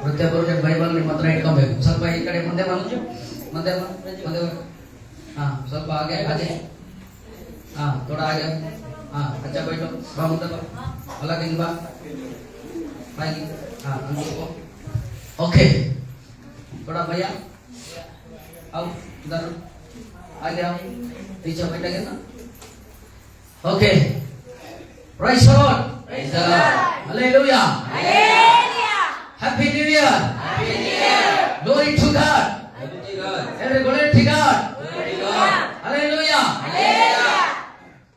ಪ್ರತಿಯೊಬ್ಬರು ನಿಮ್ಮ ಬೈಬಲ್ ನಿಮ್ಮ ಹತ್ರ ಇಟ್ಕೊಬೇಕು. ಸ್ವಲ್ಪ ಈ ಕಡೆ ಮುಂದೆ ಬಂದು ಮುಂದೆ ಸ್ವಲ್ಪ ಹಾಗೆ ಹಾಗೆ ಥೋड़ा आगे अच्छा बैठो बा मुद्दा अलग इन बा बाकी ओके थोड़ा भैया आओ इधर आगे आओ पीछे बैठेंगे ना okay praise the Lord hallelujah happy new year glory to God every glory to God hallelujah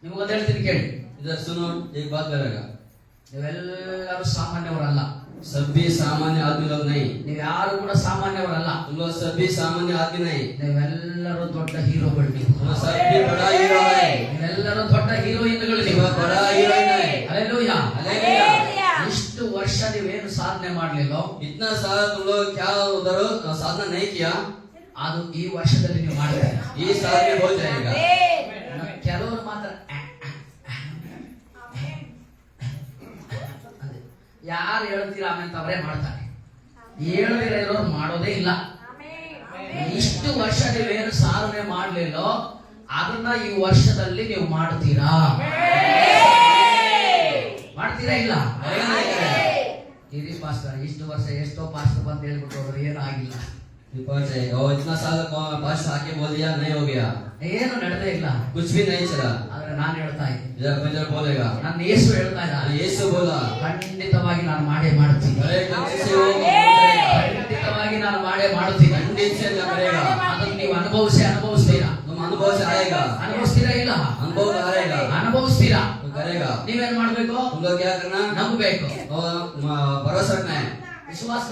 ನಿಮಗೊಂದು ಹೇಳ್ತೀನಿ ಕೇಳಿ. इधर सुनो, एक बात करेगा. ನೀವೆಲ್ಲರೂ ಸಾಮಾನ್ಯವರಲ್ಲ. सभी सामान्य आदमी लोग नहीं. ನೀವು ಯಾರು ಕೂಡ ಸಾಮಾನ್ಯವರಲ್ಲ. तुम लोग सभी सामान्य आदमी नहीं. ನೀವೆಲ್ಲರೂ ದೊಡ್ಡ ಹೀರೋಗಳು. ನೀವು सभी बड़ा हीरो है. ನೀವೆಲ್ಲರೂ ದೊಡ್ಡ ಹೀರೋಯಿನ್ಗಳು. ನೀವು बड़ा हीरोइन है. Hallelujah hallelujah. ಇಷ್ಟು ವರ್ಷ ನೀವೇನು ಸಾಧನೆ ಮಾಡಲಿಲ್ಲ, इतना साल तुम लोग क्या उधर साधना नहीं किया, ಅದು ಈ ವರ್ಷದಲ್ಲಿ ನೀವು ಮಾಡ್ತೀರಾ. ये साल में हो जाएगा. ಕೆಲವರು ಮಾತ್ರ ಯಾರು ಹೇಳ್ತೀರಾ ಆಮೇಲೆ ಅವರೇ ಮಾಡ್ತಾರೆ. ಹೇಳದಿರ ಇರೋರು ಮಾಡೋದೇ ಇಲ್ಲ. ಇಷ್ಟು ವರ್ಷ ನೀವೇನು ಸಾಧನೆ ಮಾಡಲಿಲ್ಲೋ ಅದನ್ನ ಈ ವರ್ಷದಲ್ಲಿ ನೀವು ಮಾಡ್ತೀರಾ. ಮಾಡ್ತೀರಾ ಇಲ್ಲ? ಇರಿ ಪಾಸ್ಟರ್, ಇಷ್ಟು ವರ್ಷ ಎಷ್ಟೋ ಪಾಸ್ಟರ್ ಬಂದು ಹೇಳ್ಬಿಟ್ಟು ಹೋದ್ರು, ಏನೂ ಆಗಿಲ್ಲ. इतना साल पास आके बोल दिया नहीं हो गया, ಏನು ನಡೆದೇ ಇಲ್ಲ, कुछ भी नहीं चला. ಆದ್ರೆ ನಾನು ಹೇಳ್ತಾ ಇದ್ದೀನಿ, इधर बोलेगा ನನ್ನ ಯೇಸು ಹೇಳ್ತಾ ಇದ್ದಾರೆ, यीशु बोला ಖಂಡಿತವಾಗಿ ನಾನು ಮಾಡೇ ಮಾಡ್ತೀನಿ. ಖಂಡಿತವಾಗಿ ನಾನು ಮಾಡೇ ಮಾಡ್ತೀನಿ. ಅದನ್ನು ನೀವು ಅನುಭವಿಸ್ತೀರಾ. अनुभव से आएगा. ಅನುಭವಿಸ್ತೀರಾ ಇಲ್ಲ? अनुभव आएगा. ಅನುಭವಿಸ್ತೀರಾ. करेगा. ನೀವೇನ್ ಮಾಡ್ಬೇಕು? तुम लोग क्या करना, ನಂಬಬೇಕು, भरोसा रखना है, विश्वास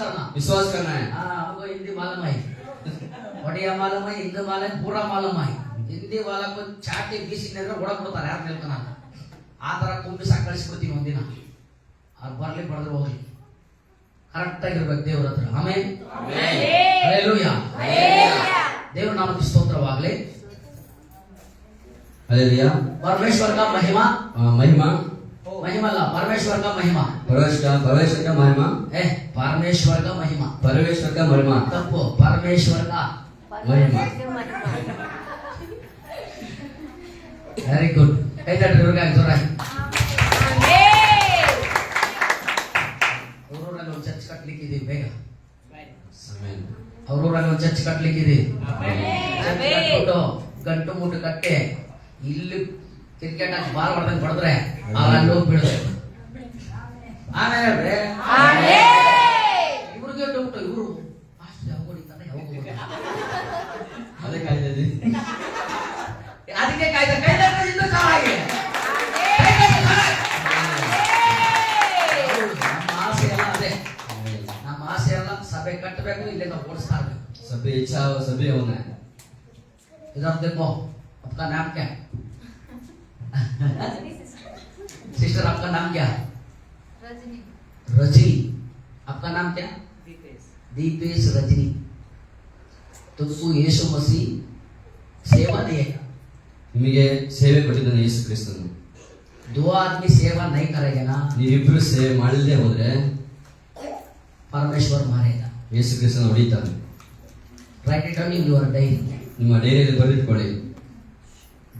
करना है. हमको हिंदी मालूम है, ಒಡಿಯಾ ಮಾಲೂಮ್ है, ಹಿಂದಿ ಮಾಲೂಮ್ है, ಪೂರಾ ಮಾಲೂಮ್ है. ಹಿಂದಿ ವಾಲಕ್ಕೂ ಚಾಟಿ ಬೀಸಿದ್ರೆ ಹೊಡಕ್ಬಿಡ್ತಾರೆ ಯಾರು ನಿಲ್ತಾನ. ಆ ತರ ಕುಂಬಿಸಿ ಕಳಿಸ್ಬಿಡ್ತೀನಿ ಒಂದಿನ. ಅವ್ರು ಬರ್ಲಿ ಬಡದ್ರು ಹೋಗ್ಲಿ, ಕರೆಕ್ಟ್ ಆಗಿರ್ಬೇಕು ದೇವ್ರ ಹತ್ರ. ಆಮೆನ್. ಹಲ್ಲೆಲೂಯಾ. ದೇವ್ರ ನಾಮಕ್ಕೆ ಸ್ತೋತ್ರವಾಗಲಿ. हालेलुया. परमेश्वर का महिमा, महिमा महिमा ला परमेश्वर का महिमा, परमेश्वर का महिमा, परमेश्वर का महिमा, परमेश्वर का महिमा, तब परमेश्वर का महिमा. Very good. ऐसा ड्राइवर जोरा है. ಅವರೂರಲ್ಲಿ ಒಂದು ಚರ್ಚ್ ಕಟ್ಟಲಿಕ್ಕೆ ಇದೆ ಬೇಗ. ಅವರೂರಲ್ಲಿ ಒಂದು ಚರ್ಚ್ ಕಟ್ಟಲಿಕ್ಕೆ ಇದೆ. ಗಂಟು ಮುಟ್ಟು ಕಟ್ಟೆ ಇಲ್ಲಿ ಕ್ರಿಕೆಟ್ ಆಗಿ ಬಾಲ್ ಹೊಡೆದಂಗೆ ಹೊಡೆದ್ರೆ ಅಲ್ಲಿ ಹೋಗಿ ಬೀಳುತ್ತೆ. ಆಮೇಲೆ ಇವ್ರಿಗೆ ಡೌಟ್, ಇವರು ಅದಕ್ಕೆ ನಮ್ಮ ಆಸೆ ಎಲ್ಲ ಸಭೆ ಕಟ್ಟಬೇಕು, ಇಲ್ಲೇ ನಾವು ಓಡಿಸ್ತಾ ಇರ್ಬೇಕು. सभी इच्छा सभी होना है. इधर देखो, आपका नाम क्या है? सिस्टर आपका नाम क्या है? रजनी. आपका नाम क्या? दीपेश रजनी. तुमको यीशु मसीह सेवा दिएगा. ನಿಮಗೆ ಸೇವೆ ಕೊಟ್ಟಿದ್ದಾನೆ ಯೇಸು ಕ್ರಿಸ್ತನು. दो आदमी सेवा नहीं करेगा ना, ನೀವಿಬ್ರು ಸೇವೆ ಮಾಡದೇ ಹೋದ್ರೆ परमेश्वर मारेगा. ಯೇಸು ಕ್ರಿಸ್ತನು ಹೊಡಿತಾನೆ. Write it down in your diary. ನಿಮ್ಮ ಡೈರಿಯಲ್ಲಿ ಬರೆದುಕೊಳ್ಳಿ.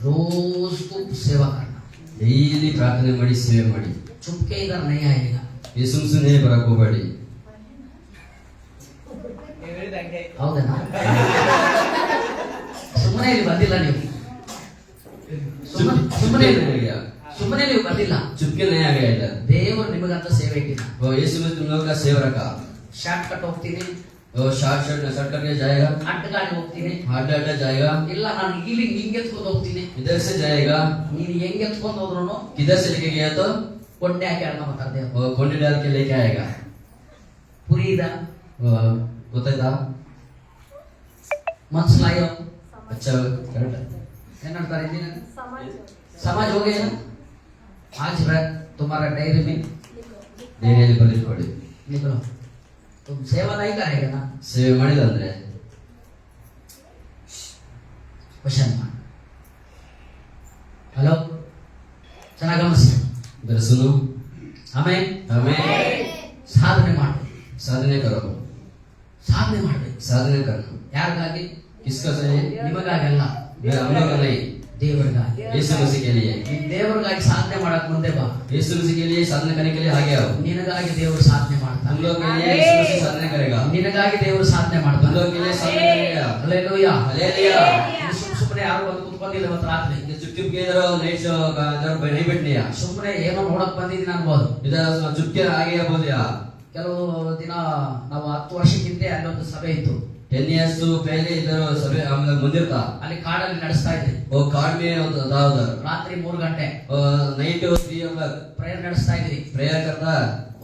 रोज को सेवा करना, ಡೈಲಿ ಪ್ರಾರ್ಥನೆ ಮಾಡಿ ಸೇವೆ ಮಾಡಿ. चुपके इधर नहीं आएगा. ಈ ಸುಮ್ಮನೆ ಬರಕ್ಕೆ ಹೋಗಬೇಡಿ. ಹೌದೇನಾ? ಸುಮ್ಮನೆ ಇಲ್ಲಿ ಬಂದಿಲ್ಲ ನೀವು, ಸುಮ್ಮನೆ ನೀವು ಬಂದಿಲ್ಲ. ಚುಪ್ಕೆ ನೈ ಆಗೇ ಇಲ್ಲ. ದೇವರು ನಿಮಗಂತ ಸೇವೆ ಇಟ್ಟಿಲ್ಲ. ಯೇಸು में तुम लोग का सेवा रखा. ಶಾರ್ಟ್ ಕಟ್ ಹೋಗ್ತೀನಿ, शॉर्ट करके जाएगा, ಅಡ್ಡಗಾಡಿ ಹೋಗ್ತೀನಿ, अड्डा जाएगा, ಇಲ್ಲ ನಾನು ಇಲ್ಲಿ ಹಿಂಗೆ ಎತ್ಕೊಂಡು ಹೋಗ್ತೀನಿ. इधर से जाएगा, ನೀನು ಹೆಂಗೆ ಎತ್ಕೊಂಡು ಹೋದ್ರು किधर से लेके गया तो ಕೊಂಡೆ ಹಾಕಿ ಆಡ್ತಾ ಮಾತಾಡ್ದೆ. वो कोंडी डाल के लेके आएगा. ಪುರಿದ ಗೊತ್ತಾಯ್ತಾ? ಮನ್ಸಲಾಯೋ अच्छा करेक्ट. ಏನಂತಾರೆ ಇದನ್ನ? समाज हो गया ना. आज रात तुम्हारा डायरी में ಡೈರಿಯಲ್ಲಿ ಬರೆದುಕೊಳ್ಳಿ. निकलो. तुम सेवा नहीं करेगा ना, ಸೇವೆ ಮಾಡಿಲ್ಲ ಅಂದ್ರೆ ಕ್ವಶನ್ ಮಾಡಿ. ಹಲೋ, ಚೆನ್ನಾಗಿ ಗಮನಿಸಿ. ಇದರ ಸುನು ಆಮೇಲೆ ಆಮೇಲೆ ಸಾಧನೆ ಮಾಡಿ. साधने करो, ಸಾಧನೆ ಮಾಡ್ಬೇಕು. साधने करना। ಯಾರಿಗಾಗಿ? किसका चाहिए? ನಿಮಗಾಗಲ್ಲ, हम लोग का नहीं, ದೇವರಿಗಾಗಿ. यीशु मसीह के लिए। ನೀನ್ ದೇವರಿಗಾಗಿ ಸಾಧನೆ ಮಾಡಕ್ ಮುಂದೆ ಬಾ. यीशु मसीह के लिए साधने करने के लिए आगे आओ। ನಿನಗಾಗಿ ದೇವರು ಸಾಧನೆ हम ಮಾಡ್ತಾನೆ. लोग के लिए यीशु मसीह साधने करेगा। ನಿನಗಾಗಿ ದೇವರು ಸಾಧನೆ हम ಮಾಡ್ತಾನೆ. लोग के लिए साधने करेगा। ಹಲ್ಲೆಲೂಯಾ. हालेलुया। ಸುಮ್ಮನೆ ಯಾರು ಬಂದು ಕುತ್ಕೊಂಡಿಲ್ಲ ಇವತ್ತು ರಾತ್ರಿ. चुप के इधर नाइट इधर नहीं बैठने या ಸುಮ್ಮನೆ ಏನೋ ನೋಡಕ್ ಬಂದಿದ್ದೀನಿ ಅನ್ಬೋದು. इधर चुप के आगे बोल दिया। ಕೆಲವು ದಿನ ನಾವು 10 ವರ್ಷಕ್ಕಿಂತ ಅಲ್ಲೊಂದು ಸಭೆ ಇತ್ತು. 10 years to पहले इधर सभी हम लोग मंदिर था। ಅಲ್ಲಿ ಕಾಡಲ್ಲಿ ನಡೆಸ್ತಾ ಇದ್ರಿ. वो कार्ड में था उधर। ರಾತ್ರಿ 3 ಗಂಟೆ नाइट 3 o'clock ಪ್ರೇಯರ್ ನಡೆಸ್ತಾ ಇದ್ರಿ. प्रेयर करता।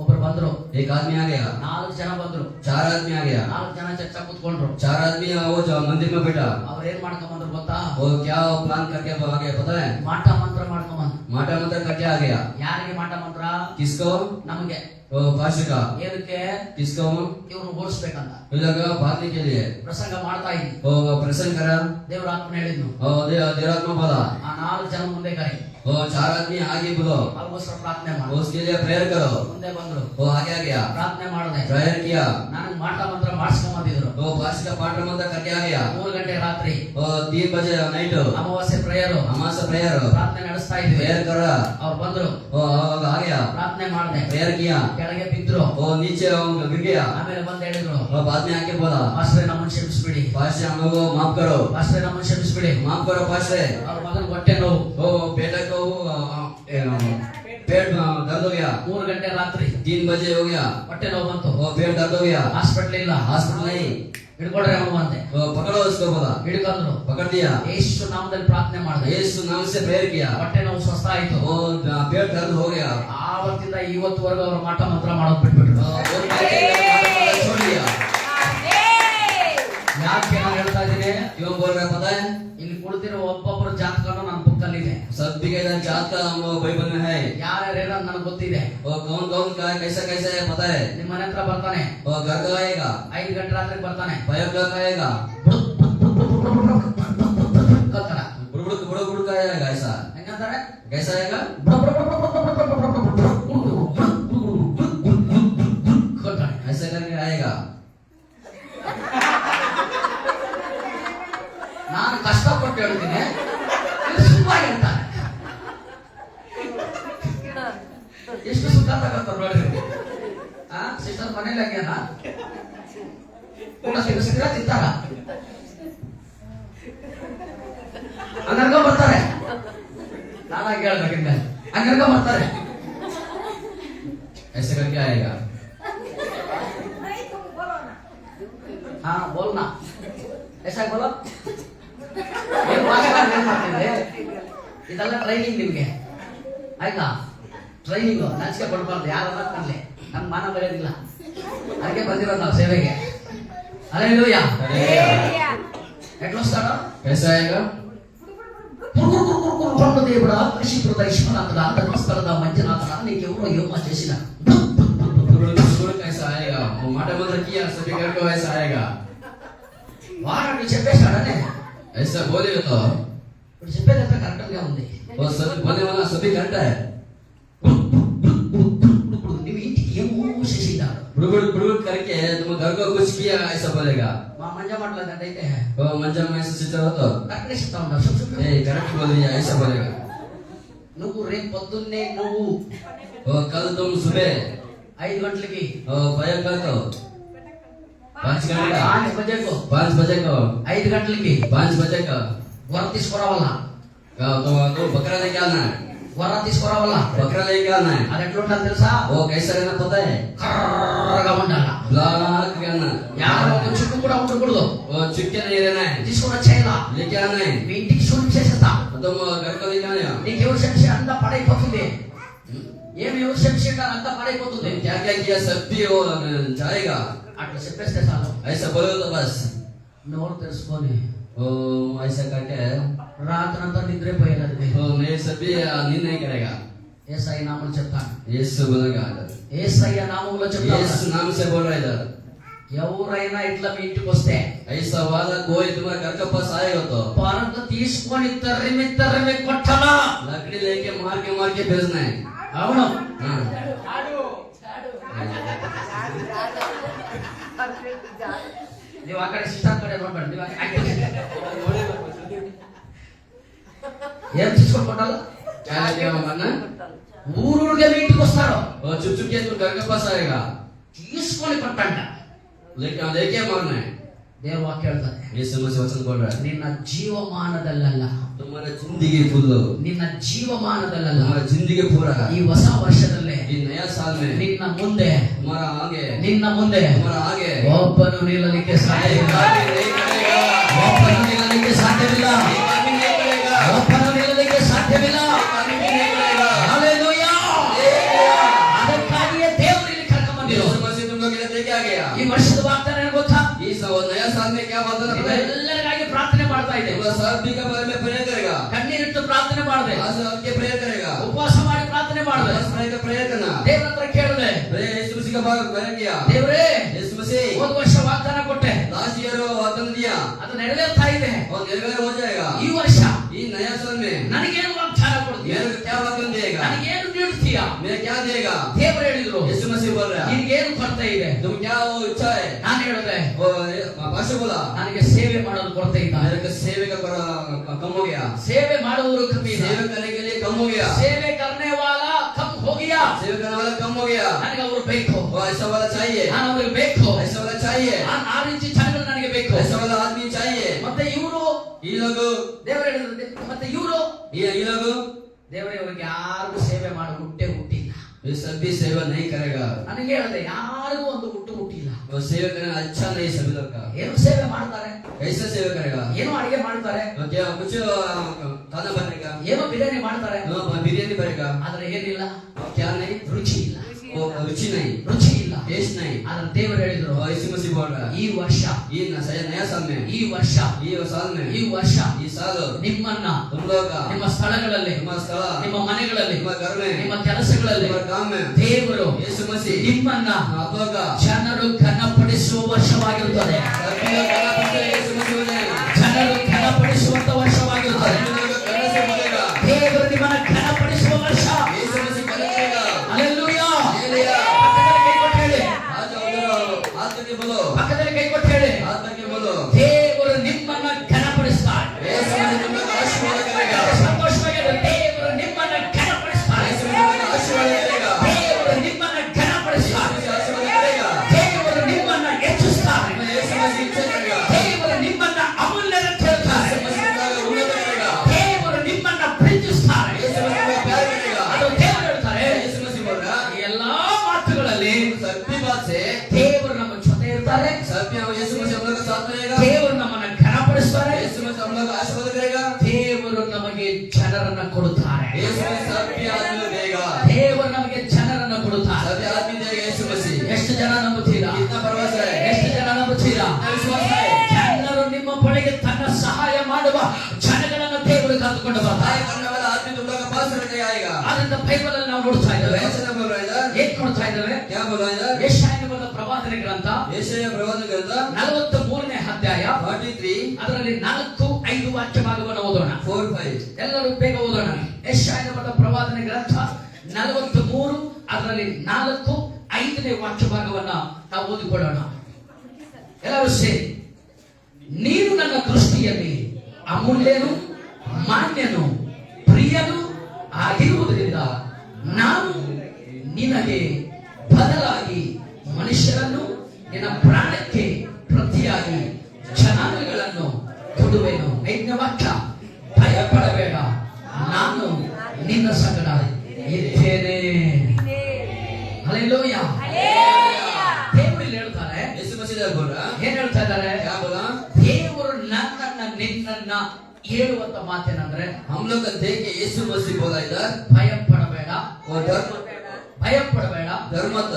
ಒಬ್ರು ಬಂದ್ರು, एक आदमी आ गया, 4 ಜನ ಬಂದ್ರು. 4 आदमी आ गया, 4 ಜನ ಚರ್ಚಾ ಕೂತ್ಕೊಂಡ್ರು. 4 आदमी वो जो मंदिर में बैठा। ಅವ್ರು ಏನ್ ಮಾಡ್ಕೊಂಡ್ ಬಂದ್ರು ಗೊತ್ತಾ? वो क्या प्लान करके आ गया पता है? ಮಾಟ ಮಂತ್ರ ಮಾಡ್ಕೊಂಡ್ ಬಂದ್ರು. माटा मंत्र करके आ गया। ಯಾರಿಗೆ ಮಾಟ ಮಂತ್ರ? किसको? ನಮಗೆ. वो पास्टर का। ಏನಕ್ಕೆ? किसको? ಇವ್ರು ಓಡಿಸ್ಬೇಕಂತ इधर बांधने के लिए ಪ್ರಸಂಗ ಮಾಡ್ತಾ ಇದ್ವಿ. वो प्रसन्न करा। ದೇವ್ರ ಆತ್ಮ ಹೇಳಿದ್ನು, देवरात्मा बोला ಆ 4 ಜನ ಮುಂದೆ ಕರೆ, वो 4 आदमी आगे बोलो, ಅವ್ರಿಗೋಸ್ಕರ ಪ್ರಾರ್ಥನೆ ಮಾಡು. उसके लिए प्रेयर करो। ಮುಂದೆ ಬಂದ್ರು, वो आगे आ गया, ಪ್ರಾರ್ಥನೆ ಮಾಡಿದೆ. प्रेयर किया। ನನಗೆ ಮಾಟ ಮಂತ್ರ ಮಾಡಿಸ್ಕೊಂಡ್ ಬಂದಿದ್ರು. वो पास्टर का पाठ मंत्र करके आ गया। 3 ಗಂಟೆ ರಾತ್ರಿ वो 3 बजे नाइट ಅಮಾವಾಸ್ಯೆ ಪ್ರೇಯರ್ हमारा प्रेयर ಪ್ರಾರ್ಥನೆ ನಡೆಸ್ತಾ ಇದ್ವಿ. प्रेयर कर रहा। ಅವ್ರು ಬಂದ್ರು, वो आ गया, ಪ್ರಾರ್ಥನೆ ಮಾಡಿದೆ. प्रेयर किया। ಕೆಳಗೆ ಬಿದ್ರು. वो नीचे गिर गया। ಆಮೇಲೆ ಬಂದು ಹೇಳಿದ್ರು, वो बाद में आके बोला, ಪಾಸ್ಟ್ರೆ ನಮ್ಮನ್ನು ಕ್ಷಮಿಸ್ಬಿಡಿ, पास्टर हम लोग को माफ करो, ಪಾಸ್ಟ್ರೆ ನಮ್ಮನ್ನು ಕ್ಷಮಿಸ್ಬಿಡಿ. माफ करो पास्टर। ಅವ್ರ ಮಗನ ಹೊಟ್ಟೆ ನೋವು. वो बेटा को पेट दर्द हो गया। 3 ಗಂಟೆ ರಾತ್ರಿ 3 बजे हो गया, ಹೊಟ್ಟೆ ನೋವು ಬಂತು. वो पेट दर्द हो गया। ಹಾಸ್ಪಿಟಲ್ ಇಲ್ಲ, हॉस्पिटल नहीं, ಹಿಡ್ಕೊಡ್ರಿ ಅವನು ಅಂತೆ. वो पकड़ो उसको बोला। ಹಿಡ್ಕೊಂಡ್ರು. पकड़ दिया, ಯೇಸು ನಾಮದಲ್ಲಿ ಪ್ರಾರ್ಥನೆ ಮಾಡಿದೆ. यीशु नाम से प्रेयर किया। ಹೊಟ್ಟೆ ನೋವು ಸ್ವಸ್ಥ ಆಯ್ತು. वो पेट दर्द हो गया। ಆವತ್ತಿಂದ ಇವತ್ತುವರೆಗೂ ಅವರು ಮಾಟ ಮಂತ್ರ ಮಾಡೋದು ಬಿಟ್ಬಿಟ್ರು. छोड़ दिया। ಯಾಕೆ ನಾನು ಹೇಳ್ತಾ ಇದ್ದೀನಿ? क्यों बोल रहा है पता है? ಇಲ್ಲಿ ಕುಳಿತಿರೋ ಒಬ್ಬೊಬ್ಬರು ಜಾತಕನು ನನ್ನ ಬುಕ್ಕಲ್ಲಿ ಇದೆ. सभी का इधर जात का हम लोग बाइबल में है। ಯಾರ್ಯಾರು ಏನಂತ ನನಗೆ ಗೊತ್ತಿದೆ. वो कौन कौन का कैसा कैसा है पता है? ನಿಮ್ಮ ಮನೆ ಹತ್ರ ಬರ್ತಾನೆ, वो घर का आएगा, 5 ಗಂಟೆ ರಾತ್ರಿ ಬರ್ತಾನೆ. 5 o'clock आएगा, ಕಲ್ತಾರ. बुड़ का आएगा। ऐसा ಹೆಂಗಂತಾರೆ? कैसा आएगा? ಕಲ್ತಾನೆ. ऐसा करके आएगा। ನಾನು ಕಷ್ಟಪಟ್ಟು ಹೇಳ್ತೀನಿ, ಸುಖವಾಗಿ ಹೇಳ್ತಾನೆ. ಎಷ್ಟು ಸುಖ ತಗೋತಾರೆ ನೋಡ್ರಿ. ಸಿಸ್ಟರ್ ಮನೇಲಿ ಆಗ್ಯಾನ ಊಟ ತಿನ್ನಿಸ್ತೀರ, ತಿಂತಾರ, ಹಂಗರ್ಗ ಬರ್ತಾರೆ. ನಾನಾಗಿ ಹೇಳ್ಬೇಕಿಂದ ಹಂಗರ್ಗ ಬರ್ತಾರೆ. ऐसा करके आएगा। ಹಾ ಬೋಲ್ನಾ ऐसा बोलो. ಏನ್ ಮಾಡ್ತಿದ್ದೆ? ಇದೆಲ್ಲ ಟ್ರೈನಿಂಗ್ ನಿಮ್ಗೆ ಆಯ್ತಾ? ಟ್ರೈನಿಂಗ್ ನಾಚಿಕೆ ಪಡ್ಬಾರ್ದು, ಯಾರನ್ನ ಕರ್ಲಿ, ನಮ್ ಮಾನ ಬೆಳೆಯೋದಿಲ್ಲ. ಅದಕ್ಕೆ ಬಂದಿರೋದು ನಾವು ಸೇವೆಗೆ. ಹಲ್ಲೆಲೂಯಾ. ಎಟ್ಲೋಸ್ತಾರ कैसा आएगा? ಕೊಂಡು ದೇವರ ಕೃಷಿಕೃತ ವಿಶ್ವನಾಥನ ಧರ್ಮಸ್ಥಳದ ಮಂಜುನಾಥನ ನೀಕೆ ಊರು ಯೋಮ చేసిన कैसा आएगा? वो माटा मंत्र किया, सभी घर को ऐसा आएगा। వాడు చెప్పేశాడనే ऐसा बोले तो ఇప్పుడు చెప్పేదంతా కరెక్ట్ గా ఉంది. वो सब बोलने वाला सभी करता है। నువ్వు ఇంటికి ఏమో చేసినాడు. बुड़ करके तुम घर को कुछ किया ऐसा बोलेगा। మా మంజ మాట్లాడినట్టయితే वो मंजर में ऐसा सिस्टर हो तो కరెక్ట్ చెప్తా ఉన్నావు. ए करेक्ट बोल दिया ऐसा बोलेगा। నువ్వు రేపు పొద్దున్నే నువ్వు वो कल तुम सुबह 5 గంటలకి 5 o'clock को 5 घंटा 5 బజేకు 5 बजे को 5 గంటలకి 5 बजे को వర తీసుకురావాలా. तो बकरा लेके आना है। వర తీసుకురావాలా. बकरा लेके आना है। అది ఎట్లా ఉండాలి తెలుసా? वो कैसा रहना पता है? కర్రగా ఉండాలా. ब्लैक रहना। యారో ఒక చుట్టు కూడా ఉండకూడదు. वो चुपके नहीं रहना है, తీసుకుని వచ్చేయాలా. लेके आना है। మీ ఇంటికి శూన్యం చేసేస్తా. तुम घर को लेके आना है। నీకు ఎవరు శంషి అంతా పడైపోతుంది. ఏమి ఎవరు శంషి అంతా పడైపోతుంది. क्या क्या किया सब भी वो जाएगा। అట్లా చెప్పేస్తే చాలు. ऐसा बोलो तो बस నోరు తెలుసుకొని वो ऐसा करके రాత్రంతా నిద్రపోయేది. वो मेरे सभी नींद नहीं करेगा। యేసయ్య నామములో చెప్తాను. यीशु बोलेगा, యేసయ్య నామములో చెప్తాను. यीशु नाम से बोल रहा है इधर। ఎవరైనా ఇట్లా మీ ఇంటికి వస్తే ऐसा वाला कोई तुम्हारे घर के पास आएगा तो పరంత తీసుకొని తరిమి కొట్టాలా. लकड़ी लेके मार के भेजना है। అవును. हाँ। ನೀವು ಆ ಕಡೆ ಸಿಸ್ಟರ್ ಕಡೆ ನೋಡ್ಬೇಡ, ನೀವು ಆ ಕಡೆ ಏನ್ ತಿಸ್ಕೊಂಡ್ಬಿಟ್ಟಲ್ಲ क्या क्या मानना ಊರೂರಿಗೆ ಮೀಟಿಂಗ್ ವಸ್ತಾರೋ और चुप चुप के तो घर के पास आएगा తీసుకొని ಕೊಟ್ಟಂಟ लेकिन लेके मारना है। ದೇವ ವಾಕ್ಯ ಹೇಳ್ತಾರೆ, यीशु मसीह वचन बोल रहा है ನಿನ್ನ ಜೀವಮಾನದಲ್ಲ, तुम्हारा जिंदगी फुल ನಿನ್ನ ಜೀವಮಾನದಲ್ಲ, तुम्हारा जिंदगी पूरा ಈ ಹೊಸ ವರ್ಷದಲ್ಲೇ ये नया साल में ನಿನ್ನ ಮುಂದೆ तुम्हारा आगे ನಿನ್ನ ಮುಂದೆ तुम्हारा आगे ಒಬ್ಬನು ನಿಲ್ಲಲಿಕ್ಕೆ ಸಾಧ್ಯವಿಲ್ಲ, नहीं करेगा ಒಬ್ಬನು ನಿಲ್ಲಲಿಕ್ಕೆ ಸಾಧ್ಯವಿಲ್ಲ, आदमी नहीं करेगा ಒಬ್ಬನು ನಿಲ್ಲಲಿಕ್ಕೆ ಸಾಧ್ಯವಿಲ್ಲ. आदमी नहीं करेगा। ಹಲ್ಲೆಲೂಯಾ. ಅದಕ್ಕಾಗಿಯೇ ದೇವರು ಇಲ್ಲಿ ಕರ್ಕೊಂಡು ಬಂದಿರೋ यीशु मसीह तुम लोग के लिए लेके आ गया। ಈ ವರ್ಷದ ವಾಗ್ದಾನ ಏನು ಗೊತ್ತಾ? इस नया साल में क्या बात है पता है? ಎಲ್ಲರಿಗಾಗಿ ಪ್ರಾರ್ಥನೆ ಮಾಡ್ತಾ ಇದೆ, पूरा साल भी के बारे में प्रेयर करेगा, ಕಣ್ಣೀರಿಟ್ಟು ಪ್ರಾರ್ಥನೆ ಮಾಡಿದೆ, आज आपके प्रेयर करेगा, ಉಪವಾಸ ಮಾಡಿ ಪ್ರಾರ್ಥನೆ ಮಾಡಿದೆ, बस प्रेयर का प्रेयर करना ದೇವರ ಹತ್ರ ಕೇಳಿದೆ, प्रेयर यीशु मसीह का बारे में प्रेयर किया। ದೇವರೇ यीशु मसीह ಹೋದ ವರ್ಷ ವಾಗ್ದಾನ ಕೊಟ್ಟೆ, लास्ट ईयर वादन दिया ಅದು ನೆರವೇರ್ತಾ ಇದೆ, और निर्भर हो जाएगा। ಈ ವರ್ಷ ये नया साल में ನನಗೇನು ವಾಗ್ದಾನ ಕೊಡ್ತೀಯ, मेरे को क्या वादन देगा, ನನಗೇನು ನೀಡ್ತೀಯ? मेरे क्या देगा? ದೇವರು ಹೇಳಿದ್ರು, यीशु मसीह बोल रहा है ನಿನಗೇನು ಕೊರತೆ ಇದೆ? तुम क्या वो इच्छा है? ನಾನು ಹೇಳಿದೆ, वो भाषा बोला ನನಗೆ ಸೇವೆ ಮಾಡಲು ಕೊರತೆ ಇಲ್ಲ, मेरे को सेवे का कम हो गया, ಸೇವೆ ಮಾಡುವವರು ಕಮ್ಮಿ ಇಲ್ಲ, सेवे करने के लिए कम हो गया, ಸೇವೆ करने वाला कम हो गया, सेवे करने वाला कम हो गया। ನನಗೆ ಅವರು ಬೇಕು, वो ऐसा वाला चाहिए, ನಾನು ಅವರಿಗೆ ಬೇಕು, ऐसा वाला चाहिए, ಆ ರೀತಿ ಜನಗಳು ನನಗೆ ಬೇಕು. ऐसा वाला आदमी चाहिए। ಮತ್ತೆ ಇವರು ये लोग ದೇವರು ಹೇಳಿದ್ರು, ಮತ್ತೆ ಇವರು ये लोग ದೇವರೇ ಅವರಿಗೆ ಯಾರಿಗೂ ಸೇವೆ ಮಾಡಿ ಹುಟ್ಟಿಲ್ಲ. ये सभी सेवा नहीं करेगा, ನನಗೆ ಹೇಳಿದೆ, ಯಾರಿಗೂ ಒಂದು ಹುಟ್ಟಿಲ್ಲ. वो सेवा करना अच्छा नहीं सभी लोग का। ಏನು ಸೇವೆ ಮಾಡ್ತಾರೆ, कैसे सेवा करेगा? ಏನೋ ಅಡಿಗೆ ಮಾಡ್ತಾರೆ, तो क्या कुछ खाना बनेगा, ಏನೋ ಬಿರಿಯಾನಿ ಮಾಡ್ತಾರೆ, बिरयानी बनेगा, ಆದ್ರೆ ಏನಿಲ್ಲ, क्या नहीं, ರುಚಿ ಇಲ್ಲ, वो रुचि नहीं, ರುಚಿ ಇಲ್ಲ. टेस्ट नहीं। ಆದ್ರೆ ದೇವರು ಹೇಳಿದ್ರು, और यीशु मसीह बोल रहा है ಈ ವರ್ಷ, ये नया साल में, ಈ ವರ್ಷ, ये साल में, ಈ ವರ್ಷ ये साल ನಿಮ್ಮನ್ನ तुम लोग का, ನಿಮ್ಮ ಸ್ಥಳಗಳಲ್ಲಿ, तुम्हारा स्थल, ನಿಮ್ಮ ಮನೆಗಳಲ್ಲಿ, तुम्हारे घर में, ನಿಮ್ಮ ಕೆಲಸಗಳಲ್ಲಿ तुम्हारे काम में ದೇವರು यीशु मसीह ನಿಮ್ಮನ್ನ आप लोग का ಜನರು ಘನಪಡಿಸುವ ವರ್ಷವಾಗಿರುತ್ತದೆ, सभी लोग गाना पढ़ते हैं, यीशु मसीह बोले ಜನರು ಘನಪಡಿಸುವಂತ ವರ್ಷವಾಗಿರುತ್ತದೆ. सभी लोग गाना से बोलेगा, ದೇವರು ನಿಮ್ಮನ್ನ ಘನಪಡಿಸುವ ವರ್ಷ. यीशु मसीह करेगा। ಹಲ್ಲೆಲೂಯಾ. हालेलुया। ಪಕ್ಕದಲ್ಲಿ ಕೈ ಕೊಟ್ಟು ಹೇಳಿ, आज उधर हाथ करके बोलो, ಪಕ್ಕದಲ್ಲಿ ಕೈ ಕೊಟ್ಟು ಹೇಳಿ, हाथ करके बोलो, ದೇವರು ನಿಮ್ಮನ್ನ ಘನಪಡಿಸ್ತಾರೆ. यीशु मसीह तुम लोग का आशीर्वाद करेगा, ಸಂತೋಷವಾಗಿದೆ, ದೇವರು ನಿಮ್ಮನ್ನ ಘನಪಡಿಸ್ತಾರೆ, यीशु मसीह तुम लोग का आशीर्वाद करेगा, ದೇವರು ನಿಮ್ಮನ್ನ ಘನಪಡಿಸ್ತಾರೆ, यीशु मसीह आशीर्वाद करेगा, ದೇವರು ನಿಮ್ಮನ್ನ ಹೆಚ್ಚಿಸ್ತಾರೆ, यीशु मसीह इच्छा करेगा, ದೇವರು ನಿಮ್ಮನ್ನ ಅಮೂಲ್ಯರಂತ ಹೇಳ್ತಾರೆ, यीशु मसीह तुम लोग उन्नत करेगा, ದೇವರು ನಿಮ್ಮನ್ನ ಪ್ರೀತಿಸ್ತಾರೆ. यीशु मसीह तुम लोग प्यार करेगा। ಅದು ದೇವರು ಹೇಳ್ತಾರೆ. यीशु मसीह बोल रहा ಈ ಎಲ್ಲಾ ಮಾತುಗಳಲ್ಲಿ सभी बात से ದೇವರು ನಮ್ಮ ಜೊತೆ ಇರ್ತಾರೆ, सभी यीशु मसीह हम लोग का साथ रहेगा, ದೇವರು ನಮ್ಮನ್ನ ಘನಪಡಿಸ್ತಾರೆ, यीशु मसीह हम लोग का आशीर्वाद करेगा, ದೇವರು ನಮಗೆ ಜನರನ್ನ ಕೊಡುತ್ತಾರೆ, यीशु मसीह सभी आदमी को देगा, ದೇವರು ನಮಗೆ ಜನರನ್ನ ಕೊಡುತ್ತಾರೆ. सभी आदमी देगा यीशु मसीह। ಎಷ್ಟು ಜನ ನಂಬುತ್ತೀರಾ? कितना परवास है, ಎಷ್ಟು ಜನ ನಂಬುತ್ತೀರಾ? कितना विश्वास है। ಜನರು ನಿಮ್ಮ ಬಳಿಗೆ ತನ್ನ ಸಹಾಯ ಮಾಡುವ ಜನಗಳನ್ನು ದೇವರು ಕರೆದುಕೊಂಡು ಬರ್ತಾರೆ. सहाय करने वाला आदमी तुम लोग के पास रहने आएगा। ಆದ್ರಿಂದ ಬೈಬಲ್ ಅಲ್ಲಿ ನಾವು ನೋಡ್ತಾ ಇದ್ದೇವೆ, ऐसे ना बोल रहा है इधर, ಏನ್ ನೋಡ್ತಾ ಇದ್ದೇವೆ? क्या बोल रहा है इधर? ಯೆಶಾಯನ ಬರೆದ ಪ್ರವಾದನೆ ಗ್ರಂಥ यशायाह प्रवादन ग्रंथ 43ನೇ ಅಧ್ಯಾಯ 43 ಅದರಲ್ಲಿ 4-5 ವಾಕ್ಯ ಭಾಗವನ್ನು ಓದೋಣ. 4-5 ಎಲ್ಲರೂ ಬೇಗ ಓದೋಣ. ಯೆಶಾಯನ ಬರೆದ ಪ್ರವಾದನೆ ಗ್ರಂಥ 43 ಅದರಲ್ಲಿ 4-5ನೇ ವಾಕ್ಯ ಭಾಗವನ್ನ ನಾವು ಓದಿಕೊಳ್ಳೋಣ. ಎಲ್ಲರೂ ಸೇರಿ, ನೀನು ನನ್ನ ದೃಷ್ಟಿಯಲ್ಲಿ ಅಮೂಲ್ಯನು, ಮಾನ್ಯನು, ಪ್ರಿಯನು ಆಗಿರುವುದರಿಂದ ನಾನು ನಿನಗೆ ಬದಲಾಗಿ ಮನುಷ್ಯರನ್ನು, ನಿನ್ನ ಪ್ರಾಣಕ್ಕೆ ಪ್ರತಿಯಾಗಿ ಜನಾಂಗಗಳನ್ನು ಕೊಡುವೆನು. 5ನೇ ವಾಕ್ಯ, ಭಯಪಡಬೇಡ, ನಾನು ನಿನ್ನ ಸಂಗಡ ಇದ್ದೇನೆ. ಹಲ್ಲೆಲೂಯಾ. ದೇವರು ಇಲ್ಲಿ ಹೇಳ್ತಾರೆ, यीशु मसीह इधर बोल रहा ಏನ್ ಹೇಳ್ತಾ ಇದ್ದಾರೆ? क्या बोला? ದೇವರು ನನ್ನನ್ನ ನಿನ್ನನ್ನ ಹೇಳುವಂತ ಮಾತೇನಂದ್ರೆ, हम लोग का देख के यीशु मसीह बोला इधर, ಭಯಪಡಬೇಡ, और ಭಯಪಡಬೇಡ, डर मत,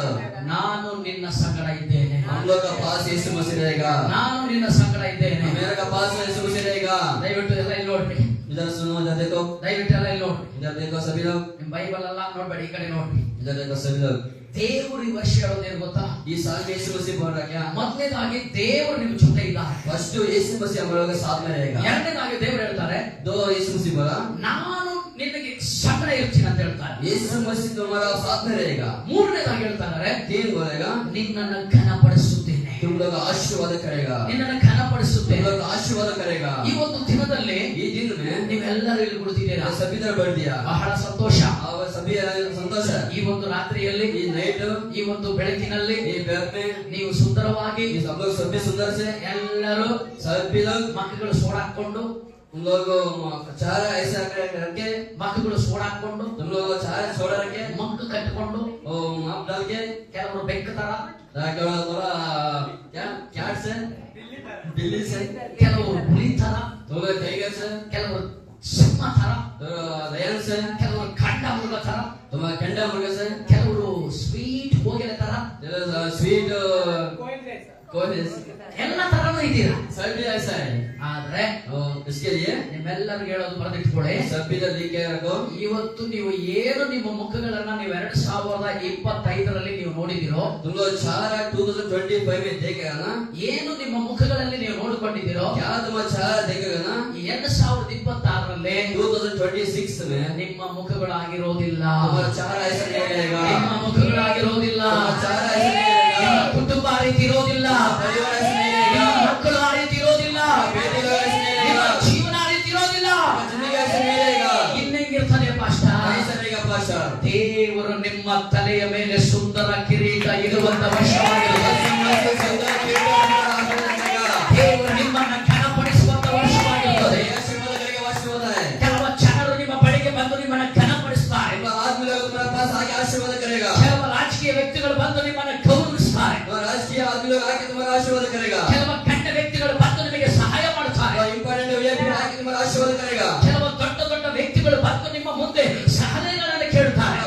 ನಾನು ನಿನ್ನ ಸಂಗಡ ಇದ್ದೇನೆ, हम लोग का पास यीशु मसीह रहेगा, ನಾನು ನಿನ್ನ ಸಂಗಡ ಇದ್ದೇನೆ. मेरे का पास यीशु मसीह रहेगा। ದಯವಿಟ್ಟು ಎಲ್ಲ ಇಲ್ಲಿ ನೋಡ್ರಿ, इधर सुनो, इधर देखो, ದಯವಿಟ್ಟು ಎಲ್ಲ ಇಲ್ಲಿ ನೋಡ್ರಿ. इधर देखो सभी लोग, ನಿಮ್ ಬೈಬಲ್ ಎಲ್ಲ ನೋಡ್ಬೇಡಿ, ಈ ಕಡೆ ನೋಡ್ರಿ. इधर देखो सभी लोग। ದೇವರು ಈ ವರ್ಷ ಹೇಳೋದೇನು ಗೊತ್ತಾ? ये साल में यीशु मसीह बोल रहा क्या? ಮೊದಲನೇದಾಗಿ ದೇವರು ನಿಮ್ಮ ಜೊತೆ ಇದ್ದಾರೆ. फर्स्ट यीशु मसीह हम लोग के साथ में रहेगा। ಎರಡನೇದಾಗಿ ದೇವರು ಹೇಳ್ತಾರೆ, दो यीशु मसीह बोला ನಾನು ನಿನಗೆ ಸಂಗಡ ಇರ್ತೀನಿ ಅಂತ ಹೇಳ್ತಾರೆ. यीशु मसीह तुम्हारा साथ में रहेगा। ಮೂರನೇದಾಗಿ ಹೇಳ್ತಾರೆ, तीन बोलेगा, ನಿನ್ನನ್ನು ಘನಪಡಿಸುತ್ತೇನೆ. तुम लोग आशीर्वाद करेगा, ನಿನ್ನನ್ನು ಘನಪಡಿಸುತ್ತೆ. तुम लोग आशीर्वाद करेगा। ಈ ಒಂದು ದಿನದಲ್ಲಿ ये दिन में ನೀವೆಲ್ಲರೂ ಇಲ್ಲಿ ಕುಳಿತಿದ್ದೀರಾ, सभी तरह बढ़ दिया, ಬಹಳ ಸಂತೋಷ. और सभी संतोष है। ಈ ಒಂದು ರಾತ್ರಿಯಲ್ಲಿ, ये नाइट, ಈ ಒಂದು ಬೆಳಕಿನಲ್ಲಿ ये बैग में ನೀವು ಸುಂದರವಾಗಿ ये सब लोग सभी सुंदर से, ಎಲ್ಲರೂ सभी लोग ಮಕ್ಕಳು ಸೋಡಾಕೊಂಡು, तुम लोग चार ऐसा करके, ಮಕ್ಕಳು ಸೋಡಾಕೊಂಡು, तुम लोग चार छोड़ रखे, ಮಗ್ಗು ಕಟ್ಟಿಕೊಂಡು, माप डाल के, ಕೆಲವರು ಬೆಕ್ಕತರ, थोड़ा क्या कैट से, बिल्ली से, ಕೆಲವರು ಹುಲಿ ತರ, थोड़ा टाइगर से, ಕೆಲವರು ಸಿಂಹ ತರ, थोड़ा लायन से, ಕೆಲವರು ಖಂಡ ಮೃಗ ತರ, तुम्हारा कंडा मुर्गा से, ಕೆಲವರು ಸ್ವೀಟ್ ಹೋಗಿನ ತರ, स्वीट कोई ಎಲ್ಲ ತರನೂ ಇದ್ದೀರಾ. सभी ऐसा है। ಆದ್ರೆ इसके लिए ನಿಮ್ಮೆಲ್ಲರಿಗೂ ಹೇಳೋದು ಬರೆದಿಟ್ಕೊಳ್ಳಿ, सभी लोग लिख के रखो, ಇವತ್ತು ನೀವು ಏನು ನಿಮ್ಮ ಮುಖಗಳನ್ನ ನೀವು 2025ರಲ್ಲಿ ನೀವು ನೋಡಿದಿರೋ, तुम लोग 2025 में देखेगा ना, ಏನು ನಿಮ್ಮ ಮುಖಗಳಲ್ಲಿ ನೀವು ನೋಡಿಕೊಂಡಿದ್ದೀರೋ, क्या तुम्हारा 4 देखेगा ना, ಈ 2026ರಲ್ಲಿ 2026 में ನಿಮ್ಮ ಮುಖಗಳಾಗಿರೋದಿಲ್ಲ, तुम्हारा 4 ऐसा नहीं रहेगा, ನಿಮ್ಮ ಮುಖಗಳಾಗಿರೋದಿಲ್ಲ, तुम्हारा 4 ऐसा नहीं रहेगा, ನಿಮ್ಮ ಕುಟುಂಬ ಆ ರೀತಿ ಇರೋದಿಲ್ಲ, परिवार ऐसा नहीं ನಿಮ್ಮ रहेगा, ಮಕ್ಕಳು ಆ ರೀತಿ ಇರೋದಿಲ್ಲ, बेटी लोग ऐसा नहीं ನಿಮ್ಮ रहेगा, ಜೀವನ ಆ ರೀತಿ ಇರೋದಿಲ್ಲ. जिंदगी ऐसा नहीं रहेगा, ಇನ್ನೆಂಗಿರ್ತಾನೆ ಪಾಸ್ಟರ್? ऐसा रहेगा पास्टर। ದೇವರು ನಿಮ್ಮ ತಲೆಯ ಮೇಲೆ ಸುಂದರ ಕಿರೀಟ ಇರುವಂತ ವರ್ಷವಾಗಿರುತ್ತದೆ. ದೇವರು ನಿಮ್ಮನ್ನ ಘನಪಡಿಸುವಂತ ವರ್ಷವಾಗಿರುತ್ತದೆ. ಕೆಲವು ಜನರು ನಿಮ್ಮ ಬಳಿಗೆ ಬಂದು ನಿಮ್ಮನ್ನ ಘನಪಡಿಸುತ್ತಾರೆ, ಕೆಲವು ರಾಜಕೀಯ ವ್ಯಕ್ತಿಗಳು ಬಂದು ನಿಮ್ಮನ್ನ ಗೌರವಿಸುತ್ತಾರೆ, ಕೆಲವು ಗಂಡ ವ್ಯಕ್ತಿಗಳು ಬಂದು ನಿಮಗೆ ಸಹಾಯ ಮಾಡುತ್ತಾರೆ, ಕೆಲವು ದೊಡ್ಡ ದೊಡ್ಡ ವ್ಯಕ್ತಿಗಳು ಬಂದು ನಿಮ್ಮ ಮುಂದೆ ಸಲಹೆಗಳನ್ನು ಕೇಳುತ್ತಾರೆ.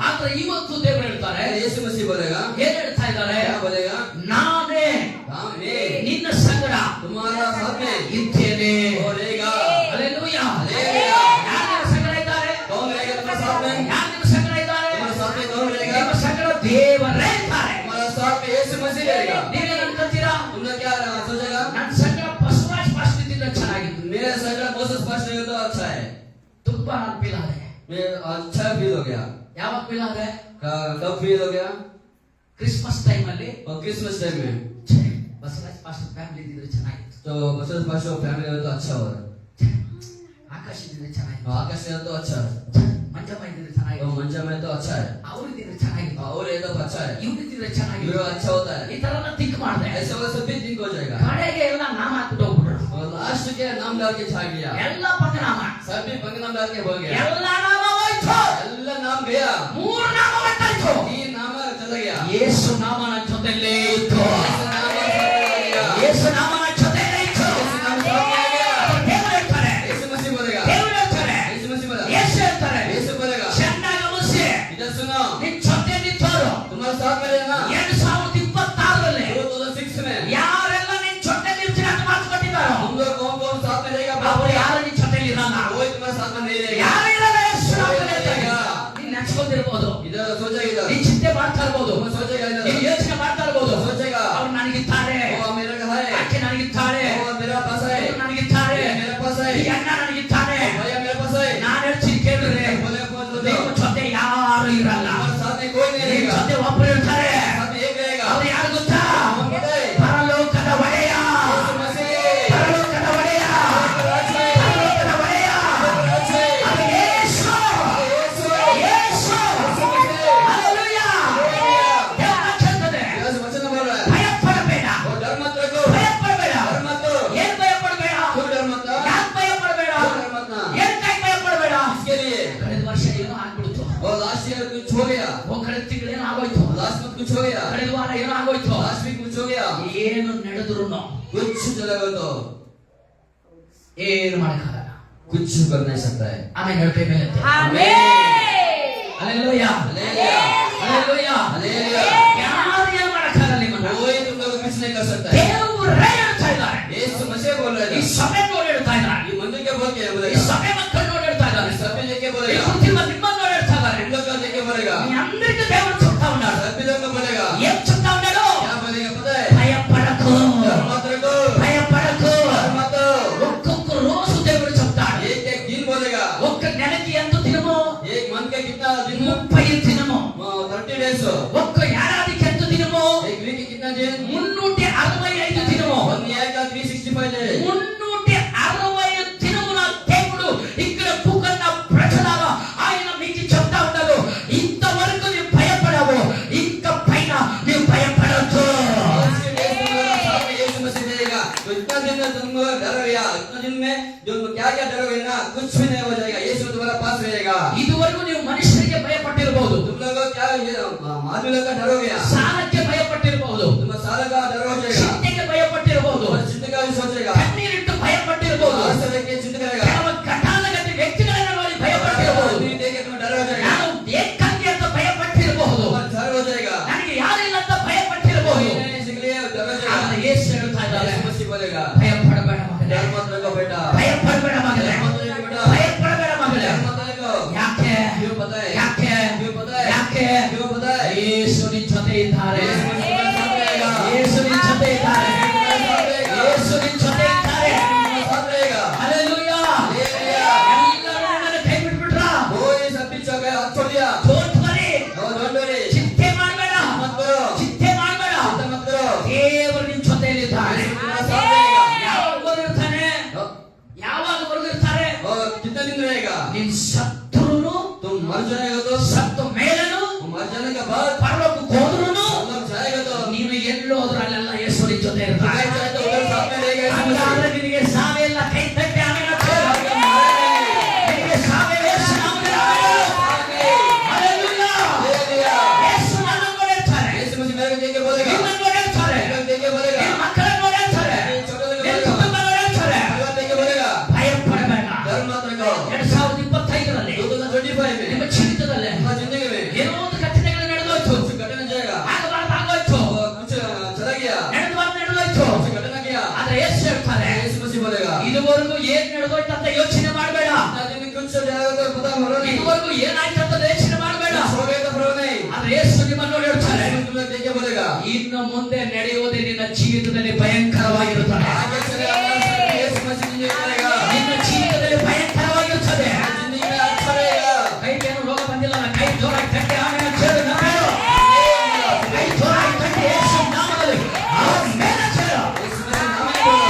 ಆದ್ರೆ ಇವತ್ತು ದೇವರು ಹೇಳ್ತಾರೆ, यीशु मसीह बोलेगा, ಏನ್ ಹೇಳ್ತಾ ಇದ್ದಾರೆ? क्या बोलेगा, ನಾನೇ ನಿನ್ನ ಸಂಗಡ तुम्हारा साथ में ಇದ್ದೇನೆ. रहेगा। ಹಲ್ಲೆಲೂಯಾ. हालेलुया। ಯಾರು ನಿಮ್ಮ ಸಂಗಡ ಇದ್ದಾರೆ? कौन रहेगा तुम्हारे साथ में? ಯಾರು ನಿಮ್ಮ ಸಂಗಡ ಇದ್ದಾರೆ? तुम्हारे साथ में कौन रहेगा? ನಿಮ್ಮ ಸಂಗಡ ದೇವರೇ ಇದ್ದಾರೆ. तुम्हारा साथ में यीशु मसीह रहेगा। ನೀವೇನು ಅನ್ಕೊಂತೀರಾ? तुमने क्या सोचेगा? ನನ್ನ संगಡ ಬಸವರಾಜ್ ಪಾಸ್ಟ್ ಇದ್ದಿದ್ರೆ ಚೆನ್ನಾಗಿತ್ತು. मेरे संगत मोसेस पास रहेगा तो अच्छा है। ತುಂಬಾ ನಾನು ಫೀಲ್ ಆದೆ. मैं अच्छा फील हो गया। ಯಾವಾಗ ಫೀಲ್ ಆದೆ? कब फील हो गया? ಕ್ರಿಸ್ಮಸ್ ಟೈಮ್ ಅಲ್ಲಿ और क्रिसमस टाइम में ಬಸವರಾಜ್ ಪಾಸ್ಟ್ ಫ್ಯಾಮಿಲಿ ಇದ್ದಿದ್ರೆ ಚೆನ್ನಾಗಿತ್ತು, तो मोसेस पास फैमिली हो तो अच्छा हो। ಆಕಾಶ ಇದ್ದಿದ್ರೆ ಚೆನ್ನಾಗಿತ್ತು, आकाश में तो अच्छा है, ಮಂಜಮ್ಮ ಇದ್ದಿದ್ರೆ तो ಚೆನ್ನಾಗಿತ್ತು, मंजा में तो अच्छा है, ಅವ್ರು ಇದ್ದಿದ್ರೆ ಚೆನ್ನಾಗಿತ್ತು, और ये तो अच्छा है, ಇವ್ರು ಇದ್ದಿದ್ರೆ ये ಚೆನ್ನಾಗಿತ್ತು. अच्छा होता है। ಈ ತರ ಥಿಂಕ್ ಮಾಡಿದೆ. ऐसे वो सभी ठीक हो जाएगा। ಕಡೆಗೆ ಎಲ್ಲ ನಾಮ ಹಾಕ್ಬಿಟ್ಟು ಹೋಗ್ಬಿಟ್ರು. और लास्ट के नाम डाल के छाट दिया, ಎಲ್ಲ ಪಂಗನಾಮ, सभी पंग नाम डाल के हो गया, ಎಲ್ಲ ನಾಮ ಹೋಯ್ತು, ಎಲ್ಲ नाम गया, 3 ನಾಮ ಹೊರಟಾಯ್ತು. 3 नाम चला गया, ಯೇಸು ನಾಮ ನನ್ನ ಜೊತೆಯಲ್ಲೇ ಇತ್ತು, यीशु नाम गया, ಯೇಸು ನಾಮ ನನ್ನ ಜೊತೆಯಲ್ಲೇ ಇತ್ತು. यीशु नाम साथ में आ गया। ದೇವರು ಹೇಳ್ತಾರೆ, यीशु मसीह बोलेगा, ದೇವರು ಹೇಳ್ತಾರೆ, यीशु मसीह बोलेगा, ಯೇಸು ಹೇಳ್ತಾರೆ, यीशु बोलेगा, ಚೆನ್ನಾಗಿ ಗಮನಿಸಿ, इधर सुनो, ನಿನ್ ಜೊತೆ ನಿಂತವರು तुम्हारे साथ में रहना। 2026ರಲ್ಲಿ 2006 में ಯಾರೆಲ್ಲ ನಿನ್ ಜೊತೆ ನಿಲ್ತೀನಿ ಅಂತ ಮಾತು ಕೊಟ್ಟಿದ್ದಾರೋ, हम लोग कौन कौन साथ में रहेगा? ಅವರು ಯಾರು ನಿನ್ ಜೊತೆಲಿ ಇರಲ್ಲ. कोई तुम्हारे साथ में नहीं रहेगा। ಯಾರು ಇರಲ್ಲ ಯೇಸು ನಾಮದಲ್ಲಿ ಇರ್ತಾರೆ. ನೀನ್ ನೆಚ್ಕೊಂಡಿರ್ಬೋದು, इधर सोचेगा, इधर ನೀನ್ ಚಿಂತೆ ಮಾಡ್ತಾ ಇರ್ಬೋದು, तुम सोचेगा, ನೀನ್ इधर ಯೋಚನೆ ಮಾಡ್ತಾ ಇರ್ಬೋದು, सोचेगा, ಅವ್ರು ನನಗಿದ್ದಾರೆ, वो मेरा का है, ಆಕೆ ನನಗಿದ್ದಾರೆ, वो मेरा पास है, ಇವ್ರು ನನಗಿದ್ದಾರೆ, ये मेरे पास है, ಈ ಅಣ್ಣ ನನಗಿದ್ದಾರೆ. भैया मेरे पास है। ನಾನು ಹೇಳ್ತೀನಿ ಕೇಳಿದ್ರೆ, बोले कौन बोलो, ನಿಮ್ಮ ಜೊತೆ ಯಾರು ಇರಲ್ಲ, हमारे साथ में कोई नहीं ನಿಮ್ಮ रहेगा, ಜೊತೆ ಒಬ್ಬರು ಇರ್ತಾರೆ. साथ में एक रहेगा। ಅವ್ರು ಯಾರು ಗೊತ್ತಾ? हम बताए, ಪರಲೋಕದ ಒಡೆಯ, यीशु मसीह, ಪರಲೋಕದ ಒಡೆಯ, ಪರಲೋಕದ ಒಡೆಯ, ಅದು ಯೇಸು, ಯೇಸು. ಹಲ್ಲೆಲೂಯಾ. ದೇವರ ಹೇಳ್ತದೆ, यीशु वचन बोल रहा है, ಭಯಪಡಬೇಡ, और डर मत रखो, ಭಯಪಡಬೇಡ. डर मत, ಏನ್ ಭಯಪಡಬೇಡ? क्यों डर मत, ಯಾಕೆ ಭಯಪಡಬೇಡ? क्यों डर मत ना, ಏನ್ ಕೈ ಭಯಪಡಬೇಡ? इसके लिए। ಕಳೆದ ವರ್ಷ ಏನೋ ಆಗ್ಬಿಡ್ತು, और लास्ट ईयर कुछ हो गया, ಕಳೆದ ತಿಂಗಳು ಏನೋ ಆಗೋಯ್ತು, लास्ट मंथ कुछ हो गया, ಕಳೆದ ವಾರ ಏನೋ ಆಗೋಯ್ತು, लास्ट वीक कुछ हो गया, ಏನು ನಡೆದ್ರು कुछ चला गया तो ಏನು ಮಾಡಕ್ಕಾಗಲ್ಲ. कुछ कर नहीं सकता है। ಆಮೇಲೆ ಹೇಳ್ಕೈ ಮೇಲೆ ಎತ್ತಿ. ಹಲ್ಲೆಲೂಯಾ. Hallelujah, hallelujah. हालेलुया। ಯಾರು ಏನು ಮಾಡಕ್ಕಾಗಲ್ಲ ನಿಮ್ಮನ್ನ. कोई तुम लोग कुछ नहीं कर सकता है। ದೇವರೇ ಹೇಳ್ತಾ ಇದ್ದಾರೆ, यीशु मसीह बोल रहे ಈ हैं, ಸಭೆ ನೋಡಿ ಹೇಳ್ತಾ ಇದ್ದಾರೆ, ये मंदिर के बोल के ಈ बोलेगा, ಸಭೆ ಮಕ್ಕಳು ನೋಡಿ ಹೇಳ್ತಾ ಇದ್ದಾರೆ, सभी लेके ಈ बोलेगा, ಕುಟುಂಬ ನಿಮ್ಮನ್ನು ನೋಡಿ ಹೇಳ್ತಾ ಇದ್ದಾರೆ. हम लोग का लेके बोलेगा, మీ అందరికీ దేవుడు చెప్తా ఉన్నాడు. सभी लोग को बोलेगा, ఏం చెప్తా ఉన్నాడు? क्या बोलेगा पता है? భయపడకు, डर मत रखो, భయపడకు. डर मत, ఒక్కొక్క రోజు దేవుడు చెప్తాడు. एक एक दिन बोलेगा, ఒక్క నెలకి ఎంత దినము? एक मंथ का कितना दिन, 30 దినము. 30 days, ఒక్క ఏడాదికి ఎంత దినము? एक वीक कितना दिन 365 ದಿನము 1 year का 365 days 365 దినముల దేవుడు ఇక్కడ భూకన్న ప్రజలారా ఆయన మీకు చెప్తా ఉన్నాడు, ఇంతవరకు నీవు భయపడవు, ఇంక పైన నీవు భయపడొద్దు. यीशु मसीह देगा तो इतना दिन में तुम डर गया, इतना दिन में जो क्या क्या डरोगे ना कुछ भी नहीं हो जाएगा, यीशु तुम्हारा पास रहेगा. ಇದುವರೆಗೂ ನೀವು ಮನುಷ್ಯರಿಗೆ ಭಯಪಟ್ಟಿರಬಹುದು, तुम लोग क्या आदमी लोग का डर हो गया, ಸಾಲಕ್ಕೆ ಭಯಪಟ್ಟಿರಬಹುದು, तुम साल का डर हो जाएगा, ಚಿಂತೆಗೆ ಭಯಪಟ್ಟಿರಬಹುದು, चिंता का भी सोचेगा, ಕಣ್ಣೀರಿಟ್ಟು ಭಯಪಟ್ಟಿರಬಹುದು, चिंता करेगा, ಕೆಲವು ಘಟಾನುಘಟಿ ವ್ಯಕ್ತಿಗಳನ್ನು ನೋಡಿ ಭಯಪಟ್ಟಿರಬಹುದು, आदमी देख के तुम्हें डर हो जाएगा, ನಾನು ಏಕಾಂಗಿ ಅಂತ ಭಯಪಟ್ಟಿರಬಹುದು, डर हो जाएगा, ನನಗೆ ಯಾರಿಲ್ಲ ಅಂತ ಭಯಪಟ್ಟಿರಬಹುದು. इसलिए डर हो जाएगा. ಆದರೆ ಯೇಸು ಹೇಳ್ತಾ ಇದ್ದಾರೆ, यीशु मसीह बोलेगा ಭಯಪಡಬೇಡ ಮಗನೇ, डर मत रखो बेटा, ಭಯಪಡಬೇಡ ಮಗನೇ, ಭಯಪಡಬೇಡ ಮಗನೇ. डर मत रखो. ಯಾಕೆ क्यों पता है, ಯಾಕೆ क्यों पता है, ಯಾಕೆ क्यों पता है, ಯೇಸು ನಿನ್ನ ಜೊತೆ ಇದ್ದಾರೆ, यीशु मसीह तुम्हारे साथ रहेगा, ಯೇಸು ನಿನ್ನ ಜೊತೆ ಇದ್ದಾರೆ, ಯೇಸು ನಿನ್ನ ಜೊತೆ ಇದ್ದಾರೆ. तुम्हारे साथ रहेगा. ಹಲ್ಲೆಲೂಯಾ. हालेलुया. ಎಲ್ಲರೂ ನಿನ್ನನ್ನು ಕೈ ಬಿಟ್ಬಿಟ್ರಾ? कोई सब पीछे गया, हाथ छोड़ दिया. Don't worry, No, don't worry. ಚಿಂತೆ ಮಾಡಬೇಡ, मत करो, ಚಿಂತೆ ಮಾಡಬೇಡ. चिंता मत करो. ದೇವರು ನಿನ್ನ ಜೊತೆಯಲ್ಲಿದ್ದಾರೆ. यीशु तुम्हारे साथ रहेगा. ಯಾವಾಗ ಇರ್ತಾನೆ, ಯಾವಾಗವರೆಗೂ ಇರ್ತಾರೆ? और कितना दिन रहेगा, ನಿನ್ ಸತ್ತರುನು, तुम मर जाएगा तो ಸತ್ತ ಮೇಲನು, मर जाने के बाद ಪರಲೋಕಕ್ಕೆ ಹೋದ್ರುನು, मतलब जाएगा तो ನೀನು ಎಲ್ಲೋ ಹೋದ್ರಲ್ಲೆಲ್ಲ ಯೇಸು ನಿನ್ನ ಜೊತೆ ಇರ್ತಾನೆ. जाए जाए तो उधर साथ में रहेगा यीशु मसीह. ಹಾಗಾದ್ರೆ ನಿನಗೆ ಸಾವಿಲ್ಲ. ಕೈ ತಟ್ಟಿ ಆಮೆನ್ ಅಂತ ಹೇಳು. ನಿನಗೆ ಸಾವಿಲ್ಲ, ಯೇಸು ನಾಮದಲ್ಲಿ ಆಮೆನ್. ಹಲ್ಲೆಲೂಯಾ. हालेलुया. ಯೇಸು ನನ್ನನ್ನು ನೋಡಿರ್ತಾರೆ, यीशु मसीह मेरे को देख के बोलेगा, ನಿನ್ನನ್ನು ನೋಡಿರ್ತಾರೆ, मेरे को देख के बोलेगा, ನಿನ್ನ ಮಕ್ಕಳನ್ನು ನೋಡಿರ್ತಾರೆ, ನಿನ್ನ ಕುಟುಂಬ ನೋಡಿರ್ತಾರೆ. परिवार देख के बोलेगा, ಭಯಪಡಬೇಡ. डर मत रखो. 2025ರಲ್ಲಿ 2025 में ನಿಮ್ಮ ಜೀವಿತದಲ್ಲಿ तुम्हारी जिंदगी में ಏನೋ ಒಂದು ಘಟನೆಗಳು ನಡೆದೋಯ್ತು, कुछ घटना जाएगा, ಆಗಬಾರ್ದು ಆಗೋಯ್ತು, और कुछ चला गया, ನಡೆದಬಾರ್ದು ನಡೆದೋಯ್ತು. कुछ घटना किया. ಆದ್ರೆ ಯೇಸು ಹೇಳ್ತಾರೆ, यीशु मसीह बोलेगा, ಇದುವರೆಗೂ ಏನ್ ನಡೆದೋಯ್ತು ಅಂತ ಯೋಚನೆ ಮಾಡಬೇಡ, इतना दिन कुछ जाएगा तो पता होगा नहीं, ಇದುವರೆಗೂ ಏನಾಯ್ತು ಅಂತ ಯೋಚನೆ ಮಾಡಬೇಡ. कुछ हो गया तो पता नहीं. ಆದ್ರೆ ಯೇಸು ನಿಮ್ಮನ್ನು ನೋಡಿ ಹೇಳ್ತಾರೆ, यीशु तुम्हें देख के बोलेगा, ಇನ್ನು ಮುಂದೆ ನಡೆಯುವುದೇ ನಿನ್ನ ಜೀವಿತದಲ್ಲಿ ಭಯಂಕರವಾಗಿರುತ್ತದೆ. आगे चले हमारे साथ यीशु मसीह जिंदगी करेगा, ನಿನ್ನ ಜೀವಿತದಲ್ಲಿ ಭಯಂಕರವಾಗಿರುತ್ತದೆ. जिंदगी में अच्छा रहेगा. ಕೈಗೆ ಏನು ರೋಗ ಬಂದಿಲ್ಲ, ಕೈ ಜೋರಾಗಿ ತಟ್ಟಿ ಆಮೆನ್ ಅಂತ ಹೇಳು. ಕೈ ಜೋರಾಗಿ ತಟ್ಟಿ ಯೇಸು ನಾಮದಲ್ಲಿ ಆಮೆನ್ ಅಂತ ಹೇಳು. यीशु मसीह नाम में बोलो.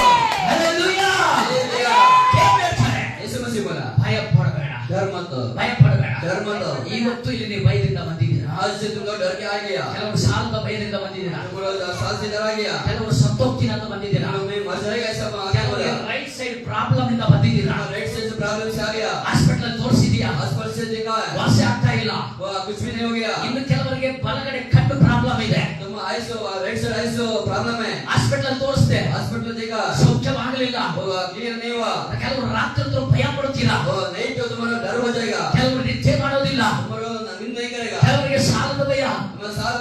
ಹಲ್ಲೆಲೂಯಾ. हालेलुया. ದೇವರು ಹೇಳ್ತಾರೆ, यीशु मसीह बोला, ಭಯಪಡಬೇಡ, डर मत, ಭಯಪಡಬೇಡ. डर मत. ಇವತ್ತು ಇಲ್ಲಿ ನೀವು ಭಯದಿಂದ ಬಂದಿದ್ದೀರಾ, आज से तुम लोग डर के आ गया, ಕೆಲವರು ಸಾಲದ ಭಯದಿಂದ ಬಂದಿದ್ದೀರಾ, तुम लोग साल से डर आ गया, ಕೆಲವರು ಸತ್ತೋಗ್ತೀನಿ ಅಂತ ಬಂದಿದ್ದೀರಾ, तुम लोग में मर जाएगा ऐसा आगे बोला, ಕೆಲವರು ರೈಟ್ ಸೈಡ್ ಪ್ರಾಬ್ಲಮ್ ಇಂದ ಬಂದಿದ್ದೀರಾ, राइट साइड से प्रॉब्लम से आ गया, ಹಾಸ್ಪಿಟಲ್ ತೋರಿಸಿದ್ಯಾ, अस्पताल से देखा है, ವಾಸಿ ಆಗ್ತಾ ಇಲ್ಲ. वो कुछ भी नहीं हो गया. ಇನ್ನು ಕೆಲವರಿಗೆ ಬಲಗಡೆ ಕಟ್ಟು ಪ್ರಾಬ್ಲಮ್ ಇದೆ, तुम ice right side ice problem है, ಹಾಸ್ಪಿಟಲ್ ತೋರಿಸ್ದೆ, हॉस्पिटल देखा ಸೌಖ್ಯವಾಗಲಿಲ್ಲ. वो क्लियर नहीं हुआ, ಕೆಲವರು ರಾತ್ರಿ ಭಯ ಪಡುತ್ತೀರಾ, वो नहीं तो तुम्हारा डर हो जाएगा, ಕೆಲವರು ನಿದ್ದೆ ಮಾಡೋದಿಲ್ಲ, तुम्हारा नींद नहीं करेगा, ಕೆಲವರಿಗೆ ಸಾಲದ ಭಯ, तुम्हारा सारा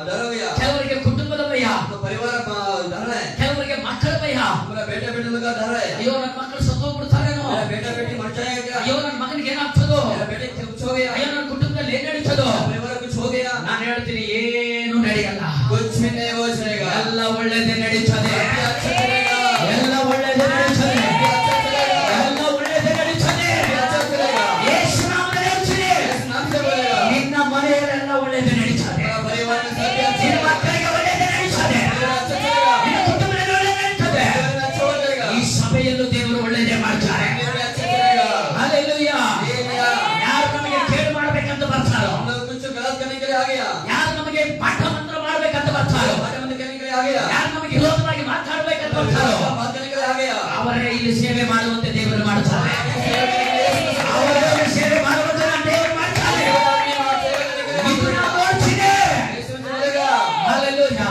डर हो गया, ಕೆಲವರಿಗೆ ಕುಟುಂಬದ ಭಯ, तो परिवार डर है, ಕೆಲವರಿಗೆ ಮಕ್ಕಳ ಭಯ. तुम्हारा बेटा बेटी लोग का डर है, ಅಯ್ಯೋ ನನ್ನ ಮಕ್ಕಳು ಸತ್ತೋಗ್ಬಿಡ್ತಾರೇನೋ, मेरा बेटा बेटी मर जाएगा क्या, ಅಯ್ಯೋ ನನ್ನ ಮಗನಿಗೆ ಏನಾಗ್ತದೋ, मेरा बेटे कुछ हो गया, ಅಯ್ಯೋ ನನ್ನ ಕುಟುಂಬದಲ್ಲಿ ಏನ್ ನಡೀತದೋ. परिवार कुछ हो गया, ನಾನು ಹೇಳ್ತೀನಿ, ಏನು ನಡೆಯಲ್ಲ, कुछ भी नहीं हो जाएगा, ಎಲ್ಲ ಒಳ್ಳೆಯದೇ ನಡೀತದೆ, अच्छा चलेगा, ಎಲ್ಲ ಒಳ್ಳೆಯದೇ ನಡೀತದೆ, अच्छा चलेगा, ಎಲ್ಲ ಒಳ್ಳೆಯದೇ ನಡೀತದೆ. अच्छा चलेगा, ಯೇಸು ನಾಮದಲ್ಲಿ ಹೇಳ್ತೀನಿ, नाम से बोलेगा, ನಿನ್ನ ಮನೆಯಲ್ಲೆಲ್ಲ ಒಳ್ಳೆಯದೇ ನಡೀತದೆ, हमारा परिवार में सब अच्छा ನಿನ್ನ ಮಕ್ಕಳಿಗೆ ಒಳ್ಳೆಯದೇ ನಡೀತದೆ, अच्छा चलेगा, ನಿನ್ನ ಕುಟುಂಬದಲ್ಲಿ ಒಳ್ಳೆಯದೇ ನಡೀತದೆ. अच्छा हो जाएगा, ಈ ಸಭೆಯಲ್ಲೂ ದೇವರು ಒಳ್ಳೆಯದೇ ಮಾಡ್ತಾರೆ. अच्छा चलेगा. ಹಲ್ಲೆಲೂಯಾ. हालेलुया. ಯಾರು ನಮಗೆ ಕೇಳು ಮಾಡಬೇಕಂತ ಬರ್ತಾರೋ, हम लोग कुछ गलत करने के लिए आ गया, ಯಾರು ನಮಗೆ ಪಾಠ ಮಂತ್ರ ಮಾಡಬೇಕಂತ ಬರ್ತಾರೋ, बात करने के लिए आ गया, ಯಾರು ನಮಗೆ ವಿರೋಧವಾಗಿ ಮಾತಾಡಬೇಕಂತ ಬರ್ತಾರೋ, बात करने के लिए आ गया, ಅವರೇ ಇಲ್ಲಿ ಸೇವೆ ಮಾಡುವಂತೆ ದೇವರು ಮಾಡ್ತಾರೆ. ಅವರೇ ಇಲ್ಲಿ ಸೇವೆ ಮಾಡುವಂತೆ ದೇವರು ಮಾಡ್ತಾರೆ. ಇದು ನಾನು ನೋಡ್ತೀನಿ. ಹಲ್ಲೆಲೂಯಾ.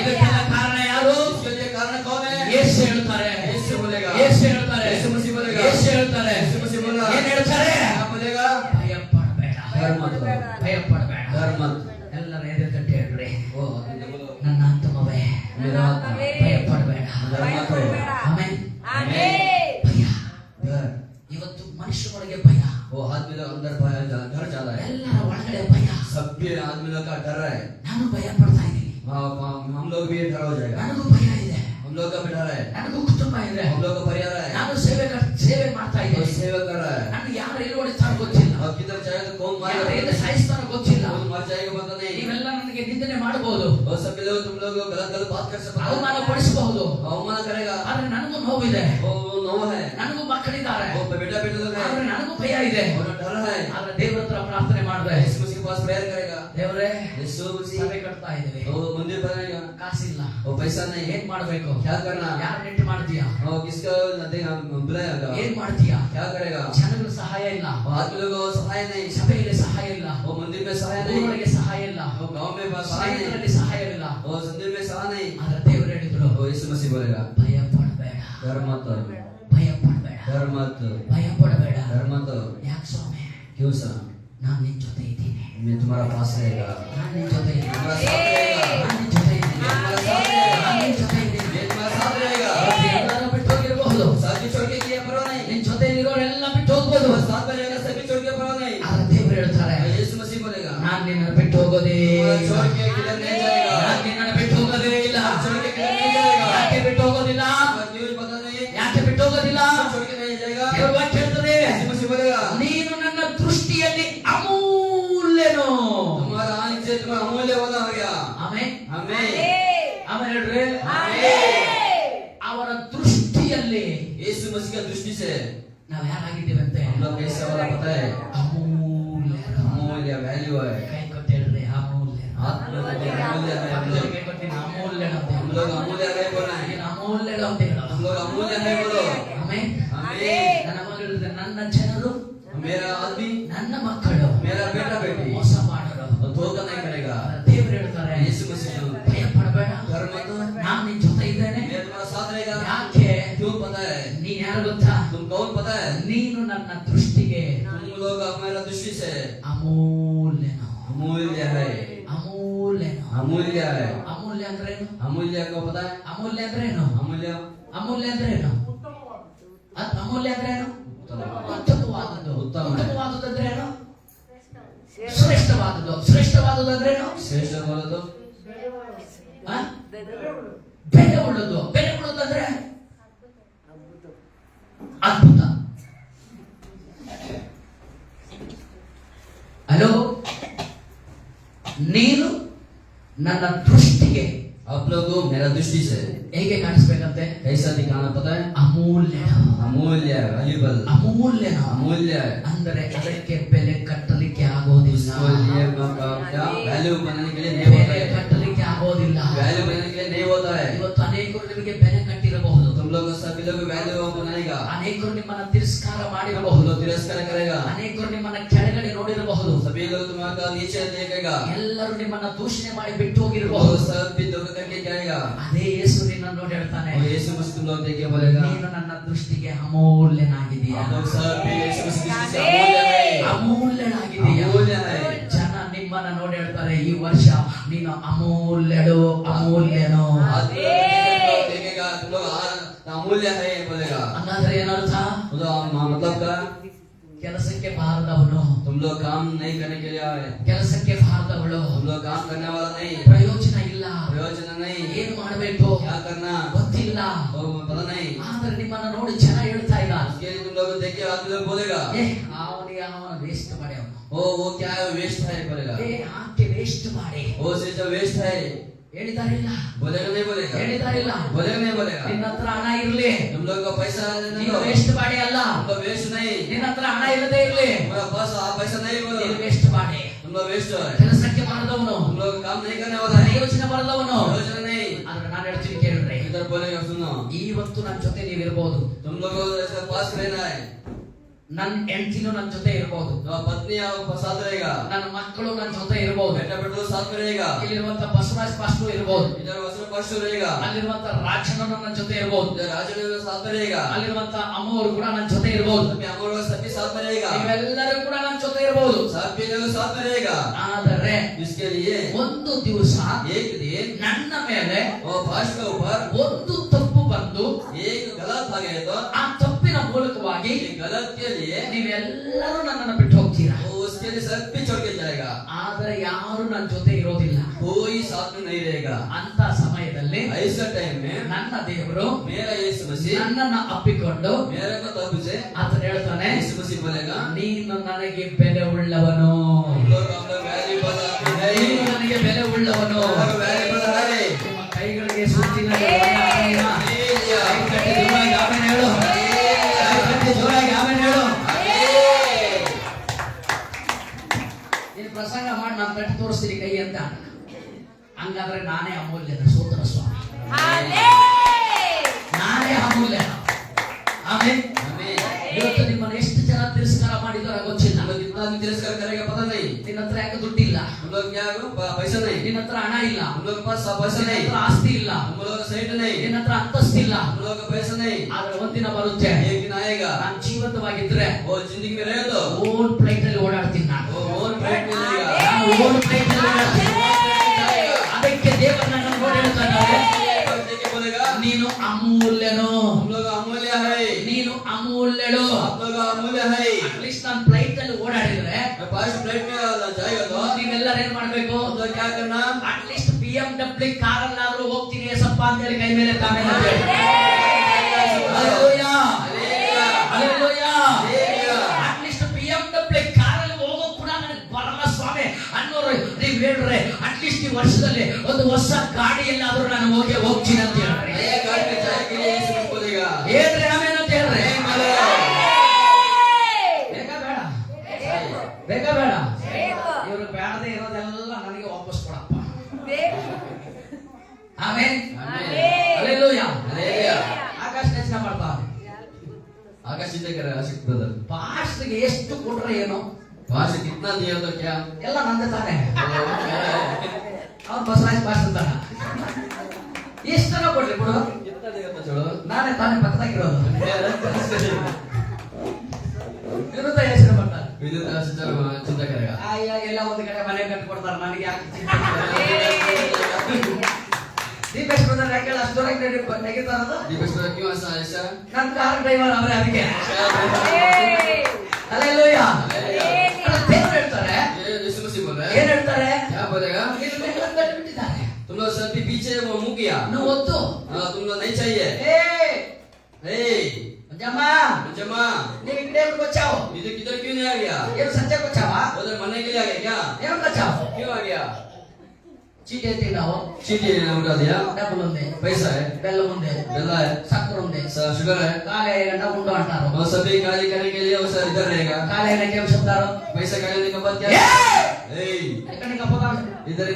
ಇದಕ್ಕೆಲ್ಲ ಕಾರಣ ಯಾರು? इसके लिए कारण कौन है? ಯೇಸು ಹೇಳ್ತಾರೆ, यीशु बोलेगा, ಯೇಸು ಹೇಳ್ತಾರೆ, यीशु मसीह बोलेगा, ಯೇಸು ಹೇಳ್ತಾರೆ, यीशु मसीह बोला, ಏನ್ ಹೇಳ್ತಾರೆ? क्या बोलेगा? ಭಯಪಡಬೇಡ, डर मत, ಭಯಪಡಬೇಡ. डर मत. ಎಲ್ಲರ ಎದೆ ತಟ್ಟಿ ಹೇಳ್ರಿ, वो बोलो, ನನ್ನ ಆತ್ಮವೇ मेरा आत्मा, ಭಯಪಡಬೇಡ. डर मत हो. ಆಮೆನ್. ಆಮೆನ್. ಭಯ. डर, ಇವತ್ತು ಮನುಷ್ಯನೊಳಗೆ ಭಯ, वो आदमी लोग अंदर भय डर ज्यादा है, ಎಲ್ಲರ ಒಳಗಡೆ ಭಯ. सभी आदमी लोग का डर है, ನಾನು ಭಯ ಪಡ್ತಾ ಇದ್ದೀನಿ, हम लोग भी डर हो जाएगा, ನನಗೂ ಭಯ ಇದೆ, हम लोग का भी डर है, ನನಗೂ ಕುಟುಂಬ ಇದೆ, हम लोग का परिवार है, ನಾನು ಸೇವೆ ಮಾಡ್ತಾ वो ಇದ್ದೀನಿ, सेवा कर रहा है, ನನಗೆ ಯಾರು ಎಲ್ಲಿ ಹೊಡಿತಾರೋ ಗೊತ್ತಿಲ್ಲ, अब किधर जाएगा तो कौन ಯಾರು मारेगा, ಎಲ್ಲಿ ಸಾಯಿಸ್ತಾರೋ ಗೊತ್ತಿಲ್ಲ. कौन मर जाएगा पता नहीं, ನೀವೆಲ್ಲ ನನಗೆ ನಿಂದನೆ ಮಾಡಬಹುದು, ಮಾಡ್ಬೋದು, और सभी लोग तुम लोग गलत गलत बात कर सकते हो, ಅವಮಾನ ಪಡಿಸಬಹುದು. अवमान करेगा, ಆದ್ರೆ ನನಗೂ ನೋವಿದೆ, वो नो है, ನನಗೂ ಮಕ್ಕಳಿದ್ದಾರೆ, वो बेटा बेटा लोग है, ಆದ್ರೆ ನನಗೂ ಭಯ ಇದೆ. और डर है, ಆದ್ರೆ ದೇವರ ಹತ್ರ ಪ್ರಾರ್ಥನೆ ಮಾಡಿದ್ರೆ यीशु मसीह के पास प्रेयर करेगा, ದೇವರೇ यीशु मसीह ಸಭೆ ಕಟ್ತಾ ಇದ್ದೀವಿ, वो मंदिर बनाएगा, ಕಾಸಿಲ್ಲ, वो पैसा नहीं, ಏನ್ ಮಾಡ್ಬೇಕು, क्या करना, ಯಾರು ನೆಟ್ಟು ಮಾಡ್ತೀಯಾ, वो किसका बुलाएगा, ಏನ್ ಮಾಡ್ತೀಯಾ, क्या करेगा, ಜನಗಳ ಸಹಾಯ ಇಲ್ಲ, वो आदमी लोगों को सहाय नहीं, ಸಭೆಯಲ್ಲಿ ಸಹಾಯ ಇಲ್ಲ, वो मंदिर में सहाय नहीं, ಊರೊಳಗೆ ಸಹಾಯ ಇಲ್ಲ, वो गांव में सहाय नहीं, ಸ್ನೇಹಿತರಲ್ಲಿ ಸಹಾಯವಿಲ್ಲ. वो मंदिर में सहाय नहीं, ಆದ್ರೆ ದೇವರು ಹೇಳಿದ್ರು, वो यीशु मसीह बोलेगा, ಭಯ ಪಡಬೇಡ, डर मत, ಭಯ ಪಡಬೇಡ, डर मत, ಭಯ ಪಡಬೇಡ. डर मत, ಯಾಕೆ ಸ್ವಾಮಿ, क्यों सर, ನಾನು ನಿನ್ ಜೊತೆ ಇದ್ದೀನಿ, मैं तुम्हारा पास रहेगा, ನಾನು ನಿನ್ ಜೊತೆ ಇದ್ದೀನಿ, तुम्हारा साथ रहेगा, ನಾನು ನಿನ್ ಜೊತೆ ಇದ್ದೀನಿ, तुम्हारा साथ रहेगा, ನಾನು ನಿನ್ ಜೊತೆ ಇದ್ದೀನಿ. मैं तुम्हारा साथ रहेगा, ಎಲ್ಲರೂ ಬಿಟ್ಟು ಹೋಗಿರಬಹುದು, साथी छोड़ के किया परवाह नहीं, ನಿನ್ ಜೊತೆಯಲ್ಲಿರೋರೆಲ್ಲ ಬಿಟ್ಟು ಹೋಗ್ಬೋದು, तुम्हारे साथ में रहेगा, सभी छोड़ के परवाह नहीं, ಆದ್ರೆ ದೇವರು ಹೇಳ್ತಾರೆ, यीशु मसीह बोलेगा, ನಾನು ನಿನ್ನನ್ನು ಬಿಟ್ಟು ಹೋಗೋದೇ तुम्हारा ಇಲ್ಲ, छोड़ के किधर नहीं जाएगा, ನಾನು ನಿನ್ನನ್ನು ಬಿಟ್ಟು ಹೋಗೋದೇ ಇಲ್ಲ. छोड़ के किधर नहीं जाएगा, ಯಾಕೆ ಬಿಟ್ಟು ಹೋಗೋದಿಲ್ಲ, न्यूज पता नहीं, ಯಾಕೆ ಬಿಟ್ಟು ಹೋಗೋದಿಲ್ಲ, छोड़ के नहीं जाएगा, ದೇವರ ವಾಕ್ಯ ಹೇಳ್ತದೆ, यीशु मसीह बोलेगा, ನೀನು ನನ್ನ ದೃಷ್ಟಿಯಲ್ಲಿ ಅಮೂಲ್ಯನು. तुम्हारा आंख से तुम्हारा अमूल्य वाला हो गया, ಆಮೆನ್, हमें, ಆಮೆನ್ ಹೇಳ್ರಿ. ಅವರ ದೃಷ್ಟಿಯಲ್ಲಿ यीशु मसीह की दृष्टि से ನಾವು ಯಾರಾಗಿದ್ದೇವೆ ಅಂತ हम लोग कैसा वाला पता है, ಅಮೂಲ್ಯರು. अमूल्य वैल्यू है, ಕೈ ಕೊಟ್ಟು ಹೇಳ್ರಿ ಅಮೂಲ್ಯ. आत्मा में अमूल्य है, हम लोग, ಕೈ ಕೊಟ್ಟು ಅಮೂಲ್ಯನು ಅಂತ हम लोग अमूल्य है बोलना है, ನೀನು ಅಮೂಲ್ಯನು ಅಂತ ಹೇಳೋದು. हम लोग अमूल्य है बोलो, ಆಮೆನ್. हमें, ನನ್ನ ಮಗಳು ಹೇಳಿದ್ರೆ, ನನ್ನ ಜನರು, मेरा आदमी, ನನ್ನ ಮಕ್ಕಳು मेरा बेटा बेटी ಮೋಸ ಮಾಡರು. वो धोखा नहीं करेगा, ದೇವರು ಹೇಳ್ತಾರೆ, यीशु मसीह ಭಯ ಪಡಬೇಡ, डर मत, ನಾನು ನಿನ್ ಜೊತೆ ಇದ್ದೇನೆ. मैं तुम्हारा साथ रहेगा, ಯಾಕೆ, क्यों पता है, ನೀನ್ ಯಾರು ಗೊತ್ತಾ, तुम कौन पता है, ನೀನು ನನ್ನ ದೃಷ್ಟಿಗೆ तुम लोग हमारा दृष्टि से ಅಮೂಲ್ಯನು. अमूल्य है, ಅಮೂಲ್ಯನು. अमूल्य है, ಅಮೂಲ್ಯ ಅಂದ್ರೇನು, अमूल्य को पता है, ಅಮೂಲ್ಯ ಅಂದ್ರೇನು, अमूल्य, ಅಮೂಲ್ಯ ಅಂದ್ರೇನು, ಅಮೂಲ್ಯ ಅಂದ್ರೇನು, ಉತ್ತಮವಾದದ್ದು. ಉತ್ತಮವಾದದ್ದು ಅಂದ್ರೇನು, ಶ್ರೇಷ್ಠವಾದದ್ದು. ಶ್ರೇಷ್ಠವಾದದ್ದು ಅಂದ್ರೇನು, श्रेष्ठ बोलो तो, ಆ? ಬೆಲೆ ಉಳ್ಳದು. ಬೆಲೆ ಉಳ್ಳದು ಅಂದ್ರೆ ಅದ್ಭುತ. ಹಲೋ, ನೀನು ನನ್ನ ದೃಷ್ಟಿಗೆ आप लोगों मेरा दृष्टि से ಹೇಗೆ ಕಾಣಿಸ್ಬೇಕಂತೆ, कैसा दिखाना पता है, ಅಮೂಲ್ಯ. अमूल्य है, वैल्यूबल, ಅಮೂಲ್ಯನ अमूल्य है, ಅಂದರೆ ಅದಕ್ಕೆ ಬೆಲೆ ಕಟ್ಟಲಿಕ್ಕೆ ಆಗೋದಿಲ್ಲ, उसको लिए क्या वैल्यू बनाने के लिए नहीं होता ಬೆಲೆ है, ಕಟ್ಟಲಿಕ್ಕೆ ಆಗೋದಿಲ್ಲ. वैल्यू बनाने के लिए नहीं होता है, ಇವತ್ತು ಅನೇಕರು ನಿಮಗೆ ಬೆಲೆ ಕಟ್ಟಿರಬಹುದು, तुम लोग सभी लोग वैल्यू बनाएगा, ಅನೇಕರು ನಿಮ್ಮನ್ನ ತಿರಸ್ಕಾರ बहुत ಮಾಡಿರಬಹುದು, लोग तिरस्कार करेगा, ಅನೇಕರು ನಿಮ್ಮನ್ನ ಕೆಳಗಡೆ ನೋಡಿರಬಹುದು, सभी लोग तुम्हारा नीचे देखेगा, ಎಲ್ಲರೂ ನಿಮ್ಮನ್ನ ದೂಷಣೆ ಮಾಡಿ ಬಿಟ್ಟು वो ಹೋಗಿರಬಹುದು. सब भी धोखा करके जाएगा, ಅದೇ ಯೇಸು ನಿನ್ನ ನೋಡಿ ಹೇಳ್ತಾನೆ, और यीशु मसीह तुम लोग देख के बोलेगा, ನೀನು ನನ್ನ ದೃಷ್ಟಿಗೆ ಅಮೂಲ್ಯನಾಗಿದೀಯ, आप लोग सब भी यीशु मसीह की दृष्टि से अमूल्य है, ಅಮೂಲ್ಯನಾಗಿದೀಯ. अमूल्य है, ಜನ ನಿಮ್ಮನ್ನ ನೋಡಿ ಹೇಳ್ತಾರೆ, ಈ ವರ್ಷ ನೀನು ಅಮೂಲ್ಯಡು, ಅಮೂಲ್ಯನು. आज तुम लोग देखेगा, तुम लोग अमूल्य है बोलेगा, ಹಂಗಾದ್ರೆ ಏನರ್ಥ, मतलब का ಕೆಲಸಕ್ಕೆ ಬಾರದವನು, तुम लोग काम नहीं करने के लिए आए, ಕೆಲಸಕ್ಕೆ ಬಾರದವಳು, तुम लोग काम करने वाला नहीं, ಪ್ರಯೋಜನ ಇಲ್ಲ, प्रयोजन नहीं, ಏನು ಮಾಡಬೇಕು क्या करना ಗೊತ್ತಿಲ್ಲ. वो पता नहीं, ಆದ್ರೆ ನಿಮ್ಮನ್ನ ನೋಡಿ ಜನ ಹೇಳ್ತಾ ಇಲ್ಲ, उसके लिए तुम लोग देख के आदमी लोग बोलेगा, ಅವನಿಗೆ ಅವನ ವೇಸ್ಟ್ ಮಾಡಿ, ಅವನು वो क्या है, वेस्ट है बोलेगा, ಆಕೆ ವೇಸ್ಟ್ ಮಾಡಿ वो सिर्फ वेस्ट है, ಹೇಳಿದಾರಿಲ್ಲ, बोलेगा नहीं बोलेगा, ಹೇಳಿದಾರಿಲ್ಲ. बोलेगा नहीं बोलेगा, ನಿನ್ನ ಹತ್ರ ಹಣ ಇರ್ಲಿ, तुम लोग का पैसा नहीं ನೀನು हो, ವೇಸ್ಟ್ ಮಾಡಿ ಅಲ್ಲ, तुम लोग वेस्ट नहीं, ನಿನ್ನ ಹತ್ರ ಹಣ ಇಲ್ಲದೆ ಇರ್ಲಿ, तुम्हारा पास पैसा नहीं बोलो, ನೀನು ವೇಸ್ಟ್ ಮಾಡಿ. तुम लोग वेस्ट है, ಕೆಲಸಕ್ಕೆ ಬಾರದವನು, तुम लोग काम नहीं करने वाला है, ಯೋಚನೆ ಬರದವನು. प्रयोजन नहीं, ಆದ್ರೆ ನಾನು ಹೇಳ್ತೀನಿ ಕೇಳ್ರಿ, इधर बोलेगा सुनो, ಇವತ್ತು ನನ್ನ ಜೊತೆ ನೀವಿರ್ಬೋದು, तुम लोगों को ऐसा पास रहना है, ನನ್ನ ಹೆಂಡತಿನೂ ನನ್ನ ಜೊತೆ ಇರ್ಬೋದು, तो पत्नी आपको साथ रहेगा, ನನ್ನ ಮಕ್ಕಳು ನನ್ನ ಜೊತೆ ಇರ್ಬೋದು, बेटा बेटा साथ में रहेगा, ಇಲ್ಲಿರುವಂತ ಬಸವರಾಜ್ ಪಾಸ್ಟರ್ ಇರ್ಬೋದು, इधर वस्त्र पास्टर रहेगा, ಅಲ್ಲಿರುವಂತ ರಾಜಣ್ಣ ನನ್ನ ಜೊತೆ ಇರ್ಬೋದು, इधर राजन साथ में रहेगा, ಅಲ್ಲಿರುವಂತ ಅಮ್ಮವರು ಕೂಡ ನನ್ನ ಜೊತೆ ಇರ್ಬೋದು, सभी अमर सभी साथ में रहेगा, ನೀವೆಲ್ಲರೂ ಕೂಡ ನನ್ನ ಜೊತೆ ಇರ್ಬೋದು. सभी लोग साथ में रहेगा, ಆದರೆ इसके लिए ಒಂದು ದಿವಸ एक दिन ನನ್ನ ಮೇಲೆ वो फास्ट के ऊपर ಒಂದು ತಪ್ಪು ಬಂದು, एक गलत आ गया तो ಆ ತಪ್ಪಿನ ಮೂಲಕವಾಗಿ ये गलत के लिए ನೀವೆಲ್ಲರೂ ನನ್ನನ್ನು ಬಿಟ್ಟು ಹೋಗ್ತೀರಾ, वो उसके लिए सब भी छोड़ के जाएगा, ಆದರೆ ಯಾರು ನನ್ನ ಜೊತೆ ಇರೋದಿಲ್ಲ. कोई साथ में नहीं रहेगा, ಅಂತ ಸಮಯದಲ್ಲಿ ऐसा टाइम में ನನ್ನ ದೇವರು मेरा यीशु मसीह ನನ್ನನ್ನು ಅಪ್ಪಿಕೊಂಡು मेरे को तब से ಆತನು ಹೇಳ್ತಾನೆ, यीशु मसीह बोलेगा, ನೀನು ನನಗೆ ಬೆಲೆ ಉಳ್ಳವನು, हम लोग वैल्यूबल आदमी है, ನೀನು ನನಗೆ ಬೆಲೆ ಉಳ್ಳವನು. ನಿಮ್ಮ ಕೈಗಳಿಗೆ ಸುತ್ತಿನ ಆಮೇಲೆ ಹೇಳು, ಜೋರಾಗಿ ಆಮೇಲೆ ಹೇಳು. ನೀನು ಪ್ರಸಂಗ ಮಾಡಿ ನಾನು ಕಟ್ಟಿ ತೋರಿಸ್ತೀನಿ ಕೈ ಅಂತ. ಹಂಗಾದ್ರೆ ನಾನೇ ಅಮೂಲ್ಯನ ಸೋದರ ಸ್ವಾಮಿ, ನಾನೇ ಅಮೂಲ್ಯ. ಆಮೇಲೆ ಇವತ್ತು ನಿಮ್ಮನ್ನು ಎಷ್ಟು ಜನ ತಿರಸ್ಕಾರ ಮಾಡಿದಾರ ಗೊತ್ತಿಲ್ಲ. तिरस्कार करेगा पता नहीं. ನಿನ್ನ ಹತ್ರ ಯಾಕೆ ದುಡ್ಡಿಲ್ಲ, हम लोग क्या पैसा नहीं, ನಿನ್ನ ಹತ್ರ ಹಣ ಇಲ್ಲ, हम लोग के पास पैसा ನಿನ್ನ नहीं, ಹತ್ರ ಆಸ್ತಿ ಇಲ್ಲ, हम लोग का सेट नहीं, ನಿನ್ನ ಹತ್ರ ಅಂತಸ್ತಿಲ್ಲ. हम लोग का पैसा नहीं. ಆದ್ರೆ ಒಂದಿನ ಬರುತ್ತೆ, एक दिन आएगा. ನಾನು ಜೀವಂತವಾಗಿದ್ರೆ वो जिंदगी में रहे तो ಓನ್ ಫ್ಲೈಟ್ ಅಲ್ಲಿ ಓಡಾಡ್ತೀನಿ. ನಾನು और फ्लाइट में जाएगा. ನಾನು ಓನ್ ಫ್ಲೈಟ್ ಅಲ್ಲಿ ಓಡಾಡ್ತೀನಿ. ಅದಕ್ಕೆ ದೇವರು ನನ್ನನ್ನು ನೋಡಿ ಹೇಳ್ತಾನೆ, बोलेगा ನೀನು ಅಮೂಲ್ಯನು, हम लोग अमूल्य है, ನೀನು ಅಮೂಲ್ಯಳು. आप लोग अमूल्य है. ಅಟ್ಲೀಸ್ಟ್ ನಾನು ಫ್ಲೈಟ್ ಅಲ್ಲಿ ಓಡಾಡಿದ್ರೆ फर्स्ट फ्लाइट में जाएगा तो ನೀವೆಲ್ಲರೂ ಏನ್ ಮಾಡ್ಬೇಕು, हम लोग क्या करना, ಅಟ್ಲೀಸ್ಟ್ BMW ಕಾರಲ್ಲಾದ್ರೂ ಹೋಗ್ತೀನಿ ಏಸಪ್ಪ ಅಂತೇಳಿ ಕೈ ಮೇಲೆ ತಾಮೇಲೆ ಅಟ್ಲೀಸ್ಟ್ BMW ಕಾರಲ್ಲಿ ಹೋಗೋ ಕೂಡ ನನಗೆ ಬರಲ್ಲ ಸ್ವಾಮಿ ಅನ್ನೋರು ನೀವು ಹೇಳ್ರೆ, ಅಟ್ಲೀಸ್ಟ್ ಈ ವರ್ಷದಲ್ಲಿ ಒಂದು ಹೊಸ ಗಾಡಿಯಲ್ಲಾದ್ರೂ ನಾನು ಹೋಗ್ತೀನಿ ಅಂತ ಹೇಳ್ರಿ. नया कार में जाएंगे ये सब बोलेगा. ಏನ್ರಿ ಆಮೇಲೆ ಅಂತ ಹೇಳ್ರಿ. ಬೇಕಾ ಬೇಡ, ಬೇಕಾ ಬೇಡ, ಇವ್ರು ಬೇಡದೇ ಇರೋದೆಲ್ಲ ನನಗೆ ವಾಪಸ್ ಕೊಡಪ್ಪ. ಆಮೇಲೆ हालेलुया. ಆಕಾಶ ಯೋಚನೆ ಮಾಡ್ತಾವ, आकाश चिंता कर रहा है आशिक ब्रदर. ಪಾಸ್ಟ್ಗೆ ಎಷ್ಟು ಕೊಟ್ರೆ ಏನು, पास कितना दिया तो क्या, ಎಲ್ಲ ನಂದೆ ತಾನೆ. ಅವ್ನು ಬಸವರಾಜ್ ಪಾಸ್ಟ್ ಅಂತಾನ, ಎಷ್ಟನ್ನ ಕೊಡ್ಲಿ ಕೊಡು, कितना देगा तो छोड़ो. ನಾನೇ ತಾನೇ ಪಕ್ಕದಾಗಿರೋದು. ವಿರುದ್ಧ ಯೋಚನೆ ಮಾಡ್ತಾರೆ, विद्युत चिंता करेगा. ಅಯ್ಯ ಎಲ್ಲ ಒಂದು ಕಡೆ ಮನೆ ಕಟ್ಕೊಡ್ತಾರೆ, ನನಗೆ ಯಾಕೆ ದೀಪೇಶ್ ಬ್ರದರ್ ಯಾಕೆ ಅಷ್ಟು ದೂರ ನೆಗಿತಾರದು? दीपेश ब्रदर क्यों ऐसा ऐसा? ನನ್ನ ಕಾರ್ ಡ್ರೈವರ್ ಅವರೇ, ಅದಕ್ಕೆ ಹಲ್ಲೆಲೂಯಾ. ದೇವರು ಹೇಳ್ತಾರೆ, ये यीशु मसीह बोल रहा है. ಏನ್ ಹೇಳ್ತಾರೆ, क्या बोलेगा? ನೀನು ಬೆಂಗಳೂರು ಬಿಟ್ಟಿದ್ದಾರೆ, तुम लोग सभी पीछे वो मुंह किया. ನೀವು ಒತ್ತು तुम लोग नहीं चाहिए. हे ಜಮ್ಮ जमा ನೀವು ಈ ಕಡೆ ಬಚಾओ, इधर किधर क्यों नहीं आ गया? ಏನು ಸಂಜೆ ಬಚಾವಾ, उधर मरने के लिए आ गया क्या? ಏನು ಬಚಾओ, क्यों आ गया? చీటీ అయితే ನಾವು चीटी ने उठा दिया. డబ్బులు ఉంది, पैसा है, బెల్లం ఉంది, बेला है, సక్కర ఉంది, शुगर है. కాలే డబ్బులు అంటారు. और सभी कार्य करने के लिए उसे इधर रहेगा. కాలే ఏం చెప్తారు, पैसा करने के बाद क्या? हे ఎక్కడికి పోతాడు, इधर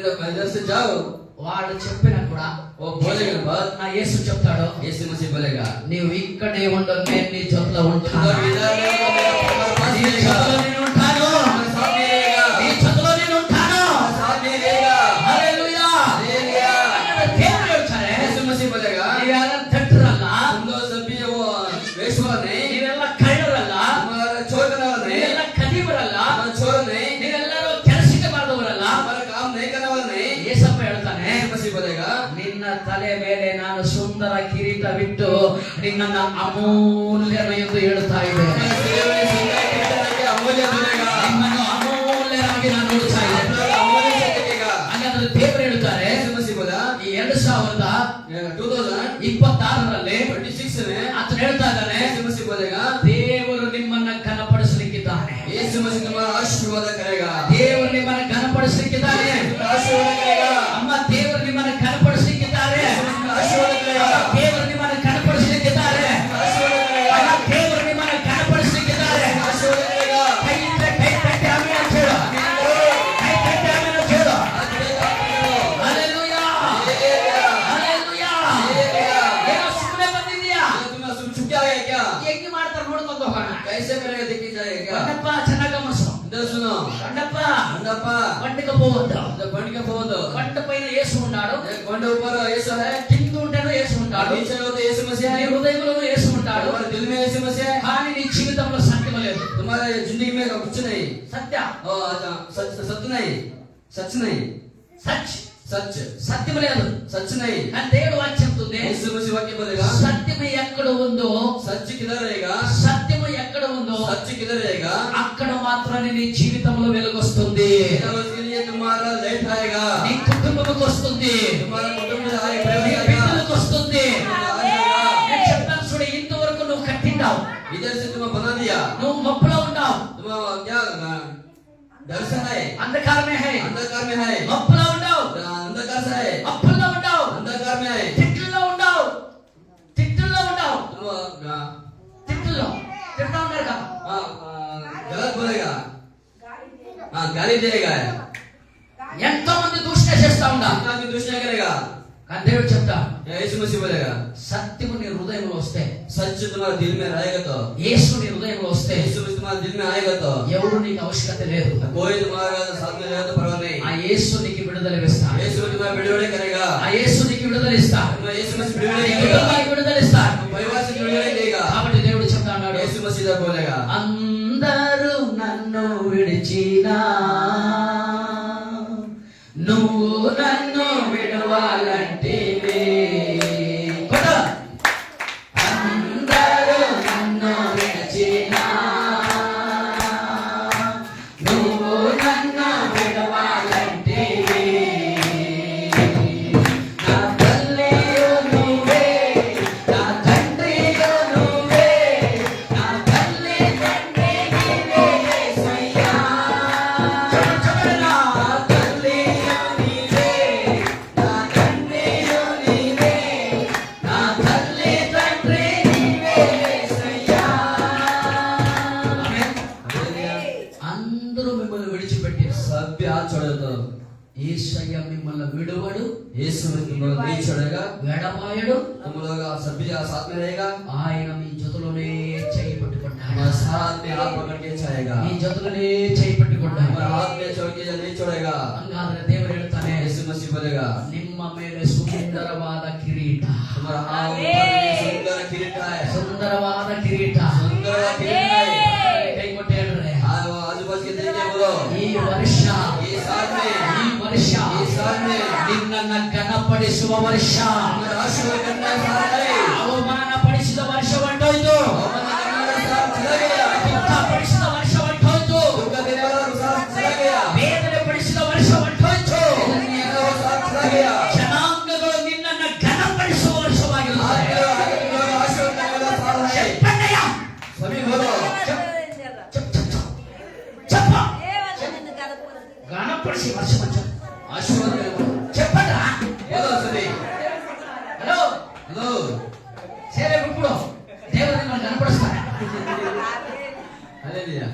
से जाओ. వాడు చెప్పినా కూడా वो बोलने के बाद నా యేసు చెప్తాడు, यीशु मसीह बोलेगा నీవు ఇక్కడే ఉండు, నేను నీ జొత్తులో तुम ఉంటాను, लोग इधर रहो, मेरा पास నీ रहेगा. జొత్తులో నేను ఉంటాను, मेरे साथ में रहेगा. నీ జొత్తులో నేను ఉంటాను. मेरे साथ में रहेगा. హల్లెలూయా. हालेलुया. దేవుడు ಹೇಳ್ತಾರೆ, यीशु मसीह बोलेगा ನೀವೆಲ್ಲ ತಟ್ಟರಲ್ಲ, तुम लोग सभी वो वेश्वा नहीं, ನೀವೆಲ್ಲ ಕಳ್ಳರಲ್ಲ, तुम्हारा चोर करने वाला नहीं, ನೀವೆಲ್ಲ ಕದಿಬರಲ್ಲ, तुम्हारा चोर नहीं, ನೀವೆಲ್ಲರೂ ಕೆಲಸಕ್ಕೆ ಬಾರದವರಲ್ಲ. तुम्हारा काम नहीं करने वाला नहीं. ಯೇಸಪ್ಪ ಹೇಳ್ತಾನೆ, यीशु मसीह बोलेगा ನಿನ್ನ ತಲೆ ಮೇಲೆ ನಾನು ಸುಂದರ ಕಿರೀಟ ಬಿಟ್ಟು ನಿನ್ನನ್ನು ಅಮೂಲ್ಯನು ಎಂದು ಹೇಳ್ತಾ ಇದ್ದೇನೆ. अमूल्य बोलेगा. ನಿಮ್ಮನ್ನು ಅಮೂಲ್ಯರಾಗಿ ನಾನು ನೋಡ್ತಾ ಇದ್ದೇನೆ. अमूल्य से देखेगा. ಹಾಗಾದ್ರೆ ದೇವರು ಹೇಳ್ತಾರೆ, यीशु मसीह बोला ಈ 2026ರಲ್ಲಿ 2026 में ಆತ ಹೇಳ್ತಾ ಇದ್ದಾನೆ, यीशु मसीह बोलेगा ದೇವರು ನಿಮ್ಮನ್ನ ಘನಪಡಿಸಲಿಕ್ಕಿದ್ದಾನೆ, यीशु मसीह तुम्हारा आशीर्वाद करेगा. ದೇವರು ನಿಮ್ಮನ್ನ ಘನಪಡಿಸಲಿಕ್ಕಿದ್ದಾನೆ, आशीर्वाद करेगा. ಅಮ್ಮ ದೇವರು ನಿಮ್ಮನ್ನ ಘನಪಡಿಸಲಿಕ್ಕಿದ್ದಾರೆ, आशीर्वाद करेगा. ದೇವರು ನಿಮ್ಮನ್ನ ಘನಪಡಿಸಲಿಕ್ಕಿದ್ದಾರೆ, आशीर्वाद करेगा. ದೇವರು ನಿಮ್ಮನ್ನ ಘನಪಡಿಸಲಿಕ್ಕಿದ್ದಾರೆ. आशीर्वाद करेगा. ಕೈ ಇದ್ರೆ ಕೈ ತಟ್ಟಿ ಆಮೆನ್ ಅಂತ ಹೇಳು, ಕೈ ತಟ್ಟಿ ಆಮೆನ್ ಅಂತ ಹೇಳು. Hallelujah, hallelujah. ಏನೋ ಸುಮ್ಮನೆ ಬಂದಿದ್ಯಾ, तुम चुप क्या है क्या? ಹೆಂಗೆ ಮಾಡ್ತಾರೆ ನೋಡ್ಕೊಂಡು ಹೋಗೋಣ. कैसे करेगा देखी जाएगा क्या? ಗಂಡಪ್ಪ ಚೆನ್ನಾಗಿ ಗಮನಿಸು, इधर सुनो. గండప్ప अंडप्पा వంటకు పోవద్దు, इधर बंड के फोन వంట పైన యేసు ఉన్నాడు, बंड ऊपर यीशु है. కింద ఉంటేనో యేసు ఉంటాడు, नीचे होते यीशु मसीह నీ है. హృదయంలోనూ యేసు ఉంటాడు, तुम्हारे दिल में यीशु मसीह है. కానీ నీ జీవితంలో సత్యం లేదు. तुम्हारे जिंदगी में कुछ नहीं. సత్య सच सच नहीं. सच नहीं. సచ్ सच సత్యం లేదు. सच नहीं. కానీ దేవుడు వాక్యం చెప్తుంది, यीशु मसीह वाक्य बोलेगा సత్యం ఎక్కడ ఉందో, सच किधर रहेगा? సత్యం ఎక్కడ ఉందో सच किधर रहेगा? అక్కడ మాత్రమే నీ జీవితంలో వెలుగొస్తుంది, उसके लिए तुम्हारा लेट आएगा. నీ కుటుంబంకి వస్తుంది, तुम्हारा कुटुंब में నీ आएगा. బిడ్డలకు వస్తుంది. నేను చెప్తాను చూడు, ఇంతవరకు నువ్వు కట్టిండావు, इधर से तुम्हें बना दिया. నువ్వు మబ్బులో ఉన్నావు, तुम्हें क्या दर्शन है. అంధకారంలో अंधकार में है, अंधकार में है, अप्पला उंडाव, अंधकार से है, अप्पला उंडाव, अंधकार में है, तिट्टला उंडाव, तिट्टला उंडाव, तुम तिट्टला, तिट्टला उंडाव का, गलत बोलेगा, गाली देगा, ఎంతో మంది దూషణ చేస్తా ఉంటా, दूसरा करेगा, కానీ దేవుడు చెప్తా यीशु मसीह बोलेगा, సత్యము నీ హృదయంలో వస్తే, सच तुम्हारे दिल में रहेगा तो, యేసు నీ హృదయంలో వస్తే यीशु मसीह तुम्हारे दिल में आएगा तो, ఎవరు నీకు అవశ్యకత లేదు, कोई तुम्हारा साथ में रहेगा तो परवाह नहीं, ఆ యేసు నీకు విడుదల ఇస్తాడు, यीशु तुम्हारा बिड़ोड़े करेगा, ఆ యేసు నీకు విడుదల ఇస్తాడు, यीशु मसीह बिड़ोड़े నీ करेगा, కుటుంబానికి విడుదల ఇస్తాడు. परिवार से बिड़ोड़े देगा, కాబట్టి దేవుడు చెప్తా ఉన్నాడు, यीशु मसीह बोलेगा, అందరూ నన్ను విడిచినా నువ్వు నన్ను విడవాలంటివే. కొట్టు. అందరూ నన్ను విడిచినా నువ్వు నన్ను విడవాలంటివే. నా తల్లియు నువ్వే, నా తండ్రియు నువ్వే, నా తల్లి తండ్రి నీవే యేసయ్యా. చెప్పండి, నా తల్లియు నీవే, నా తండ్రియు నీవే, నా తల్లి తండ్రి నీవే యేసయ్యా. ఆమేన్. అందరూ మిమ్మల్ని విడిచిపెట్టారు, सब भी हाथ छोड़ दो, యేసయ్య మిమ్మల్ని విడువడు, यीशु तुम लोग नहीं छोड़ेगा, వెడబాయడు. तुम लोग सब भी साथ में रहेगा, ఆయన మీ జతలోనే చేయి పట్టుకుంటాడు, हमारे साथ में हाथ पकड़ के छाएगा, మీ జతలోనే చేయి పట్టుకుంటాడు. हमारे हाथ में छोड़ के नहीं छोड़ेगा, ಹಂಗಾದ್ರೆ ದೇವರು ಹೇಳ್ತಾನೆ, यीशु मसीह बोलेगा, ನಿಮ್ಮ ಮೇಲೆ ಸುಂದರವಾದ ಕಿರೀಟ, तुम्हारा हाथ ऊपर में सुंदर किरीट है, ಸುಂದರವಾದ ಕಿರೀಟ. सुंदर किरीट है, ಕೈ ಕೊಟ್ಟು ಹೇಳ್ರೆ, आजू बाजू के देख के बोलो, ಈ ವರ್ಷ, ये साल में, ಈ ವರ್ಷ ये साल में ನಿನ್ನನ್ನ ಘನಪಡಿಸುವ ವರ್ಷ, हमारा आशीर्वाद करना साल है, ಅವಮಾನಪಡಿಸಿದ ವರ್ಷ ಹೊಂಟೋಯ್ತು, हमारा करना साल चला गया, ದುಃಖಪಡಿಸಿದ ವರ್ಷ ಹೊಂಟೋಯ್ತು, दुख देने वाला साल चला गया, ವೇದನೆ ಪಡಿಸಿದ ವರ್ಷ ಹೊಂಟೋಯ್ತು. देने वाला साल चला गया, ಜನಾಂಗಗಳು ನಿನ್ನನ್ನ ಘನಪಡಿಸುವ ವರ್ಷವಾಗಿರುತ್ತದೆ. आशीर्वाद करने वाला साल है, చెప్పండయ్య. सभी बोलो, చెప్ చెప్ చెప్ చెప్ప. ఘనపడిసి వర్షం వచ్చాడు. आशीर्वाद करने वाला, చెప్పండిరా. बोलो सभी, హలో, हेलो, సేవ ఇప్పుడు దేవుడు నిన్ను ఘనపరుస్తాడు. हालेलुया,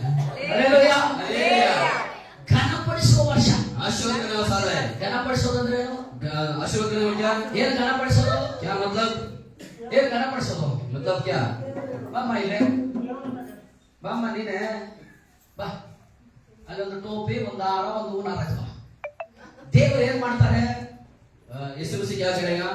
హల్లెలూయా. हालेलुया, ಘನಪಡಿಸುವ ವರ್ಷ. आशीर्वाद करने वाला साल है, ಘನಪಡಿಸೋದಂದ್ರೆ ಏನು? आशीर्वाद करने वाला क्या, ಏನು ಘನಪಡಿಸೋದು? क्या मतलब, ಏನು ಘನಪಡಿಸೋದು? मतलब क्या, ಬಾಮ್ಮ ಇಲ್ಲೇ, ಬಾಮ್ಮ ನೀನೆ ಬಾ. ಅಲ್ಲೊಂದು ಟೋಪಿ, ಒಂದು ಹಾರ, ಒಂದು ಹೂನಾರ ಹಾಕೋ. ದೇವರು ಏನ್ ಮಾಡ್ತಾರೆ? यीशु मसीह क्या करेगा,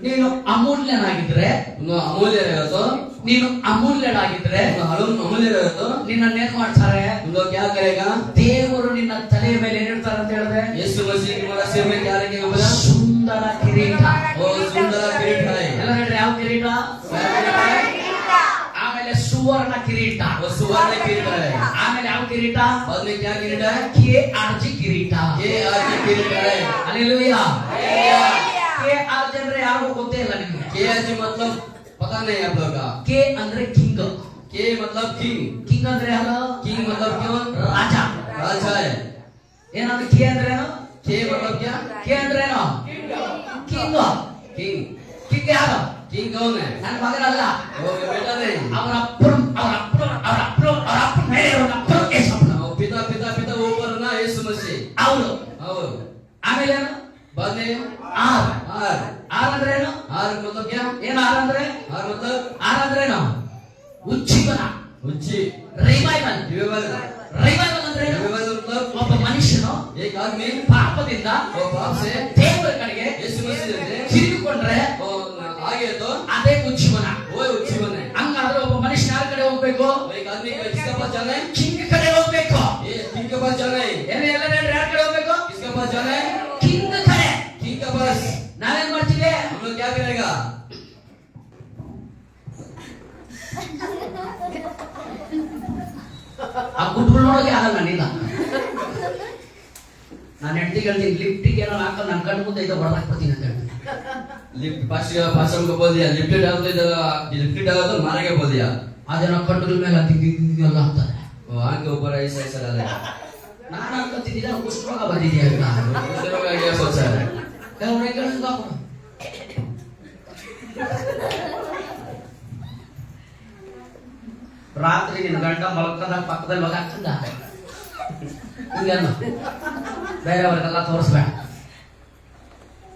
ನೀನು ಅಮೂಲ್ಯನಾಗಿದ್ರೆ, तुम अमूल्य रहे हो तो, ನೀನು ಅಮೂಲ್ಯನಾಗಿದ್ರೆ तुम अमूल्य रहे हो तो, ನಿನ್ನನ್ನೇನ್ ಮಾಡ್ತಾರೆ? तुम लोग क्या करेगा, ದೇವರು ನಿನ್ನ ತಲೆಯ ಮೇಲೆ ಏನಿಡ್ತಾರೆ ಅಂತ ಹೇಳಿದ್ರೆ, यीशु मसीह तुम्हारा सिर में क्या रखेगा बोला, ಸುಂದರ ಕಿರೀಟ. वो सुंदर किरीट है, ಎಲ್ಲ ಹೇಳ್ರಿ, ಯಾವ ಕಿರೀಟ? ಆಮೇಲೆ ಸುವರ್ಣ ಕಿರೀಟ. वो सुवर्ण किरीट है, ಆಮೇಲೆ ಯಾವ ಕಿರೀಟ? बाद में क्या किरीट है, KRG ಕಿರೀಟ. ये आज किरीट है, ಹಲ್ಲೆಲೂಯಾ. KRG ಅಂದ್ರೆ ಯಾರಿಗೂ ಗೊತ್ತೇ ಇಲ್ಲ ನಿಮಗೆ. के आज मतलब पता नहीं आप लोग का, ಕೆ ಅಂದ್ರೆ ಕಿಂಗ್. के मतलब किंग, ಕಿಂಗ್ ಅಂದ್ರೆ ಯಾರು? किंग मतलब क्यों, ರಾಜ. राजा है, ಏನಂದ್ರೆ ಕೆ ಅಂದ್ರೆ ಏನು? के मतलब क्या, ಕೆ ಅಂದ್ರೆ ಏನು? ಕಿಂಗ್. किंग, ಕಿಂಗ್ ಯಾರು? किंग कौन है, ನನ್ನ ಮಗನಲ್ಲ, वो बेटा नहीं, ಅವರ ಅಪ್ಪನ ಮೇಲೆ ಅವರ ಅಪ್ಪನ ಯೇಸಪ್ಪನ. वो पिता पिता पिता ऊपर ना यीशु मसीह, ಅವರು. और ಆಮೇಲೆ ಏನು? बाद में ಆರ್. आर, ಆರ್ ಅಂದ್ರೆ ಏನು? आर मतलब क्या, ಏನು ಆರ್ ಅಂದ್ರೆ? आर मतलब ಆರ್ ಅಂದ್ರೆ ಏನು? ಉಜ್ಜೀವನ. उच्ची, ರಿವೈವಲ್. रिवाइवल, ರಿವೈವಲ್ ಅಂದ್ರೆ ಏನು? रिवाइवल मतलब ಒಬ್ಬ ಮನುಷ್ಯನು एक आदमी ಪಾಪದಿಂದ वो पाप से ದೇವರ ಕಡೆಗೆ यीशु मसीह से ತಿರುಗಿಕೊಂಡ್ರೆ वो आगे तो ಅದೇ ಉಜ್ಜೀವನ. वो उज्जीवन है, ಹಂಗಾದ್ರೆ ಒಬ್ಬ ಮನುಷ್ಯ ಯಾರ ಕಡೆ ಹೋಗ್ಬೇಕು? वो एक आदमी किसके पास जाना है, ಕಿಂಗ್ ಕಡೆ ಹೋಗ್ಬೇಕು. ये किंग के पास जाना है, ಎಲ್ಲ ಎಲ್ಲ ಯಾರ ಕಡೆ ಹೋಗ್ಬೇಕು? किसके पास जाना है, ಕಿಂಗ್ ಕಡೆ. किंग के पास, ನಾವೇನ್ ಮಾಡ್ತೀವಿ? हम लोग क्या करेगा, ಆ ಗುಡ್ಗಳೊಳಗೆ ಆಗಲ್ಲ ನೀನ. ನಾನು ಹೆಂಡತಿ ಹೇಳ್ತೀನಿ, ಲಿಫ್ಟಿಗೆ ಏನೋ ಹಾಕೊಂಡು ನನ್ನ ಕಣ್ಣು ಮುಂದೆ ಇದು ಹೊಡೆದಾಕ್ಬಿಡ್ತೀನಿ ಅಂತ ಹೇಳ್ತೀನಿ. लिफ्ट पास को बोल दिया, लिफ्ट डालो तो मारेगा बोल दिया, ಅದೇನೋ ಕಣ್ಣುಗಳ ಮೇಲೆ ಎಲ್ಲ ಆಗ್ತದೆ. वो आंख के ऊपर ऐसा ऐसा डालेगा, ನಾನು ಅನ್ಕೊಂತಿದ್ದ ಕುಷ್ಠರೋಗ ಬಂದಿದೆಯಾ ಅಂತ. कुष्ठ रोग आ गया सोचा है। ಕೆಲವ್ರು ಕೇಳಿದ್ರು ಹಾಕೋಣ. ರಾತ್ರಿ ನಿನ್ನ ಗಂಡ ಮಲ್ಕದಾಗ ಪಕ್ಕದಲ್ಲಿ ಮಗ ಹಾಕಂದ ಹಿಂಗನ್ನು ಬೇರೆಯವ್ರಿಗೆಲ್ಲ ತೋರಿಸ್ಬೇಡ,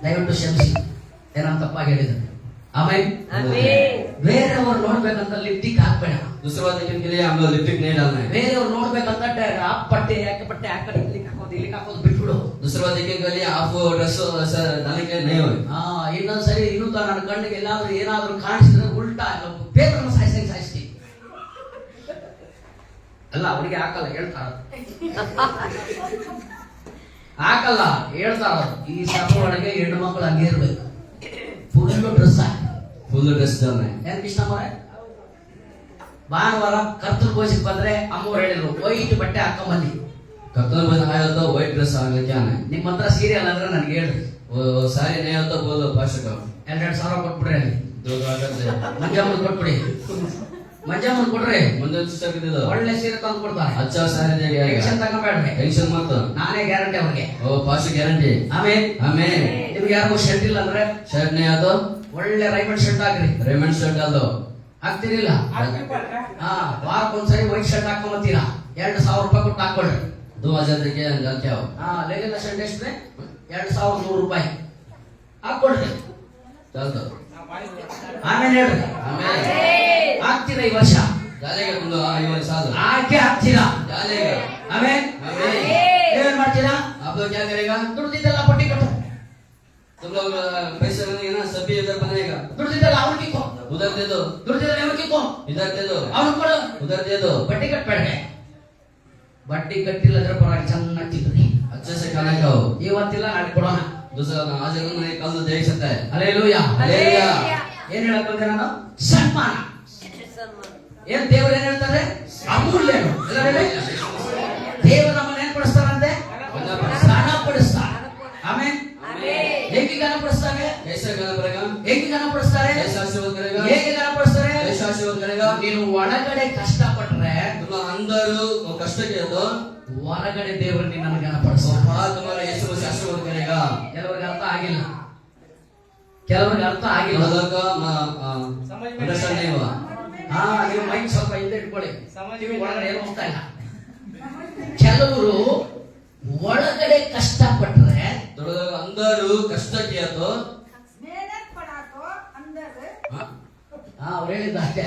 ದಯವಿಟ್ಟು ಕ್ಷಮಿಸಿ, ಏನಂತ ತಪ್ಪಾಗಿ ಹೇಳಿದ್ರು. ಆಮೇಲೆ ಬೇರೆಯವ್ರು ನೋಡ್ಬೇಕಂತ ಲಿಪ್ಟಿಕ್ ಹಾಕ್ಬೇಡ. दूसरी बात देखने के लिए हम लोग लिपस्टिक नहीं डालना है। ಬೇರೆಯವ್ರು ನೋಡ್ಬೇಕಂತ ಆ ಪಟ್ಟೆ ಯಾಕೆ ಪಟ್ಟೆ ಆ ಕಡೆ ಇಲ್ಲಿಗೆ ಹಾಕೋದು ಬಿಟ್ಬಿಡು. दूसरी बात देखने के लिए आप ड्रेस ऐसा डालने के लिए नहीं हो। ಇನ್ನೊಂದ್ಸರಿ ಇನ್ನೂ ನನ್ನ ಕಣ್ಣಿಗೆ ಎಲ್ಲಾದ್ರೂ ಏನಾದ್ರೂ ಕಾಣಿಸಿದ್ರೆ ಉಲ್ಟಾ ಬೇಕನ್ನ ಸಾಯಿಸ್ತೀನಿ. ಅಲ್ಲ ಅವ್ರಿಗೆ ಹಾಕಲ್ಲ, ಹೇಳ್ತಾರ ಹಾಕಲ್ಲ ಹೇಳ್ತಾರ. ಈ ಸಭೆ ಒಳಗೆ ಹೆಣ್ಣು ಮಕ್ಕಳು ಹಂಗೆ ಇರ್ಬೇಕು, ಫುಲ್ ಡ್ರೆಸ್ ಹಾಕಿ. फुल ड्रेस डालना है। ಏನ್ ಕೃಷ್ಣ ಅವರೇ, ಭಾನುವಾರ ಕರ್ತೃ ಭೋಜಕ್ಕೆ ಬಂದ್ರೆ ಅಮ್ಮವ್ರು ಹೇಳಿದ್ರು ವೈಟ್ ಬಟ್ಟೆ ಹಾಕೊಂಬನ್ನಿ. कप्तान बन आया तो व्हाइट ड्रेस आगे क्या है। ನಿಮ್ಮ ಹತ್ರ ಸೀರಿಯಲ್ ಅಂದ್ರೆ ನನಗೆ ಹೇಳ್ರಿ. वो सारे नहीं होता बोलो पास्ट का 2,000 ಕೊಟ್ಬಿಡ್ರಿ, ಅಲ್ಲಿ 2,000 दे ಮಂಜಮ್ಮನ್ ಕೊಟ್ಬಿಡಿ. ಮಂಜಮ್ಮನ್ ಕೊಡ್ರಿ, मंदिर सिस्टर के दे दो। ಒಳ್ಳೆ ಸೀರೆ ತಂದು ಕೊಡ್ತಾರೆ. अच्छा सारे दे गया ಟೆನ್ಷನ್ ತಗೋಬೇಡ್ರಿ, टेंशन मत। ನಾನೇ ಗ್ಯಾರಂಟಿ ಅವ್ರಿಗೆ. वो पास्ट गारंटी। ಆಮೇಲೆ हमें ನಿಮ್ಗೆ ಯಾರಿಗೂ ಶರ್ಟ್ ಇಲ್ಲ ಅಂದ್ರೆ शर्ट नहीं आता ಒಳ್ಳೆ ರೈಮಂಡ್ ಶರ್ಟ್ ಹಾಕ್ರಿ. रेमंड शर्ट डाल दो। ಹಾಕ್ತಿರಿಲ್ಲ? ವಾರಕ್ಕೊಂದ್ಸರಿ ವೈಟ್ ಶರ್ಟ್ ಹಾಕೊಂಬತ್ತೀರಾ, 2,000 ರೂಪಾಯಿ ಕೊಟ್ಟು ಹಾಕೊಳ್ರಿ. 2,000 दे के डाल के आओ। ಲೆಗಿನ ಶರ್ಟ್ ಎಷ್ಟ್ರೆ 2,100 ರೂಪಾಯಿ ಹಾಕೊಳ್ರಿ, डाल दो। ಆಮೇಲೆ ಹೇಳ್ರಿ हमें ಹಾಕ್ತೀರಾ ಈ ವರ್ಷ? डालेगा तुम लोग ये वाले साल ಹಾಕಿ ಹಾಕ್ತೀರಾ? डालेगा। ಆಮೇಲೆ ಏನ್ ಮಾಡ್ತೀರಾ? आप लोग क्या करेगा? ದುಡ್ದಿದ್ದೆಲ್ಲ ಪಟ್ಟಿ ಕಟ್ಟು, तुम लोग पैसे बनेगा ना सभी इधर बनेगा। ದುಡ್ದಿದ್ದೆಲ್ಲ ಅವ್ರಿಗೆ ಕಿಕ್ಕೋ, उधर दे दो, ದುಡ್ದಿದ್ದೆಲ್ಲ ಅವ್ರಿಗೆ ಕಿಕ್ಕೋ, इधर दे दो, ಅವ್ನು ಕೊಡು. उधर दे दो। ಬಡ್ಡಿ ಕಟ್ಬೇಡ್ರಿ, ಬಡ್ಡಿ ಕಟ್ಟಿಲ್ಲದ್ರೆ ಪರವಾಗಿ ಚೆನ್ನಾಗಿ ತಿನ್ರಿ. अच्छे से खाना खाओ। ಇವತ್ತಿಲ್ಲ ನಾಳೆ ಕೊಡೋಣ. दूसरा आज नहीं कल तो देख सकता है। ಹಲ್ಲೆಲೂಯಾ. हालेलुया। ಏನ್ ಹೇಳಕ್ ಬಂದೆ ನಾನು? ಸನ್ಮಾನ. ಏನ್ ದೇವರು ಏನ್ ಹೇಳ್ತಾರೆ? ಅಮೂಲ್ಯ. ದೇವರು ನಮ್ಮನ್ನ ಏನ್ ಪಡಿಸ್ತಾರಂತೆ? ಘನಪಡಿಸ್ತಾರೆ. ಆಮೇಲೆ ಹೇಗೆ ಘನಪಡಿಸ್ತಾರೆ? कैसे खाना पड़ेगा? ಹೇಗೆ ಘನಪಡಿಸ್ತಾರೆ? कैसे आशीर्वाद करेगा? ಹೇಗೆ ಘನಪಡಿಸ್ತಾರೆ? कैसे आशीर्वाद करेगा? ನೀನು ಒಳಗಡೆ ಕಷ್ಟಪಟ್ರೆ तुम लोग अंदर कष्ट किया तो ಹೊರಗಡೆ ದೇವರು ನಿನ್ನನ್ನು ಘನಪಡಿಸ್ತಾರೆ. बाहर तुम्हारा यीशु मसीह आशीर्वाद करेगा। ಕೆಲವರಿಗೆ ಅರ್ಥ ಆಗಿಲ್ಲ, ಕೆಲವರಿಗೆ ಅರ್ಥ ಆಗಿಲ್ಲ. मतलब का अंडरस्टैंड नहीं हुआ। ನೀವು ಮೈಕ್ ಸ್ವಲ್ಪ ಹಿಂದೆ ಇಟ್ಕೊಳ್ಳಿ, ಟಿವಿ ಒಳಗಡೆ ಏನು ಹೋಗ್ತಾ ಇಲ್ಲ. ಕೆಲವರು ಒಳಗಡೆ ಕಷ್ಟಪಟ್ರೆ थोड़ा लोग अंदर कष्ट किया तो ಅವ್ರು ಹೇಳಿದ ಅಷ್ಟೇ.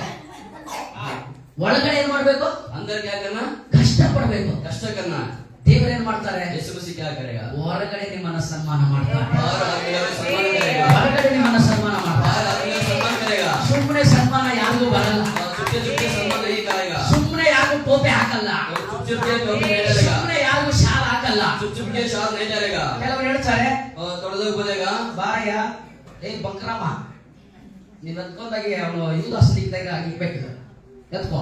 ಒಳಗಡೆ ಏನ್ ಮಾಡ್ಬೇಕು? अंदर क्या करना? ಕಷ್ಟ ಪಡ್ಬೇಕು. कष्ट करना। ದೇವರು ಏನ್ ಮಾಡ್ತಾರೆ? यीशु मसीह क्या करेगा? ಹೊರಗಡೆ ನಿಮ್ಮನ್ನ ಸನ್ಮಾನ ಮಾಡ್ತಾರೆ, बाहर आदमी का सम्मान करेगा। ಹೊರಗಡೆ ನಿಮ್ಮನ್ನ ಸನ್ಮಾನ ಮಾಡ್ತಾರೆ. बाहर आदमी का सम्मान करेगा। ಸುಮ್ಮನೆ ಸನ್ಮಾನ ಯಾರಿಗೂ ಬರಲ್ಲ, चुपके चुपके सम्मान नहीं करेगा। ಸುಮ್ಮನೆ ಯಾರಿಗೂ ಟೋಪೆ ಹಾಕಲ್ಲ, चुप चुप के टोपी नहीं डालेगा। ಸುಮ್ಮನೆ ಯಾರಿಗೂ ಶಾಲ್ ಹಾಕಲ್ಲ. चुप चुप के शाल नहीं डालेगा। ಕೆಲವರು ಹೇಳ್ತಾರೆ और थोड़ा लोग बोलेगा ಬಾರಯ್ಯ, ಬಂಕ್ರಮ್ಮ ನೀನ್ ಅನ್ಕೊಂಡಾಗೆ ಅವನು ಯುವದಾಸ್ ಇದ್ದಾಗ ಇರ್ಬೇಕು, ಎತ್ಕೋ,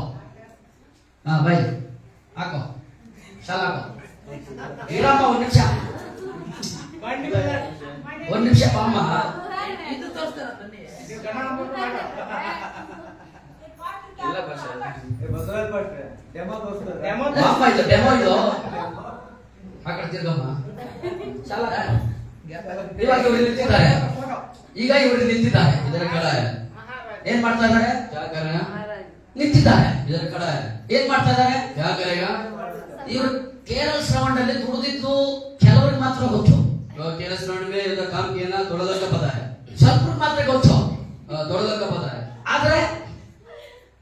ಬೈ ಹಾಕೋ, ಶಾಲ ಹಾಕೋ, ಇರಮ್ಮ ಒಂದ್ ನಿಮಿಷ ಅಮ್ಮ. ಅಮ್ಮ ಇದು ಡೆಮೋ ಇದು, ಆ ಕಡೆ ತಿರ್ಗಮ್ಮ, ಶಾಲ ಹಾಕೋ. ಇವಾಗ ಇವ್ರು ನಿಂತಿದ್ದಾರೆ, इधर खड़ा है। ಏನ್ ಮಾಡ್ತಾ ಇದ್ದಾರೆ? क्या करेगा? ನಿಂತಿದ್ದಾರೆ. इधर खड़ा है। ಏನ್ ಮಾಡ್ತಾ ಇದ್ದಾರೆ? क्या करेगा? ಇವರು ಕೇರಳ ಶ್ರವಣದಲ್ಲಿ ದುಡಿದಿದ್ದು ಕೆಲವರಿಗೆ ಮಾತ್ರ ಗೊತ್ತು, तो केरस रोड में इधर काम किया ना थोड़ा लोग का पता है। ಸ್ವಲ್ಪ ಮಾತ್ರ ಗೊತ್ತು, थोड़ा लोग का पता है। ಆದ್ರೆ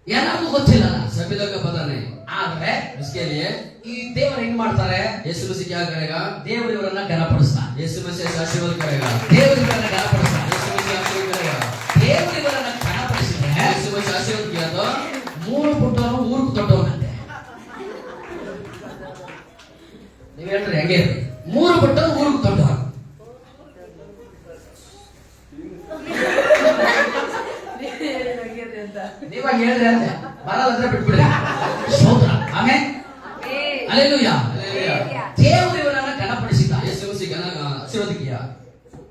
ಎಲ್ಲರಿಗೂ ಗೊತ್ತಿಲ್ಲ. सभी लोग का पता नहीं। ಆದ್ರೆ इसके लिए ಈ ದೇವರು ಏನ್ ಮಾಡ್ತಾರೆ? यीशु मसीह क्या करेगा? ದೇವರು ಇವರನ್ನ ಘನಪಡಿಸ್ತಾರೆ, यीशु मसीह आशीर्वाद करेगा। ದೇವರು ಇವರನ್ನ ಘನಪಡಿಸ್ತಾರೆ. यीशु मसीह आशीर्वाद करेगा। ದೇವರು ಇವರನ್ನ ಘನಪಡಿಸಿದ್ರೆ यीशु मसीह आशीर्वाद किया तो 3 ಪುಟ್ಟನು ಊರಿಗೆ ದೊಡ್ಡವನಂತೆ. ನೀವ್ ಹೇಳ್ರಿ ಹೆಂಗೆ? 3 ಪುಟ್ಟನು ಊರಿಗೆ ದೊಡ್ಡವ. ನೀವಾಗ ಹೇಳಿದ್ರೆ ಅಂತೆ ಬರಲ್ಲ ಅಂದ್ರೆ ಬಿಟ್ಬಿಡಿ. ಸ್ತೋತ್ರ. ಆಮೆನ್. ಹಲ್ಲೆಲೂಯಾ. ದೇವರು ಇವರನ್ನ ಘನಪಡಿಸಿದ. यीशु मसीह आशीर्वाद किया।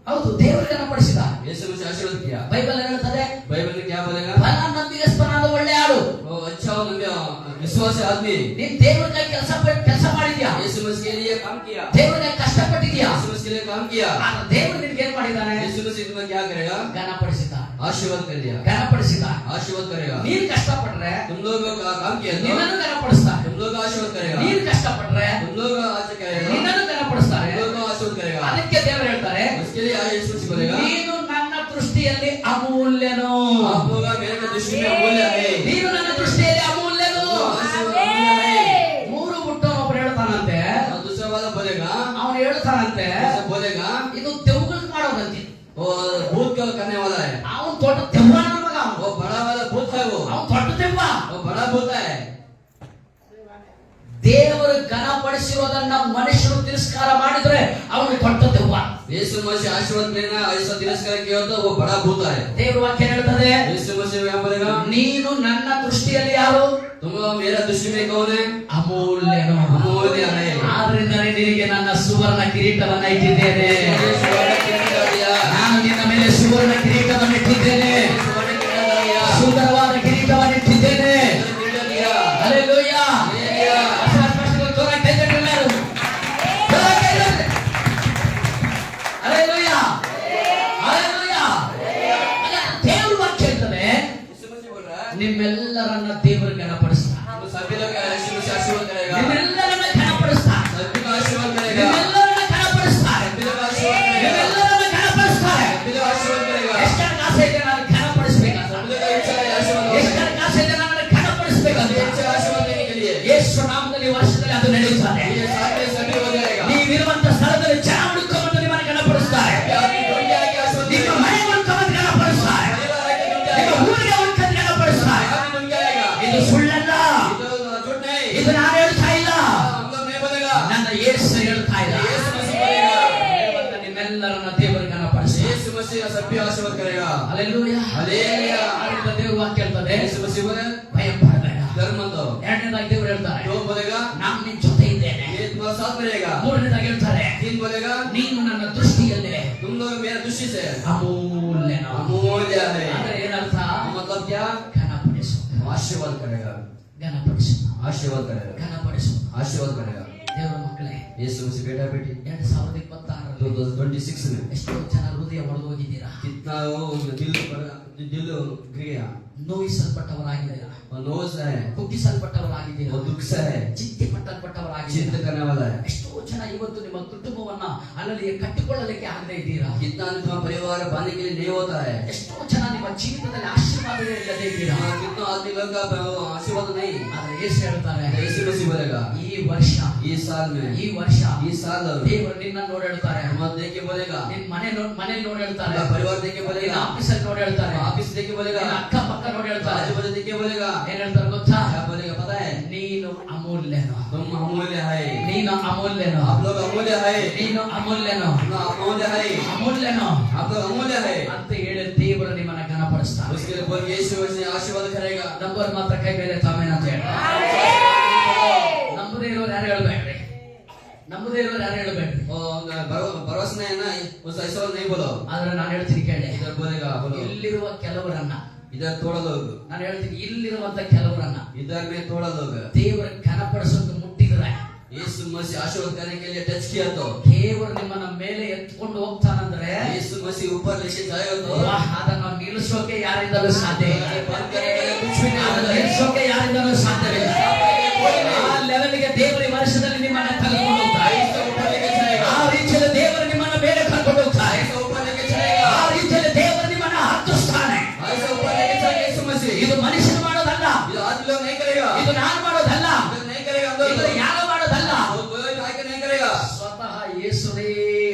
ಹೌದು, ದೇವರು ಘನಪಡಿಸಿದ. यीशु मसीह आशीर्वाद किया। ಬೈಬಲ್ ಹೇಳುತ್ತದೆ, बाइबल में क्या बोलेगा? ಫಲ ನಂಬಿಗಸ್ತನಾದ ಒಳ್ಳೆ ಆಳು. वो अच्छा हो विश्वासी आदमी। ನೀನ್ ದೇವರ ಕೈ ಕೆಲಸ ಮಾಡಿದ್ಯಾ? यीशु मसीह के लिए किया। ಆದ್ರೆ ದೇವರು ನಿನಗೆ ಏನ್ ಮಾಡಿದ್ದಾನೆ? यीशु मसीह तुम्हें क्या करेगा? ಘನಪಡಿಸಿದ್ದಾನೆ, आशीर्वाद कर दिया, ಘನಪಡಿಸಿದ್ದಾನೆ. आशीर्वाद करेगा। ನೀನ್ ಕಷ್ಟಪಟ್ರೆ तुम लोग काम किया तो ನಿನ್ನನ್ನು ಘನಪಡಿಸ್ತಾನೆ. तुम लोग आशीर्वाद करेगा। ನೀನ್ ಕಷ್ಟಪಟ್ರೆ तुम लोग आज करेगा, ನಿನ್ನನ್ನು ಘನಪಡಿಸ್ತಾನೆ. तुम लोग को आशीर्वाद करेगा। ಅದಕ್ಕೆ ದೇವರು ಹೇಳ್ತಾರೆ, उसके लिए आज यीशु मसीह बोलेगा, ನೀನು ನನ್ನ ದೃಷ್ಟಿಯಲ್ಲಿ ಅಮೂಲ್ಯನು. आप लोग मेरे दृष्टि में अमूल्य है। ನೀನು ನನ್ನ ದೃಷ್ಟಿಯಲ್ಲಿ ಅಮೂಲ್ಯನು. ಮೂರು ಬಿಟ್ಟವನು ಒಬ್ರು ಹೇಳ್ತಾನಂತೆ, और दूसरा वाला बोलेगा, ಅವನು ಹೇಳ್ತಾನಂತೆ, दूसरा बोलेगा ಇದು ದೆವ್ವಗಳು ಮಾಡೋದಂತೆ. वो भूत का करने वाला है। ಅವನು ದೊಡ್ಡ ದೆವ್ವ ನನ್ನ ಮಗ. वो बड़ा वाला भूत है, वो ದೊಡ್ಡ ದೆವ್ವ. वो बड़ा भूत है। ದೇವರು ಘನಪಡಿಸಿರೋದನ್ನ ಮನುಷ್ಯರು ತಿರಸ್ಕಾರ ಮಾಡಿದ್ರೆ ಅವನು ದೊಡ್ಡ ದೆವ್ವ. यीशु मसीह आशीर्वाद लेना ऐसा तिरस्कार किया तो वो बड़ा भूत है। ದೇವರ ವಾಕ್ಯ ಹೇಳ್ತದೆ, यीशु मसीह क्या बोलेगा, ನೀನು ನನ್ನ ದೃಷ್ಟಿಯಲ್ಲಿ ಯಾರು? तुम मेरा दृष्टि में कौन है? ಅಮೂಲ್ಯನು. अमूल्य है। ಆದ್ರಿಂದ ನಿನಗೆ ನನ್ನ ಸುವರ್ಣ ಕಿರೀಟವನ್ನ ಇಟ್ಟಿದ್ದೇನೆ. ನಾನು ನಿನ್ನ ಮೇಲೆ ಸುವರ್ಣ ಕಿರೀಟವನ್ನು ಇಟ್ಟಿದ್ದೇನೆ, ಸುಂದರವಾದ ಕಿರೀಟವನ್ನು ಇಟ್ಟಿದ್ದೇನೆ. ಹಲ್ಲೆಲೂಯಾ. ದೇವರು ವಾಕ್ಯ ಹೇಳ್ತದೆ, ನಿಮ್ಮೆಲ್ಲರನ್ನ ದೇವರು ಘನಪಡಿಸ್ತಾನೆ. ನಿಮ್ಮೆಲ್ಲರನ್ನ ಘನಪಡಿಸ್ತಾನೆ. ನಿಮ್ಮೆಲ್ಲರನ್ನ ಘನಪಡಿಸ್ತಾನೆ. ನಿಮ್ಮೆಲ್ಲರನ್ನ ಘನಪಡಿಸ್ತಾನೆ. ಎಷ್ಟರ ಆಸೆ ಇದೆ ನಾನು ಘನಪಡಿಸಬೇಕಂತ, ಎಷ್ಟರ ಆಸೆ ಇದೆ ನಾನು ಘನಪಡಿಸಬೇಕಂತ. ಯೇಸು ನಾಮದಲ್ಲಿ ವರ್ಷದಲ್ಲಿ ಅದು ನಡೆಯುತ್ತದೆ. ನೀವಿರುವಂತ ಸ್ಥಳದಲ್ಲಿ ಜನ ಹುಡುಕೊಂಬಂದು ನಿಮ್ಮನ್ನು ಘನಪಡಿಸ್ತಾರೆ. ನಿಮ್ಮ ಮನೆ ಹುಡುಕೊಂಬಂದು ಘನಪಡಿಸ್ತಾರೆ. ನಿಮ್ಮ ಊರಿಗೆ ಹುಡುಕೊಂಬಂದು ಘನಪಡಿಸ್ತಾರೆ. ಇದು ಸುಳ್ಳಲ್ಲ, ಇದು ನಾನು ಹೇಳ್ತಾ ಇಲ್ಲ, ನನ್ನ ಯೇಸು ಹೇಳ್ತಾ ಇಲ್ಲ. ನಿಮ್ಮೆಲ್ಲರನ್ನ ದೇವರು ಘನಪಡಿಸಿ. ಹಲ್ಲೆಲೂಯಾ. ಆದ್ದರಿಂದ ದೇವರು ವಾಕ್ಯ ಹೇಳ್ತದೆ, ಭಯ ಪಡಬೇಡ. ಎರಡನೇದಾಗಿ ದೇವರು ಹೇಳ್ತಾರೆ, ನಾನು ನಿನ್ನ ಜೊತೆ ಇದ್ದೇನೆ. ಮೂರನೇದಾಗಿ ಹೇಳ್ತಾರೆ, ನೀನು ನನ್ನ ದೃಷ್ಟಿಯಲ್ಲಿ ಅಮೂಲ್ಯನು. ಅಂದ್ರೆ ಏನರ್ಥ? ಘನಪಡಿಸು, आशीर्वाद करेगा, ಘನಪಡಿಸು, आशीर्वाद करेगा, ಘನಪಡಿಸು. आशीर्वाद करेगा। ದೇವರ ಮಕ್ಕಳೇ, यीशु मसीह बेटा बेटी 2026 2026 में ಎಷ್ಟೋ ಜನ ಹೃದಯ ಒಡೆದು ಹೋಗಿದ್ದೀರಾ, कितना वो दिल गया, ನೋಯಿಸಲ್ಪಟ್ಟವರಾಗಿದ್ದೀರಾ, नोज है, ಕುಗ್ಗಿಸಲ್ಪಟ್ಟವರಾಗಿದ್ದೀರಾ, वो दुख से है, ಚಿಂತೆ चिंता ಪಟ್ಟಲ್ಪಟ್ಟವರಾಗಿದ್ದೀರಾ. करने वाला है। ಎಷ್ಟೋ ಜನ ಇವತ್ತು ನಿಮ್ಮ ಕುಟುಂಬವನ್ನ ಅಲ್ಲಲ್ಲಿ ಕಟ್ಟಿಕೊಳ್ಳಲಿಕ್ಕೆ ಆಗದೆ ಇದ್ದೀರಾ. कितना तुम्हारा परिवार बांधने के लिए नहीं होता है। ಎಷ್ಟೋ ಜನ ನಿಮ್ಮ ಜೀವಿತದಲ್ಲಿ ಆಶೀರ್ವಾದವೇ ಇಲ್ಲದೆ ಇದ್ದೀರಾ. कितना आदमी लोग का आशीर्वाद नहीं। ಆದ್ರೆ ಯೇಸು ಹೇಳ್ತಾರೆ, यीशु मसीह बोलेगा, ಈ ವರ್ಷ, इस साल में, ಈ ವರ್ಷ इस साल ದೇವರು ನಿನ್ನ ನೋಡಿ ಹೇಳ್ತಾರೆ, मत देख के बोलेगा, ನಿನ್ನ ಮನೆ ನೋಡಿ ಹೇಳ್ತಾರೆ, परिवार देख के ನಿನ್ನ बोलेगा, ಆಫೀಸಲ್ಲಿ ನೋಡಿ ಹೇಳ್ತಾರೆ, ऑफिस देख के बोलेगा, ನಿನ್ನ ಅಕ್ಕ ಪಕ್ಕ ನೋಡಿ ಹೇಳ್ತಾರೆ. आजू बाजू देख के बोलेगा। ಏನ್ ಹೇಳ್ತಾರೆ ಗೊತ್ತಾ? क्या बोलेगा पता है? ನೀನು ಅಮೂಲ್ಯನು, तुम अमूल्य है, ನೀನು ಅಮೂಲ್ಯನು, आप लोग अमूल्य है, ನೀನು ಅಮೂಲ್ಯನು, अमूल्य है, ಅಮೂಲ್ಯನು आप लोग अमूल्य है। ಅಂತ ಹೇಳಿ ದೇವರು ನಿಮ್ಮನ್ನ ಘನಪಡಿಸ್ತಾರೆ. उसके लिए बोल यीशु मसीह आशीर्वाद करेगा। ನಂಬರ್ ಮಾತ್ರ ಕೈ ಮೇಲೆ ತಾಮೇನ ಅಂತ ಹೇಳಿ, ನಂಬದೇ ಇರೋರು ಯಾರು ಹೇಳ್ಬೇಡ್ರಿ, ನಂಬದೇ ಇರೋರು ಯಾರು ಹೇಳ್ಬೇಡ್ರಿ. भरोसा नहीं है ना, उस ऐसा नहीं बोलो। ಆದ್ರೆ ನಾನು ಹೇಳ್ತೀನಿ ಕೇಳಿ, इधर बोलेगा, बोलो। ಇಲ್ಲಿರುವ ಕೆಲವರನ್ನ इधर थोड़ा लोग, ನಾನು ಹೇಳ್ತೀನಿ, ಇಲ್ಲಿರುವಂತ ಕೆಲವರನ್ನ इधर में थोड़ा लोग ದೇವರ ಘನಪಡಿಸೋಕೆ ಮುಟ್ಟಿದ್ರೆ, यीशु मसीह आशीर्वाद करने के लिए टच किया तो ದೇವರು ನಿಮ್ಮನ್ನ ಮೇಲೆ ಎತ್ಕೊಂಡು ಹೋಗ್ತಾನಂದ್ರೆ, यीशु मसीह ऊपर लेके जाएगा तो ಅದನ್ನ ನಿಲ್ಲಿಸೋಕೆ ಯಾರಿಂದಲೂ ಸಾಧ್ಯ ಇಲ್ಲ. बंद करने के लिए कुछ भी नहीं ಅದನ್ನ होता है। ನಿಲ್ಲಿಸೋಕೆ ಯಾರಿಂದಲೂ ಸಾಧ್ಯವಿಲ್ಲ. ಆ ಲೆವೆಲ್ಗೆ ದೇವರು ಈ ವರ್ಷದಲ್ಲಿ ನಿಮ್ಮನ್ನ ಕರ್ಕೊಂಡು ಹೋಗ್ತಾರೆ. ऐसा ऊपर लेके जाएगा, ಆ ರೀತಿಯಲ್ಲಿ ದೇವರು ನಿಮ್ಮನ್ನ ಮೇಲೆ ಕರ್ಕೊಂಡು ಹೋಗ್ತಾರೆ. ऐसा ऊपर लेके जाएगा, ಆ ರೀತಿಯಲ್ಲಿ ದೇವರು ನಿಮ್ಮನ್ನ ಹತ್ತಿಸ್ತಾನೆ. ऐसा ऊपर लेके जाएगा यीशु मसीह। ಇದು ಮನುಷ್ಯನು ಮಾಡೋದಲ್ಲ, ये आदमी लोग नहीं करेगा, ಇದು ನಾನು ಮಾಡೋದಲ್ಲ, इधर नहीं करेगा, हम ಇದು लोग ಯಾರು ಮಾಡೋದಲ್ಲ, वो कोई आके नहीं करेगा। ಸ್ವತಃ ಯೇಸುವೇ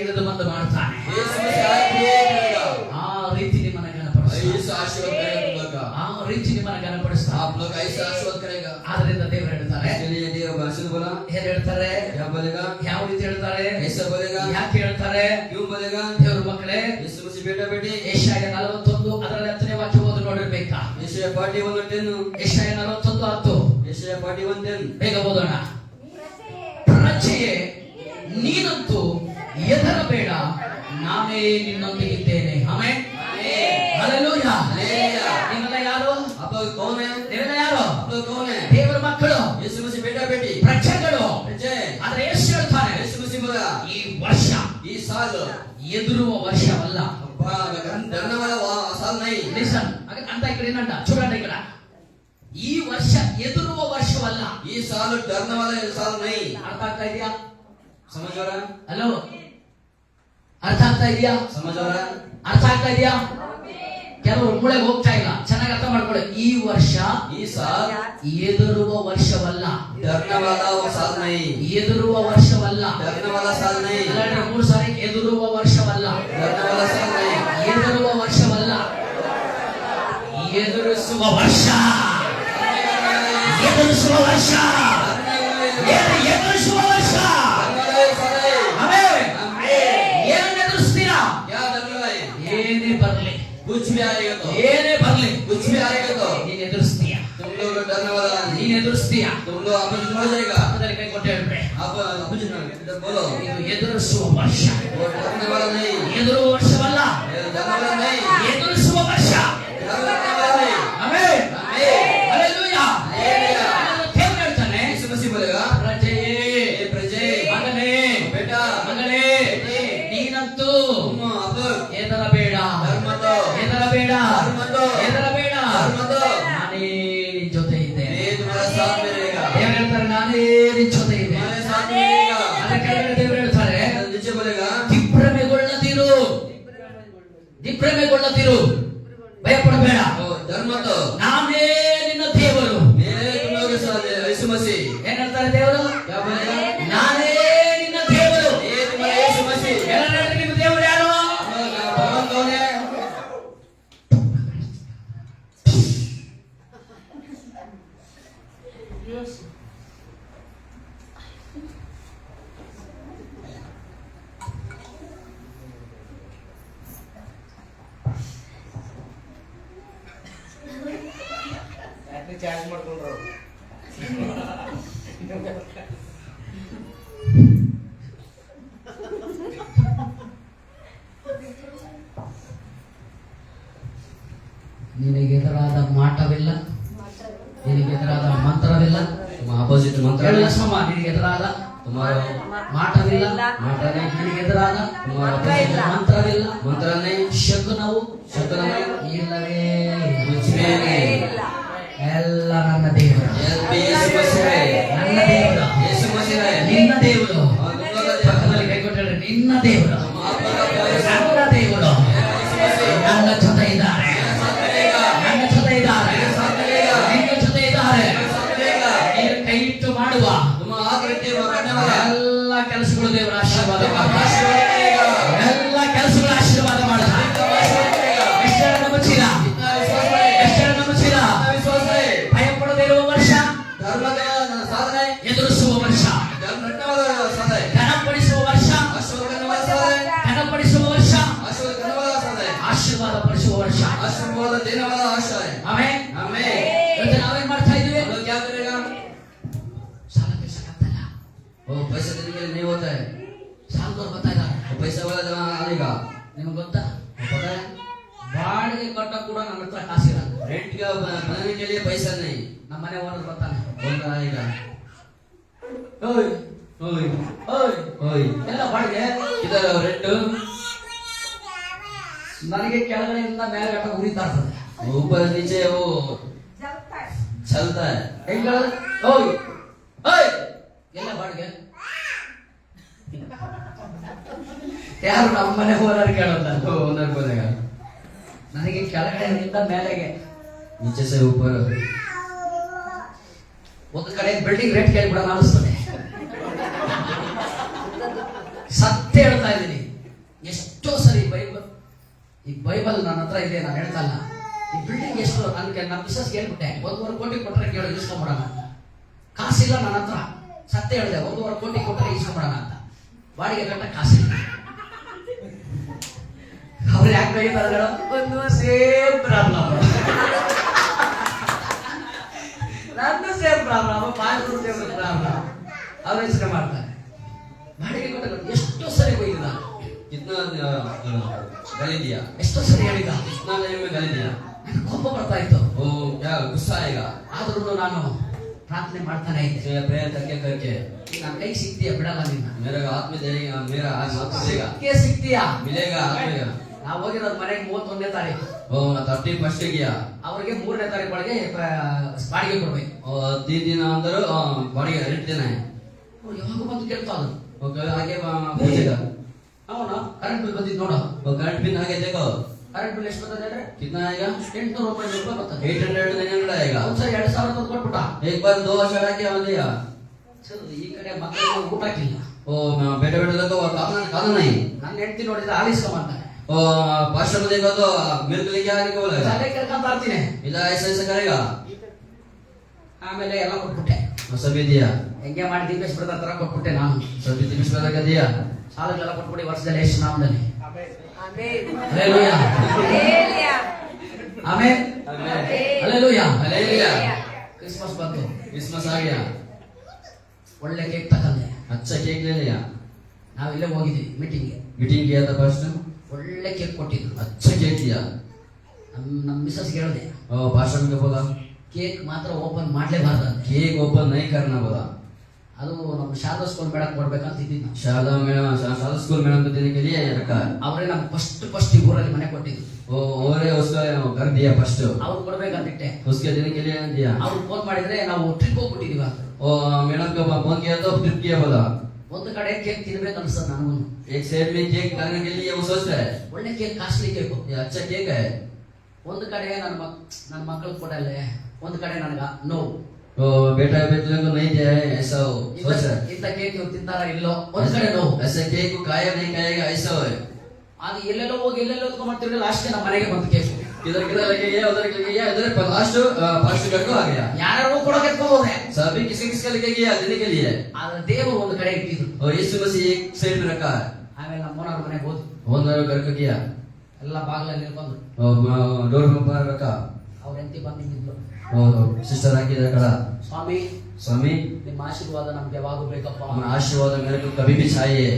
ಇಳಿದು ಬಂದು ಮಾಡ್ತಾನೆ. यीशु मसीह आके करेगा। ಆ ರೀತಿ ನಿಮ್ಮನ್ನ ಘನಪಡಿಸ್ತಾನೆ. यीशु आशीर्वाद करेगा तुम लोग का, ಆ ರೀತಿ ನಿಮ್ಮನ್ನ ಘನಪಡಿಸ್ತಾನೆ. आप लोग ऐसा आशीर्वाद करेगा। ಆದ್ರಿಂದ ದೇವರು ಹೇಳ್ತಾರೆ, इसके लिए देव भाषण बोला, ಏನ್ ಹೇಳ್ತಾರೆ, क्या बोलेगा, ಯಾವ ರೀತಿ ಹೇಳ್ತಾರೆ, ऐसा बोलेगा, ಯಾಕೆ ಹೇಳ್ತಾರೆ? क्यों बोलेगा? ದೇವರ ಮಕ್ಕಳೇ, यीशु मसीह बेटा बेटी ಯೆಶಾಯ 41 ಅದರಲ್ಲಿ 10ನೇ ವಾಕ್ಯ ಓದಿ ನೋಡಿರ್ಬೇಕಾ? यशाया 41:10, ಯೆಶಾಯ 41:10 यशाया 41:10 ಬೇಗ ಓದೋಣ. ಪ್ರಜೆಯೇ, ನೀನಂತೂ ಹೆದರಬೇಡ, ನಾನೇ ನಿನ್ನೊಂದಿಗಿದ್ದೇನೆ. ಆಮೆನ್. ಹಲ್ಲೆಲೂಯಾ. ನೀವೆಲ್ಲ ಯಾರು? आप लोग कौन है? ನೀವೆಲ್ಲ ಯಾರು? आप लोग कौन है? ದೇವರ ಮಕ್ಕಳು, यीशु मसीह बेटा बेटी ಪ್ರಜೆಗಳು. जय। ಆದ್ರೆ ಯೇಸು ಹೇಳ್ತಾನೆ, यीशु मसीह बोला, ಈ ವರ್ಷ इस साल ఎదురువ వర్షవల్ల. धरने वाला साल नहीं. లిసన్ అంతా ఇక్కడ ఏంటంట చూడండి, ఇక్కడ ఈ వర్ష ఎదురువ వర్షవల్ల. ये साल डरने वाला साल नहीं. ಅರ್ಥ ಆಗ್ತಾ ಇದೆಯಾ? समझ आ रहा है? ಹಲೋ, ಅರ್ಥ ಆಗ್ತಾ ಇದೆಯಾ? समझ आ रहा है? ಅರ್ಥ ಆಗ್ತಾ ಇದೆಯಾ? ಕೆಲವರು ಮೂಳೆಗೆ ಹೋಗ್ತಾ ಇಲ್ಲ. ಚೆನ್ನಾಗಿ ಅರ್ಥ ಮಾಡ್ಕೊಳ್ಳಿ. ಈ ವರ್ಷ ಈ ಸಾಲ್ ಎದುರುವ ವರ್ಷವಲ್ಲ. डरने वाला वो साल नहीं. ಎದುರುವ ವರ್ಷವಲ್ಲ. डरने वाला साल नहीं. ಇಲ್ಲಾಂದ್ರೆ 3 ಸಾರಿ ಎದುರುವ ವರ್ಷವಲ್ಲ. डरने वाला साल नहीं. ಎದುರುವ ವರ್ಷವಲ್ಲ, ಎದುರಿಸುವ ವರ್ಷ. ಎದುರಿಸುವ ವರ್ಷ. ಎದುರಿಸುವ ವರ್ಷ. ಆಮೆನ್. ಏನನ್ನ ಎದುರಿಸ್ತೀರಾ? क्या डर रहा है? ಏನೇ ಬರಲಿ, कुछ भी आएगा तो, ಏನೇ ಬರಲಿ, कुछ भी आएगा तो ನೀನು ಎದುರಿಸ್ತೀಯ. तुम लोग डरने वाला नहीं. ನೀನು ಎದುರಿಸ್ತೀಯ. तुम लोग अपोजिट हो जाएगा. ಪಕ್ಕದಲ್ಲಿ ಕೈ ಕೊಟ್ಟು ಹೇಳ್ಬೇಡಿ, आप अपोजिट इधर बोलो. ಇದು ಎದುರಿಸುವ ವರ್ಷ. वो डरने वाला नहीं. ಎದುರುವ ವರ್ಷವಲ್ಲ, ये डरने वाला नहीं. ಎದುರಿಸುವ ವರ್ಷ. डरने वाला नहीं. ಆಮೆನ್. आमीन. ಹಲ್ಲೆಲೂಯಾ. हालेलुया. ದೇವರು ಹೇಳ್ತಾನೆ, यीशु मसीह बोलेगा, ಪ್ರಜೆಯೇ, हे प्रजे, ಮಗನೇ, बेटा, ಮಗಳೇ, ನೀನಂತೂ तुम अब ಹೆದರಬೇಡ, डर मत, ಹೆದರಬೇಡ, डर मत, ಹೆದರಬೇಡ, डर मत. ನಾನೇ ನಿನ್ ಜೊತೆ ಇದ್ದೇನೆ. मैं तुम्हारे साथ में रहेगा. ದೇವರು ಹೇಳ್ತಾರೆ, ನಾನೇ ನಿನ್ ಜೊತೆ ಇದ್ದೇನೆ. तुम्हारे साथ में रहेगा. ಅದಕ್ಕೆ ದೇವರು ಹೇಳ್ತಾರೆ, नीचे बोलेगा, ದಿಗ್ಭ್ರಮೆಗೊಳ್ಳದಿರು, ದಿಗ್ಭ್ರಮೆಗೊಳ್ಳದಿರು, ಭಯಪಡಬೇಡ, ओ डर मत, ನಾನೇ ನಿನ್ನ ದೇವರು. मैं तुम लोगों के साथ है. यीशु मसीह ಏನ್ ಹೇಳ್ತಾರೆ ದೇವರು? क्या बोलेगा? ನಾನೇ ನಿನ್ನ ದೇವರು. ये तुम्हारा यीशु मसीह. ಎಲ್ಲರೂ ಹೇಳ್ರಿ, ನಿಮ್ಮ ದೇವರು ಯಾರು? भगवान कौन है? ಚಾರ್ಜ್ ಮಾಡ್ಕೊಂಡ್ರು ನಿನಗೆದುರಾದ ಮಾಟವಿಲ್ಲ, ನಿನಗೆದುರಾದ ಮಂತ್ರವಿಲ್ಲ. तुम अपोजिट मंत्र ಎಲ್ಲ नहीं. ಸಮ, ನಿನಗೆದುರಾದ तुम्हारा ಮಾಟವಿಲ್ಲ, माता नहीं. ನಿನಗೆದುರಾದ तुम्हारा अपोजिट ಮಂತ್ರವಿಲ್ಲ, मंत्र नहीं. ಶಕುನವು शकुन नहीं. ಇಲ್ಲವೇ कुछ भी नहीं. ಎಲ್ಲ ನನ್ನ ದೇವರು, ये यीशु मसीह है. ನನ್ನ ದೇವರು, यीशु मसीह है. ನಿನ್ನ ದೇವರು. और तुम लोग का ಪಕ್ಕದಲ್ಲಿ ಕೈ ಕೊಟ್ಟು ಹೇಳ್ರಿ, ನಿನ್ನ ದೇವರು, तुम आप लोग का प्यारे ನನ್ನ ದೇವರು यीशु मसीह ನನ್ನ ಜೊತೆ ಇದ್ದಾರೆ, साथ रहेगा. ನನ್ನ ಜೊತೆ ಇದ್ದಾರೆ, साथ रहेगा. ನಿನ್ನ ಜೊತೆ ಇದ್ದಾರೆ. साथ रहेगा. ನೀನು ಕೈ ಇಟ್ಟು ಮಾಡುವ तुम आग रहते हो करने वाला. ಎಲ್ಲ ಕೆಲಸಗಳು ದೇವರ ಆಶೀರ್ವಾದ तुम ಮಾಡ್ತಾರೆ. आशीर्वाद करेगा. ಎಲ್ಲ ಕೆಲಸಗಳ ಆಶೀರ್ವಾದ ಮಾಡ್ತಾರೆ. आशीर्वाद करेगा. ಎಷ್ಟು ಜನ ನಂಬುತ್ತೀರಾ? इतना विश्वास है. ಎಷ್ಟು ಜನ ನಂಬುತ್ತೀರಾ? इतना विश्वास है. ಭಯಪಡದೇ ಇರುವ ವರ್ಷ, धर्म का साथ है. ಎದುರಿಸುವ ವರ್ಷ, धर्म रखने वाला साथ है. ಘನಪಡಿಸುವ ವರ್ಷ, आशीर्वाद करने वाला साथ है. ಘನಪಡಿಸುವ ವರ್ಷ, आशीर्वाद करने वाला साथ है. ಆಶೀರ್ವಾದ ಪಡಿಸುವ ವರ್ಷ. आशीर्वाद देने वाला आशा है. ಆಮೆನ್. आमीन. ಇವತ್ತು ನಾವೇನ್ ಮಾಡ್ತಾ ಇದೀವಿ? हम लोग क्या करेगा? ಸಾಲ ತೀರ್ಸಕ್ಕಾಗ್ತಿಲ್ಲ. वो पैसा देने के लिए नहीं होता है. ಸಾಲದವ್ರು ಬರ್ತಾ ಇದ್ದಾರೆ. वो पैसा वाला जमा आएगा. ನಿಮ್ಗೆ ಗೊತ್ತಾ? वो पता है? ಬಾಡಿಗೆ ಕಟ್ಟ ಕೂಡ ನನ್ನ ಹತ್ರ ಕಾಸಿಲ್ಲ. रेंट का बनाने के लिए पैसा नहीं. ನಮ್ಮ ಮನೆ ಓನರ್ ಬರ್ತಾನೆ, कौन आएगा? ಓಯ್ ओए ಓಯ್ ओए ಎಲ್ಲ ಬಾಡಿಗೆ. किधर रेंट? ನನಗೆ ಕೆಳಗಡೆಯಿಂದ ಮೇಲೆ ಗಟ್ಟ ಉರಿತಾ ಇರ್ತದೆ. ऊपर नीचे वो चलता है. ಹೆಂಗ? ಓಯ್ ಓಯ್ ಎಲ್ಲ ಬಾಡಿಗೆ. ಯಾರು ನಮ್ಮ ಮನೆ ಓನರ್ ಕೇಳೋಲ್ಲ. तो ओनर बोलेगा ನನಗೆ ಕೆಳಗಡೆಯಿಂದ ಮೇಲೆಗೆ नीचे से ऊपर. ಒಂದು ಕಡೆ ಬಿಲ್ಡಿಂಗ್ ರೇಟ್ ಕೇಳ್ಬಿಡೋಣ ಅನಿಸ್ತದೆ. ಸತ್ಯ ಹೇಳ್ತಾ ಇದ್ದೀನಿ. ಎಷ್ಟೋ ಸರಿ ಬೈಬಲ್ ನನ್ನ ಹತ್ರ ಇದೆ, ನಾನು ಹೇಳ್ತಾ ಇಲ್ಲ. ಈ ಬಿಲ್ಡಿಂಗ್ ಎಷ್ಟು ನನಗೆ ನಮ್ಮ ಮಿಸಸ್ ಹೇಳ್ಬಿಟ್ಟೆ, 1.5 ಕೋಟಿ ಕೊಟ್ಟರೆ ಕೇಳೋ ಇಸ್ಕೊಂಬಿಡೋಣ ಅಂತ. ಕಾಸಿಲ್ಲ ನನ್ನ ಹತ್ರ, ಸತ್ಯ ಹೇಳಿದೆ. 1.5 ಕೋಟಿ ಕೊಟ್ಟರೆ ಇಸ್ಕೊಂಬಿಡೋಣ ಅಂತ. ಬಾಡಿಗೆ ಕಟ್ಟ ಕಾಸಿಲ್ಲ. ಅವ್ರು ಯಾಕೆ ಬೈತಾರೆ? ಸೇಮ್ ಪ್ರಾಬ್ಲಮ್, ನನ್ನ ಸೇಮ್ ಪ್ರಾಬ್ಲಮ್, ಬಾಡಿಗೆ ಸೇಮ್ ಪ್ರಾಬ್ಲಮ್. ಅವ್ರು ಯೋಚನೆ ಮಾಡ್ತಾರೆ. ಬಾಡಿಗೆ ಕೊಟ್ಟ ಎಷ್ಟೋ ಸರಿ ಬೈದಿಲ್ಲ, कितना गाली दिया. ಎಷ್ಟೋ ಸರಿ ಹೇಳಿದ. कितना टाइम में गाली दिया. ನನಗೆ ಕೋಪ ಬರ್ತಾ ಇತ್ತು. वो क्या गुस्सा आएगा. ಆದ್ರೂ ನಾನು ಪ್ರಾರ್ಥನೆ ಮಾಡ್ತಾನೆ ಇದ್ದೆ. प्रेयर करके करके ನನ್ನ ಕೈ ಸಿಗ್ತೀಯ, ಬಿಡಲ್ಲ ನಿನ್ನ. मेरा हाथ में देगा, मेरा हाथ देगा, ಸಿಗ್ತೀಯಾ? मिलेगा हाथ में. ನಾವು ಹೋಗಿರೋದು ಮನೆಗೆ 31ನೇ ತಾರೀಕು. वो 31st गया. ಅವ್ರಿಗೆ 3ನೇ ತಾರೀಕು ಒಳಗೆ ಬಾಡಿಗೆ ಕೊಡ್ಬೇಕು. 3 दिन अंदर बाड़ी रेंट देना है. ಯಾವಾಗ ಬಂದು ಕೇಳ್ತಾ ಅದು. वो कल आगे पूछेगा. ಅವನು ಕರೆಂಟ್ ಬಿಲ್ ಬಂದಿದ್ದು ನೋಡು. वो करंट बिल आगे देखो. ಕರೆಂಟ್ ಬಿಲ್ ಎಷ್ಟು ಬರ್ತದೆ ಅಂದ್ರೆ कितना आएगा? 800 ರೂಪಾಯಿ ಬರ್ತದೆ. 800 देने आएगा. ಒಂದ್ಸರಿ 2000 ತಂದು ಕೊಟ್ಬಿಟ್ಟ. एक बार 2000 आके आ दिया. ಈ ಕಡೆ ಮಕ್ಕಳಿಗೆ ಊಟ ಹಾಕಿಲ್ಲ. वो बेटे बेटे देखो खाना नहीं. ನನ್ನ ಹೆಂಡತಿ ನೋಡಿದ್ರೆ ಆಲಿಸ್ಕೊಂಬಂತಾನೆ. वो पास्टर को देखो तो मेरे को लेके आने को बोलेगा. ಶಾಲೆ ಕರ್ಕೊಂತ ಇರ್ತೀನಿ. इधर ऐसा ऐसा करेगा. ಆಮೇಲೆ ಎಲ್ಲ ಕೊಟ್ಬಿಟ್ಟೆ. वो सभी दिया. ಹೆಂಗೆ ಮಾಡಿ ದೀಪೇಶ್ ಬ್ರದರ್ ತರ ಕೊಟ್ಬಿಟ್ಟೆ ನಾನು. सभी 30 रुपए का दिया. ಸಾಲಗಳೆಲ್ಲ ಕೊಟ್ಬಿಡಿ ವರ್ಷದಲ್ಲಿ ಎಷ್ಟು ನಾಮದಲ್ಲಿ. Amen. Hallelujah. Amen. Hallelujah. Hallelujah. Christmas ಬಂತು. क्रिसमस आ गया. ಒಳ್ಳೆ ಕೇಕ್ ತಗೊಂಡೆ. अच्छा केक ले लिया. ನಾವು ಇಲ್ಲೇ ಹೋಗಿದ್ವಿ ಮೀಟಿಂಗ್ಗೆ. मीटिंग किया था पास्टर. ಒಳ್ಳೆ ಕೇಕ್ ಕೊಟ್ಟಿದ್ರು. अच्छा केक दिया. ನಮ್ಮ ಮಿಸಸ್ ಹೇಳಿದೆ, और पास्टर को बोला ಕೇಕ್ ಮಾತ್ರ ಓಪನ್ ಮಾಡ್ಲೇಬಾರ್ದು ಅಂತ. केक ओपन नहीं करना बोला. ಅದು ನಮ್ಮ ಶಾರದಾ ಸ್ಕೂಲ್ ಮೇಡಮ್ ಕೊಡ್ಬೇಕಂತ ಇದ್ದಿದ್ದು. Sharda madam, Sharda school madam को देने के लिए रखा है. ಅವರೇ ನಮ್ಗೆ ಫಸ್ಟ್ ಈ ಊರಲ್ಲಿ ಮನೆ ಕೊಟ್ಟಿದ್ರು. वो और उसका घर दिया फर्स्ट. ಅವ್ರು ಕೊಡ್ಬೇಕಂತಿಟ್ಟೆ. उसके देने के लिए दिया. ಅವ್ರು ಫೋನ್ ಮಾಡಿದ್ರೆ ನಾವು ಟ್ರಿಪ್ ಹೋಗ್ಬಿಟ್ಟಿದೀವಿ ಅಂತ. वो मैडम को फोन किया तो ट्रिप किया बोला. ಒಂದು ಕಡೆ ಕೇಕ್ ತಿನ್ಬೇಕು ಅನ್ಸ್ತದೆ ನನಗೂ. एक साइड में केक खाने के लिए वो सोचता है ಒಳ್ಳೆ ಕೇಕ್, ಕಾಸ್ಟ್ಲಿ ಕೇಕು. ये अच्छा केक है. ಒಂದು ಕಡೆ ನನ್ನ ಮಕ್ಕಳು ಕೊಡಲ್ಲ, ಒಂದು ಕಡೆ ನನಗ ನೋವು. तो बेटा बेटे को नहीं दिया है ऐसा वो सोच रहा है. ಇಂಥ ಕೇಕ್ ಇವ್ರು ತಿಂತಾರ ಇಲ್ಲೋ, ಒಂದು ಕಡೆ ನೋವು. ऐसे केक को खाएगा नहीं खाएगा ऐसा है. ಅದು ಎಲ್ಲೆಲ್ಲೋ ಹೋಗಿ ಎಲ್ಲೆಲ್ಲೋ ಮಾಡ್ತಿರ್ಲಿಲ್ಲ. ಲಾಸ್ಟ್ ನಮ್ಮ मनेಗೆ ಬಂತು ಕೇಕ್. किधर किधर लेके गया, उधर लेके गया, इधर लास्ट पास्ट घर को आ गया. ಯಾರು ಕೊಡೋಕೆ ಎತ್ಕೊಂಡು ಹೋದ್ರೆ सभी किसके किसका लेके गया देने के लिए. ಆದ್ರೆ ದೇವರು ಒಂದು ಕಡೆ ಇಟ್ಟಿದ್ರು. और यीशु मसीह एक साइड में रखा है. ಆಮೇಲೆ ನಮ್ಮ ಮನೆಯವ್ರ ಮನೆಗೆ ಹೋದ್ರು. ओनर घर को गया ಎಲ್ಲ ಬಾಗಿಲಲ್ಲಿ ನಿಲ್ಕೊಂಡ್ರು. और डोर पर रखा. ಅವ್ರ ಹೆಂಡತಿ ಬಂದು ನಿಂತಿದ್ಲು. और सिस्टर आके इधर खड़ा. ಸ್ವಾಮಿ, स्वामी ನಿಮ್ಮ ಆಶೀರ್ವಾದ ನಮ್ಗೆ ಯಾವಾಗ ಬೇಕಪ್ಪ. अपना आशीर्वाद मेरे को कभी भी चाहिए.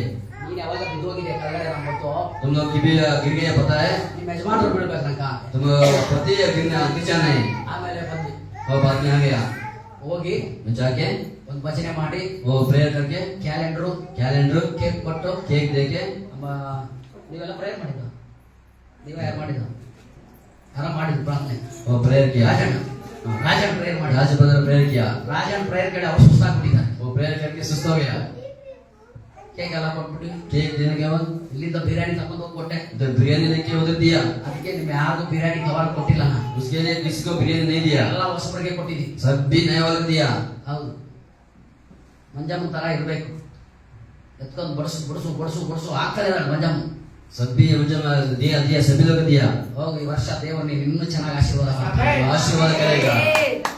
ನೀನ್ ಯಾವಾಗ ಬಿದ್ದೋಗಿದೆ ಕೆಳಗಡೆ ನಮ್ಗೆ ಗೊತ್ತು. तुम लोग की भी गिर गया पता है. ನಿಮ್ಮ ಯಜಮಾನರು ಬೀಳ್ಬೇಕಂತ. तुम प्रति गिरना गिरना नहीं. ಆಮೇಲೆ ಬಂದು और बाद में आ गया ಹೋಗಿ जाके ಒಂದು ಭಜನೆ ಮಾಡಿ वो प्रेयर करके ಕ್ಯಾಲೆಂಡರ್ कैलेंडर ಕೇಕ್ ಕೊಟ್ಟು केक देके ನೀವೆಲ್ಲ ಪ್ರೇಯರ್ ಮಾಡಿದ. ನೀವೇ ಯಾರು ಮಾಡಿದ? ಯಾರ ಮಾಡಿದ್ರು ಪ್ರಾರ್ಥನೆ? वो प्रेयर किया. ರಾಜನ್ ಪ್ರೇಯರ್ ಮಾಡಿ. राज ब्रदर प्रेयर किया. ರಾಜನ್ ಪ್ರೇಯರ್ ಕೇಳಿ ಅವ್ರು ಸುಸ್ತಾಗ್ಬಿಟ್ಟಿದ್ದಾರೆ. वो प्रेयर करके सुस्त हो गया. ಕೇಕ್ ಎಲ್ಲ ಕೊಟ್ಬಿಟ್ಟು केक देने के बाद ಇಲ್ಲಿಂದ ಬಿರಿಯಾನಿ ತಗೊಂಡು ಹೋಗಿ ಕೊಟ್ಟೆ. उधर बिरयानी लेके उधर दिया. ಅದಕ್ಕೆ ನಿಮ್ಗೆ ಯಾರಿಗೂ ಬಿರಿಯಾನಿ ಕವರ್ ಕೊಟ್ಟಿಲ್ಲ ನಾನು. उसके लिए किसी को बिरयानी नहीं दिया. ಎಲ್ಲ ಹೊಸಬರಿಗೆ ಕೊಟ್ಟಿದ್ದೀನಿ. सभी नए वाले दिया. ಹೌದು, ಮಂಜಮ್ಮ ತರ ಇರ್ಬೇಕು. ಎತ್ಕೊಂಡು ಬಡಿಸು ಬಡಿಸು ಬಡಿಸು ಬಡಿಸು ಆಗ್ತಾರೆ ಮಂಜಮ್ಮ. सभी मुझे दिया दिया सभी लोग दिया. ಹೋಗಿ ಈ ವರ್ಷ ದೇವರು ನೀನು ಇನ್ನೂ ಚೆನ್ನಾಗಿ ಆಶೀರ್ವಾದ ಮಾಡ್ತಾನೆ. आशीर्वाद करेगा.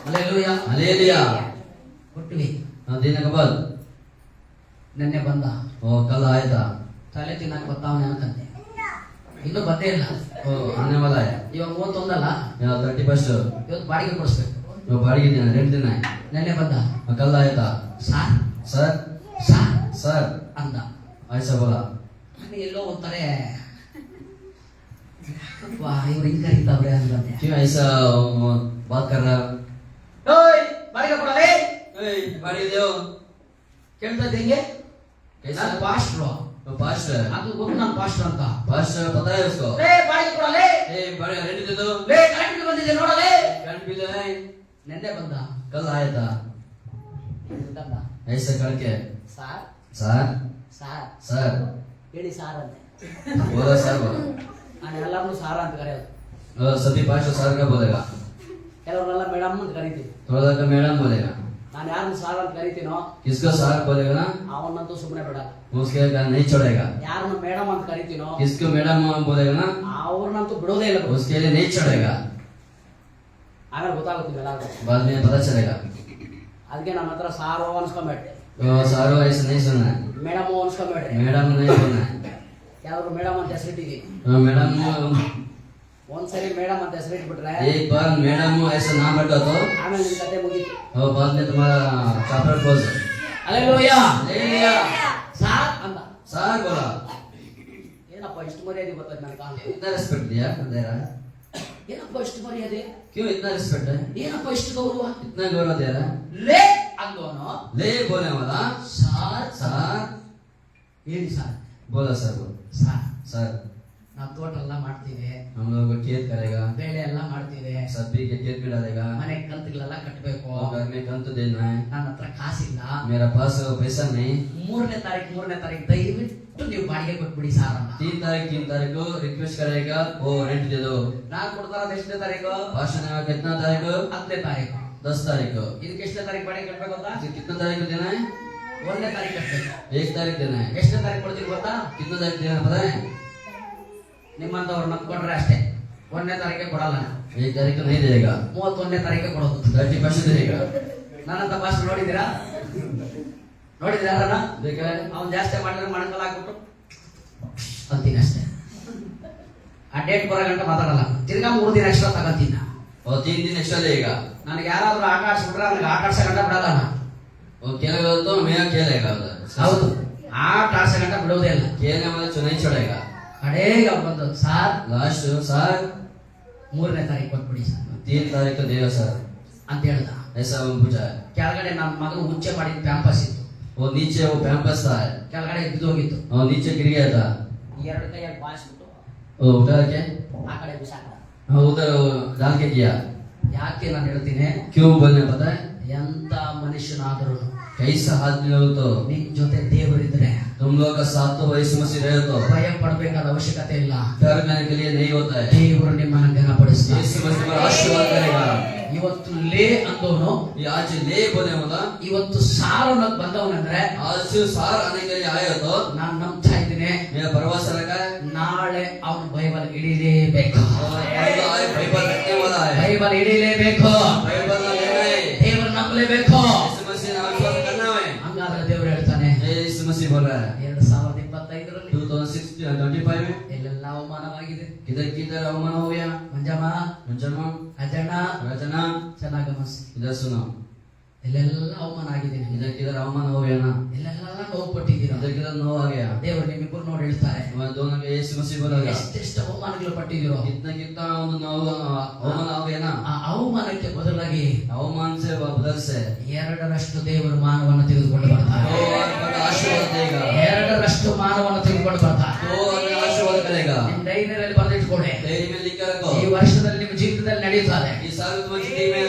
ಹಲ್ಲೆಲೂಯಾ. हालेलुया. ಕೊಟ್ಟಿವಿ. देने के बाद ನೆನ್ನೆ ಬಂದ. वो कल आया था. ತಲೆ ತಿನ್ನಕ್ಕೆ ಬರ್ತಾವನೆ ಅನ್ಕಂತೆ. ಇನ್ನೂ ಬತ್ತೇ ಇಲ್ಲ. वो आने वाला है. ಇವಾಗ 31 ಅಲ್ಲ, 31st. ಇವತ್ತು ಬಾಡಿಗೆ ಕೊಡಿಸ್ಬೇಕು. वो बाड़ी देना रेंट देना है. ನೆನ್ನೆ ಬಂದ. कल आया था. ಸಾರ್ सर ಸಾರ್ सर ಅಂದ. ऐसा बोला. ನಾನು ಎಲ್ಲೋ ಒಂಥರ ವಾ ಇವ್ರು ಹಿಂಗ್ ಕರೀತಾವ್ರೆ ಅಂದಂತೆ. क्यों ऐसा बात कर रहा. ಓಯ್ ಬಾಡಿಗೆ ಕೊಡಲೇ बाड़ी दो. ಕೇಳ್ತಾ ಇದ್ದೆ ಹಿಂಗೆ. कैसा ನಾನು ಪಾಸ್ಟ್ರು. पास्टर. ಅದು ಗೊತ್ತು ನಾನು ಪಾಸ್ಟ್ರು ಅಂತ. पास्टर पता है उसको. ಲೇ ಬಾಡಿಗೆ ಕೊಡಲೇ. ए बाड़ी रेंट दे दो. ಲೇ ಕರೆಂಟ್ ಬಿಲ್ ಬಂದಿದೆ ನೋಡಲೇ. करंट बिल है. ನೆನ್ನೆ ಬಂದ. कल आया था. ಎಂತಂದ? ऐसा करके ಸಾರ್ सर ಸಾರ್ सर ಹೇಳಿ ಸಾರ್ ಅಂತೆ. बोला सर बोला. ನಾನು ಎಲ್ಲರನ್ನೂ ಸಾರ ಅಂತ ಕರೆಯೋದು. सभी पास्टर सर का बोलेगा. ಕೆಲವರೆಲ್ಲ ಮೇಡಮ್ ಅಂತ ಕರಿತೀವಿ. थोड़ा का मैडम बोलेगा. ನಾನು ಯಾರನ್ನ ಸಾರ್ ಅಂತ ಕರಿತೀನೋ किसको सर बोलेगा ना ಅವನ್ನಂತೂ ಸುಮ್ಮನೆ ಬಿಡಲ್ಲ. उसके का नहीं छोड़ेगा. ಯಾರನ್ನ ಮೇಡಮ್ ಅಂತ ಕರಿತೀನೋ किसको मैडम बोलेगा ना ಅವ್ರನ್ನಂತೂ ಬಿಡೋದೇ ಇಲ್ಲ. उसके लिए नहीं छोड़ेगा. ಆಮೇಲೆ ಗೊತ್ತಾಗುತ್ತೆ ಎಲ್ಲರಿಗೂ. बाद में पता चलेगा. ಅದಕ್ಕೆ ನನ್ನ ಹತ್ರ ಸಾರು ಅನ್ಸ್ಕೊಂಬೇಡ್ರಿ, सारो ऐसा नहीं सुनना है. ಮೇಡಮ್ ಅನ್ಸ್ಕೊಂಬೇಡ್ರಿ. मैडम नहीं बोलना है. ಯಾರು ಮೇಡಮ್ ಅಂತ ಹೆಸರಿಟ್ಟಿದ್ದೀವಿ. मैडम ಒಂದ್ಸರಿ ಮೇಡಮ್ ಅಂತ ಹೆಸರಿಟ್ಬಿಟ್ರೆ एक बार मैडम ऐसा नाम रखा तो ಆಮೇಲೆ ನಿಮ್ ಕತೆ ಮುಗೀತು. और बाद में तुम्हारा chapter close. Hallelujah. Hallelujah. Sir ಅಂದ. सर बोला. ಏನಪ್ಪ ಇಷ್ಟು ಮರ್ಯಾದೆ ಬರ್ತದೆ ನನಗೆ ಅಂತ. इतना रिस्पेक्ट दिया दे रहा है. ಏನಪ್ಪ ಇಷ್ಟು ಮರ್ಯಾದೆ, क्यों इतना रिस्पेक्ट है. ಏನಪ್ಪ ಇಷ್ಟು ಗೌರವ. इतना गौरव दे रहा है. ಲೇ ಅಂದೋನು ले बोलने वाला ಸಾರ್ सर ಹೇಳಿ ಸಾರ್ बोला सर बोल ಸಾರ್ सर ನಾವು ತೋಟ ಎಲ್ಲ ಮಾಡ್ತೀವಿ, हम लोग को खेत करेगा, ಬೆಳೆ ಎಲ್ಲ ಮಾಡ್ತೀವಿ, सब्जी के खेत में डालेगा, ಮನೆ ಕಂತುಗಳೆಲ್ಲ ಕಟ್ಟಬೇಕು, और घर में कंत देना है, ನನ್ನ ಹತ್ರ ಕಾಸಿಲ್ಲ, मेरा पास पैसा नहीं, 3ನೇ ತಾರೀಕು ದಯವಿಟ್ಟು ನೀವು ಬಾಡಿಗೆ ಕೊಟ್ಬಿಡಿ ಸಾರ್ ಅಂತ. 3 तारीख को रिक्वेस्ट करेगा वो रेंट दे दो। ನಾನು ಕೊಡ್ತಾರ ಎಷ್ಟನೇ ತಾರೀಕು? भाषण में कितना तारीख को? 10ನೇ ತಾರೀಕು. 10 तारीख को। ಇದಕ್ಕೆ ಎಷ್ಟನೇ ತಾರೀಕು ಬಾಡಿಗೆ ಕಟ್ಟಬೇಕು ಗೊತ್ತಾ? इसे कितना तारीख को देना है? 1ನೇ ತಾರೀಕು ಕಟ್ಟಬೇಕು. 1 तारीख देना है। ಎಷ್ಟನೇ ತಾರೀಕು ಕೊಡ್ತೀವಿ ಗೊತ್ತಾ? कितना तारीख देना पता है? ನಿಮ್ಮಂತವ್ರು ನಂಬ್ಕೊಂಡ್ರೆ ಅಷ್ಟೇ, 1ನೇ ತಾರೀಕೆ ಕೊಡಲ್ಲ ನಾನು. 1 तारीख को नहीं देगा, 31ನೇ ತಾರೀಕೆ ಕೊಡೋದು. 30% देगा। ನನ್ನಂತ ಭಾಷೆ ನೋಡಿದ್ದೀರಾ? ನೋಡಿದ್ಯಾರನ? देखा है? ಅವ್ನು ಜಾಸ್ತಿ ಮಾಡಿದ್ರೆ ಮಣಕಲ್ ಹಾಕ್ಬಿಟ್ಟು ಅಂತೀನಿ ಅಷ್ಟೇ. ಆ ಡೇಟ್ ಬರೋ ಗಂಟ ಮಾತಾಡಲ್ಲ. ತಿರ್ಗಾ 3 ದಿನ ಎಕ್ಸ್ಟ್ರಾ ತಗೊಂತೀನಿ ನಾನು. और 3 दिन एक्स्ट्रा देगा। ನನಗೆ ಯಾರಾದ್ರೂ ಆಟ ಆಡ್ಸ್ಬಿಟ್ರೆ ಅವ್ನಿಗೆ ಆಟ ಆಡ್ಸೋ ಗಂಟ ಬಿಡಲ್ಲ ನಾನು. वो खेलेगा तो मेरा खेलेगा उधर। ಹೌದು, ಆಟ ಆಡ್ಸೋ ಗಂಟ ಬಿಡೋದೇ ಇಲ್ಲ. खेलने वाला तो नहीं छोड़ेगा। ಕಡೆಗೆ ಬಂದು ಸಾರ್ लास्ट सर 3ನೇ ತಾರೀಕು ಕೊಟ್ಬಿಡಿ ಸರ್ 3 तारीख को देगा सर ಅಂತ ಹೇಳ್ದ. ऐसा हम पूछा है। ಕೆಳಗಡೆ ನನ್ನ ಮಗನ ಉಚ್ಚೆ ಮಾಡಿದ ಪ್ಯಾಂಪಸ್ ಇತ್ತು, वो नीचे वो पैम्पस था, ಕೆಳಗಡೆ ಬಿದ್ದೋಗಿತ್ತು. और नीचे गिर गया था, 2 ಕೈಯಾಗಿ ಬಾಯಿಸ್ಬಿಟ್ಟು वो उठा के ಆ ಕಡೆ ಬಿಸಾಕ. उधर डाल के किया। ಯಾಕೆ ನಾನು ಹೇಳ್ತೀನಿ, क्यों बोलने पता है? ಎಂತ ಮನುಷ್ಯನಾದರೂ कैसा आदमी हो तो ನಿಮ್ ಜೊತೆ ದೇವರಿದ್ರೆ तुम लोग का साथ तो वही समझ रहे हो तो ಭಯ ಪಡಬೇಕಾದ ಅವಶ್ಯಕತೆ ಇಲ್ಲ. डर करने के लिए नहीं होता है। ದೇವರು ನಿಮ್ಮನ್ನು ಘನಪಡಿಸ್ತಾನೆ. यीशु मसीह पर आशीर्वाद करेगा। ಇವತ್ತು ಲೇ ಅಂದೋನು ये आज ले बोलने वाला ಇವತ್ತು ಸಾರೋನಕ್ ಬಂದವನಂದ್ರೆ आज से सार आने के लिए आए हो तो ನಾನು ನಂಬ್ತಾ ಇದ್ದೀನಿ, मेरा भरोसा रखा है। ನಾಳೆ ಅವನು ಬೈಬಲ್ ಹಿಡಿಲೇಬೇಕು. बाइबल रखने वाला है, ಬೈಬಲ್ ಹಿಡಿಲೇಬೇಕು, बाइबल लेना है, ದೇವರು ನಂಬಲೇಬೇಕು. यीशु मसीह ने विश्वास करना है। ಹಂಗಾದ್ರೆ ದೇವರು ಹೇಳ್ತಾನೆ, यीशु मसीह बोल रहा है 2025ರಲ್ಲಿ 2025 में ಎಲ್ಲೆಲ್ಲ ಅವಮಾನವಾಗಿದೆ. किधर किधर अवमान हो गया। ಮಂಜಮ್ಮ, मंजमा ಅಜಣ್ಣ, रचना ಚೆನ್ನಾಗಿ ಗಮನಿಸಿ, इधर सुनो, ಎಲ್ಲೆಲ್ಲ ಅವಮಾನ ಆಗಿದೆ ನಿಮಗೆ. इधर किधर अवमान हो गया ना, ಎಲ್ಲೆಲ್ಲ ನೋವು ಪಟ್ಟಿದ್ದೀರ. इधर किधर नो आ गया। ದೇವರು ನಿಮ್ಮಿಬ್ಬರು ನೋಡಿ ಹೇಳ್ತಾರೆ, हमारे दोनों के यीशु मसीह बोलेगा ಎಷ್ಟೆಷ್ಟು ಅವಮಾನಗಳು ಪಟ್ಟಿದ್ದೀರೋ, कितना कितना अवमान हो गया ना, ಆ ಅವಮಾನಕ್ಕೆ ಬದಲಾಗಿ अवमान से बदल से 2ರಷ್ಟು ದೇವರು ಮಾನವನ್ನ ತೆಗೆದುಕೊಂಡು ಬರ್ತಾರೆ. 2 आशीर्वाद देगा, 2ರಷ್ಟು ಮಾನವನ್ನ ತೆಗೆದುಕೊಂಡು ಬರ್ತಾರೆ. 2 आशीर्वाद करेगा। ನಿಮ್ಮ ಡೈರಿಯಲ್ಲಿ ಬರೆದಿಟ್ಕೊಳ್ಳಿ, डेयरी में लिख कर रखो, ಈ ವರ್ಷದಲ್ಲಿ ನಿಮ್ಮ ಜೀವಿತದಲ್ಲಿ ನಡೆಯುತ್ತದೆ. इस साल तुम्हारी जिंदगी में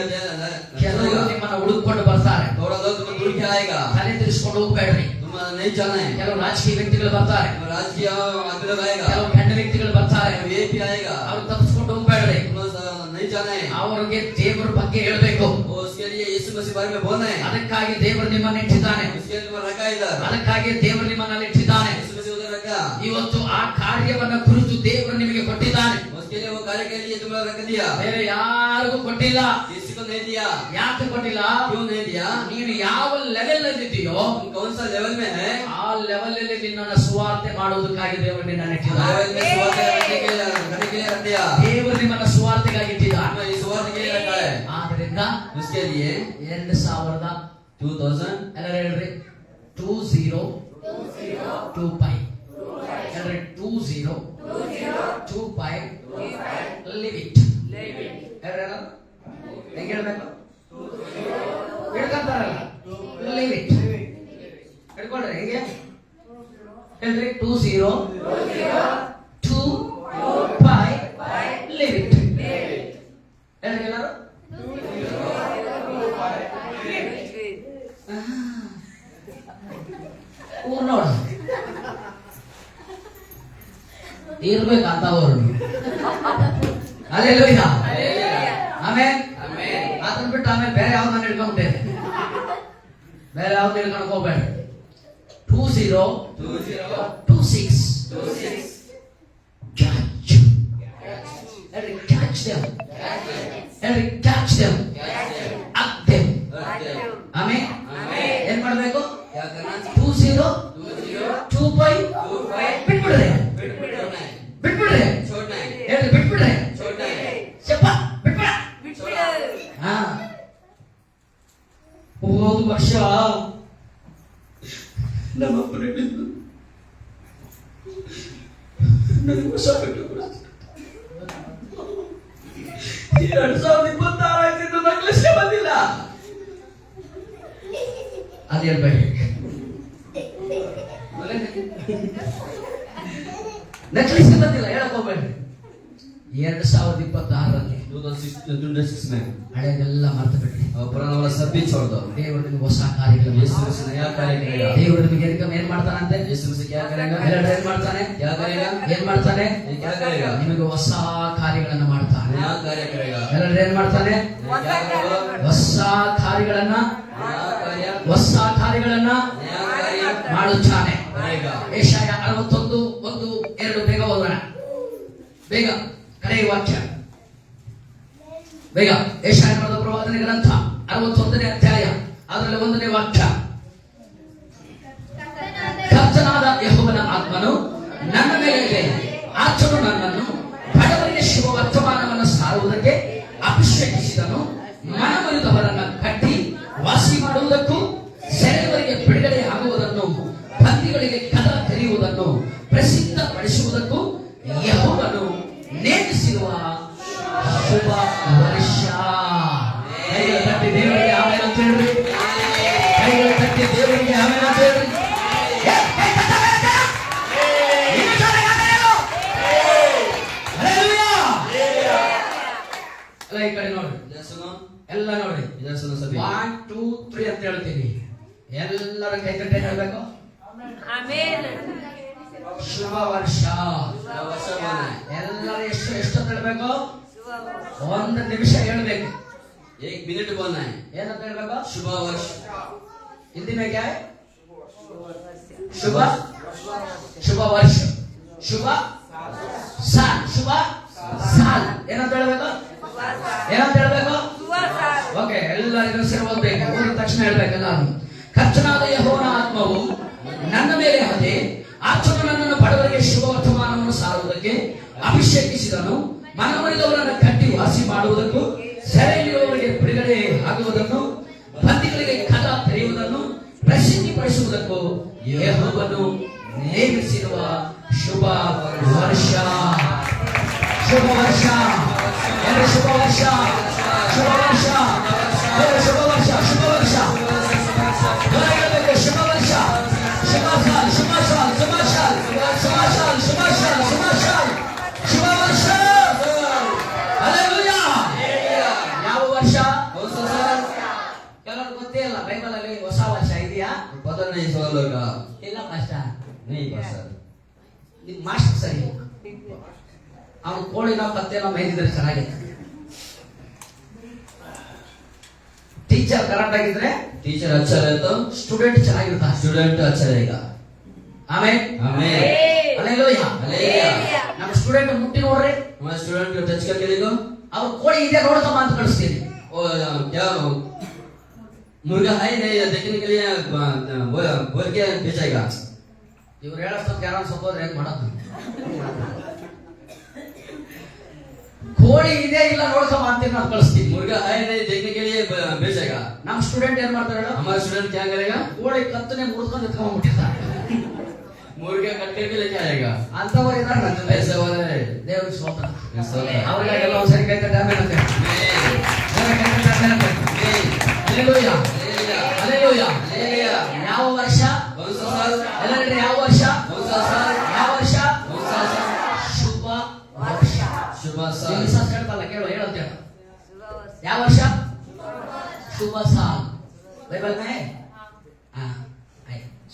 ಕೆಲವರು ನಿಮ್ಮನ್ನ ಹುಡುಕೊಂಡು ಬರ್ತಾರೆ, थोड़ा लोग तुम्हें ढूंढ के आएगा, ತಲೆ ತಿರ್ಸ್ಕೊಂಡು ಹೋಗ್ಬೇಡ್ರಿ. तुम्हारा नहीं जाना है। ಕೆಲವು ರಾಜಕೀಯ ವ್ಯಕ್ತಿಗಳು ಬರ್ತಾರೆ, राजकीय आदमी लोग आएगा, ಕೆಲವು ಗಂಡ ವ್ಯಕ್ತಿಗಳು ಬರ್ತಾರೆ, ये भी आएगा, ಅವ್ರು ತಪ್ಪಿಸ್ಕೊಂಡು ಹೋಗ್ಬೇಡ್ರಿ. नहीं जाना है। ಅವರಿಗೆ ದೇವರ ಬಗ್ಗೆ ಹೇಳ್ಬೇಕು. वो उसके लिए यीशु मसीह बारे में बोलना है, ಅದಕ್ಕಾಗಿ ದೇವರು ನಿಮ್ಮನ್ನ ಇಟ್ಟಿದ್ದಾನೆ, उसके लिए तुम्हें रखा इधर, ಅದಕ್ಕಾಗಿ ದೇವರು ನಿಮ್ಮನ್ನ ಇಟ್ಟಿದ್ದಾನೆ. यीशु मसीह उधर रखा, ಇವತ್ತು ಆ ಕಾರ್ಯವನ್ನ ಕುರಿತು ದೇವರು ನಿಮಗೆ ಕೊಟ್ಟಿದ್ದಾನೆ. उसके लिए वो कार्य के लिए तुम्हें रख दिया, ಬೇರೆ ಯಾರಿಗೂ ಕೊಟ್ಟಿಲ್ಲ. किसी को नहीं दिया। ಯಾಕೆ ಕೊಟ್ಟಿಲ್ಲ? क्यों नहीं दिया? ನೀನು ಯಾವ ಲೆವೆಲ್ ಅಲ್ಲಿ ಇದೆಯೋ तुम कौन सा लेवल में है, ಆ ಲೆವೆಲ್ ಅಲ್ಲಿ ನಿನ್ನನ್ನು ಸುವಾರ್ತೆ ಮಾಡುವುದಕ್ಕಾಗಿ ದೇವರು ನಿನ್ನನ್ನು ಇಟ್ಟಿದ್ದಾನೆ. लेवल में सुवार्ता करने के लिए रख दिया, ದೇವರು ನಿಮ್ಮನ್ನು ಸುವಾರ್ತೆಗಾಗಿ ಇಟ್ಟಿದ್ದಾನೆ. तुम्हें इस सुवार्ता के लिए रखा है। ಆದ್ರಿಂದ उसके लिए 2000 2000 ಎಲ್ಲರೂ ಹೇಳ್ರಿ 2025 ಹೇಳ್ರಿ 2025 live it. ಹೇಳ್ರಿ ಎಲ್ಲ? ಹೆಂಗ್ ಹೇಳ್ಬೇಕು? ಹೇಳ್ಕೊಂತಾರಲ್ಲ, live it. ಹೇಳ್ಕೊಳ್ರಿ ಹೆಂಗೆ? ಹೇಳ್ರಿ 2025 live it. ಹೇಳ್ರಿ ಎಲ್ಲರೂ? ಊರ್ ನೋಡ ಇರ್ಬೇಕಂತವ್ರು. ಅಲ್ಲೆಲ್ಲೂಯ್ಯ, ಆಮೇಲೆ ಅದನ್ನ ಬಿಟ್ಟು ಆಮೇಲೆ ಬೇರೆ ಯಾವ್ದನ್ನ ಹಿಡ್ಕೊಂಡ್ಬಿಟ್ಟೆ, ಬೇರೆ ಯಾವ್ದು ಹಿಡ್ಕೊಂಡು ಹೋಗ್ಬೇಡ. 2026 catch. Every catch them. Every catch them. Up them. ಆಮೇಲೆ ಏನ್ ಮಾಡ್ಬೇಕು? 2025 ಬಿಟ್ಬಿಡ್ರೆ, ಬಿಟ್ಬಿಡ್ರೆ, ಹೇಳ್ರಿ ಬಿಟ್ಬಿಡ್ರೆ, ಚಪ್ಪ ಬಿಟ್ಬಿಡ. ಹಾ, ಹೋದ ವರ್ಷ ನಮ್ಮಪ್ಪನ ಹಿಡಿದು ನನಗೆ ಹೊಸ ಬಟ್ಟೆ ಕೊಡಿಸ್ತಾರೆ. 2026 ನಕ್ಲಿಸ್ಲೇ ಬಂದಿಲ್ಲ. ಅದು ಹೇಳ್ಬೇಡಿ. ನಕಲಿಸಿ ಬಂದಿಲ್ಲ, ಹೇಳಕ್ ಹೋಗ್ಬೇಡ್ರಿ. 2026ರಲ್ಲಿ 2026 में ಹಳೆದೆಲ್ಲ ಮರ್ತು ಬಿಟ್ರಿ. पुराना वाला सब भी छोड़ दो. ದೇವರು ನಿಮ್ಗೆ ಹೊಸ ಕಾರ್ಯಗಳು यीशु मसीह नया कार्य करेगा. ದೇವರು ನಿಮಗೆ ಏನ್ ಮಾಡ್ತಾನಂತೆ? यीशु मसीह क्या करेगा? ಎಲ್ಲರೂ ಏನ್ ಮಾಡ್ತಾನೆ? क्या करेगा? ಏನ್ ಮಾಡ್ತಾನೆ? ये क्या करेगा? ನಿಮಗೆ ಹೊಸ ಕಾರ್ಯಗಳನ್ನ ಮಾಡ್ತಾನೆ. नया कार्य करेगा. ಎಲ್ಲರೂ ಏನ್ ಮಾಡ್ತಾನೆ? क्या करेगा? ಹೊಸ ಕಾರ್ಯಗಳನ್ನ ಹೊಸ ಕಾರ್ಯಗಳನ್ನ नया कार्य ಮಾಡುತ್ತಾನೆ. करेगा. ಯೆಶಾಯ 61:1-2 ಬೇಗ ಓದೋಣ. ಬೇಗ ಕಡೆಯ ವಾಕ್ಯ ಬೇಗ. ಯೆಶಾಯ ಬರೆದ ಪ್ರವಾದನೆ ಗ್ರಂಥ 61ನೇ ಅಧ್ಯಾಯ ಅದರಲ್ಲಿ 1ನೇ ವಾಕ್ಯ. ಕರ್ತನಾದ ಯೆಹೋವನ ಆತ್ಮನು ನನ್ನ ಮೇಲೆ ಇದೆ, ಆತನು ನನ್ನನ್ನು ಬಡವರಿಗೆ ಶುಭ ವರ್ತಮಾನವನ್ನು ಸಾರುವುದಕ್ಕೆ ಅಭಿಷೇಕಿಸಿದನು. ಮನಮುರಿದವರನ್ನು ಕಟ್ಟಿ ವಾಸಿ ಮಾಡುವುದಕ್ಕೂ, ಸೆರೆಯವರಿಗೆ ಬಿಡುಗಡೆ ಆಗುವುದನ್ನು, ಬಂದಿಗಳಿಗೆ ಕದ ತೆರೆಯುವುದನ್ನು ಪ್ರಸಿದ್ಧಪಡಿಸುವುದಕ್ಕೂ ಯೆಹೋವನು ನೇಮಿಸಿರುವ ಶುಭ ವರ್ಷ. ಕೈಗಳ ತಟ್ಟಿ ದೇವರಿಗೆ ಆಮೇಲೆ ಅಂತ ಹೇಳ್ರಿ. ಕೈಗಳ ತಟ್ಟಿ ದೇವರಿಗೆ ಆಮೇಲೆ ಅಂತ ಹೇಳ್ರಿ. ಅಲ್ಲ ಈ ಕಡೆ ನೋಡ್ರಿ, इधर सुनो. ಎಲ್ಲ ನೋಡ್ರಿ. इधर सुनो सभी. 1 2 3 ಅಂತ ಹೇಳ್ತೀನಿ. ಎಲ್ಲರ ಕೈ ತಟ್ಟಿ ಹೇಳ್ಬೇಕು. ಶುಭ ವರ್ಷ. नया वर्ष बना है. ಎಲ್ಲರೂ ಎಷ್ಟು ಅಂತ ಹೇಳ್ಬೇಕು? 1 ನಿಮಿಷ ಹೇಳ್ಬೇಕು. 1 मिनट बोलना है. ಏನಂತ ಹೇಳ್ಬೇಕು? शुभ वर्ष. हिंदी में क्या है? शुभ शुभ वर्ष, शुभ साल, शुभ साल. ಏನಂತ ಹೇಳ್ಬೇಕು? ಏನಂತ ಹೇಳ್ಬೇಕು? ಓಕೆ, ಎಲ್ಲರಿಗೂ ಸೇರಿ ಓದ್ಬೇಕು. ಓದಿದ ತಕ್ಷಣ ಹೇಳ್ಬೇಕಲ್ಲ. ಕರ್ತನಾದ ಯೆಹೋವನ ಆತ್ಮವು ನನ್ನ ಮೇಲೆ ಇದೆ, ಆತನು ನನ್ನನ್ನು ಬಡವರಿಗೆ ಶುಭ ವರ್ತಮಾನವನ್ನು ಸಾರುವುದಕ್ಕೆ ಅಭಿಷೇಕಿಸಿದನು. ಮನಮುರಿದವರನ್ನು ಕಟ್ಟಿ ವಾಸಿ ಮಾಡುವುದಕ್ಕೂ, ಸೆರೆಯಲ್ಲಿರುವವರಿಗೆ ಬಿಡುಗಡೆ ಆಗುವುದನ್ನು, ಬಂದಿಗಳಿಗೆ ಕದ ತೆರೆಯುವುದನ್ನು ಪ್ರಸಿದ್ಧಿಪಡಿಸುವುದಕ್ಕೂ ಯೆಹೋವನು ನೇಮಿಸಿರುವ ಶುಭ ವರ್ಷ. ಶುಭ ವರ್ಷ, ಎಲ್ಲ ಶುಭ ವರ್ಷ, ಶುಭ ವರ್ಷ, ಎಲ್ಲ ಶುಭ ವರ್ಷ, ಶುಭ ವರ್ಷ. ಶುಭ ವರ್ಷ, ಶುಭ ಸಾಲ್, ಶುಭ ಸಾಲ್, ಶುಭ ಸಾಲ್, ಶುಭ ಸಾಲ್, ಶುಭ ಸಾಲ್, ಶುಭ ಸಾಲ್, ಶುಭ ವರ್ಷ. ಹಲ್ಲೆಲೂಯಾ. ಯಾವ ವರ್ಷ? कौन सा साल? ಕೆಲವರು ಗೊತ್ತೇ ಇಲ್ಲ ಬೈಬಲ್ ಅಲ್ಲಿ ಹೊಸ ವರ್ಷ ಇದೆಯಾ? पता नहीं इस वालों का. ಇಲ್ಲ ಮಾಸ್ಟರ್, नहीं पास्टर. ನಿಮ್ ಮಾಸ್ಟರ್ ಸರಿ. ಅವನು ಕೋಳಿನ ಕತ್ತೆನ ಮೇಯ್ದಿದ್ರೆ ಚೆನ್ನಾಗಿತ್ತು. ಟೀಚರ್ ಕರೆಕ್ಟ್ ಆಗಿದ್ರೆ टीचर अच्छा रहे तो ಸ್ಟೂಡೆಂಟ್ ಚೆನ್ನಾಗಿರ್ತಾನೆ. स्टूडेंट अच्छा रहेगा. ಆಮೆನ್. आमीन. ಹಲ್ಲೆಲೂಯಾ. हालेलुया. ನಮ್ಮ ಸ್ಟೂಡೆಂಟ್ ಮುಟ್ಟಿ ನೋಡ್ರಿ, हमारे स्टूडेंट को टच करके देखो. ಅವ್ರು ಕೋಳಿ ಇದೆ ನೋಡ್ತಮ್ಮ ಅಂತ ಕಳಿಸ್ತೀನಿ. और क्या मुर्गा है नहीं देखने के लिए बोल के भेजेगा. ಇವ್ರು ಹೇಳೋಷ್ಟೊತ್ತಿಗೆ ಯಾರು ಸತ್ತೋದ್ರೆ ಏನ್ ಮಾಡೋದು? ಕೋಳಿ ಇದೆ ಇಲ್ಲ ನೋಡ್ತಮ್ಮ ಅಂತ ನಾನು ಕಳಿಸ್ತೀನಿ. मुर्गा है नहीं देखने के लिए भेजेगा. ನಮ್ಮ ಸ್ಟೂಡೆಂಟ್ ಏನ್ ಮಾಡ್ತಾರೆ ಹೇಳು? हमारा स्टूडेंट क्या करेगा? ಕೋಳಿ ಕತ್ತನೆ ಮುರಿದ್ಕೊಂಡು ಎತ್ಕೊಂಡ್ಬಿಟ್ಟಿದ್ದಾರೆ. मुर्गा कट करके लेके आएगा. ಅಂತವರು ಇದ್ದಾರೆ ನನ್ನ ಜೊತೆ. ऐसे वाले ದೇವ್ರಿಗೆ ಸ್ತೋತ್ರ. स्तोत्र. ಅವ್ರಿಗೆಲ್ಲ ಒಂದ್ಸರಿ ಕೈ ತಟ್ಟಿ ಆಮೇಲೆ ಅಂತ ಹೇಳಿ. ಕೈ ತಟ್ಟಿ ಆಮೇಲೆ ಅಂತ ಹೇಳಿ. ಹಲ್ಲೆಲೂಯಾ. ಹಲ್ಲೆಲೂಯಾ. ಯಾವ ವರ್ಷ? कौन सा साल? ಎಲ್ಲರೂ ಯಾವ ವರ್ಷ? कौन सा साल? ಯಾವ ವರ್ಷ? कौन सा साल? ಶುಭ ವರ್ಷ. शुभ साल. ಇಲ್ಲಿ ಸಹ ಹೇಳ್ತಲ್ಲ, ಕೇಳು ಹೇಳಂತ ಹೇಳು. ಯಾವ ವರ್ಷ? ಶುಭ ಸಾಲ್. Bible May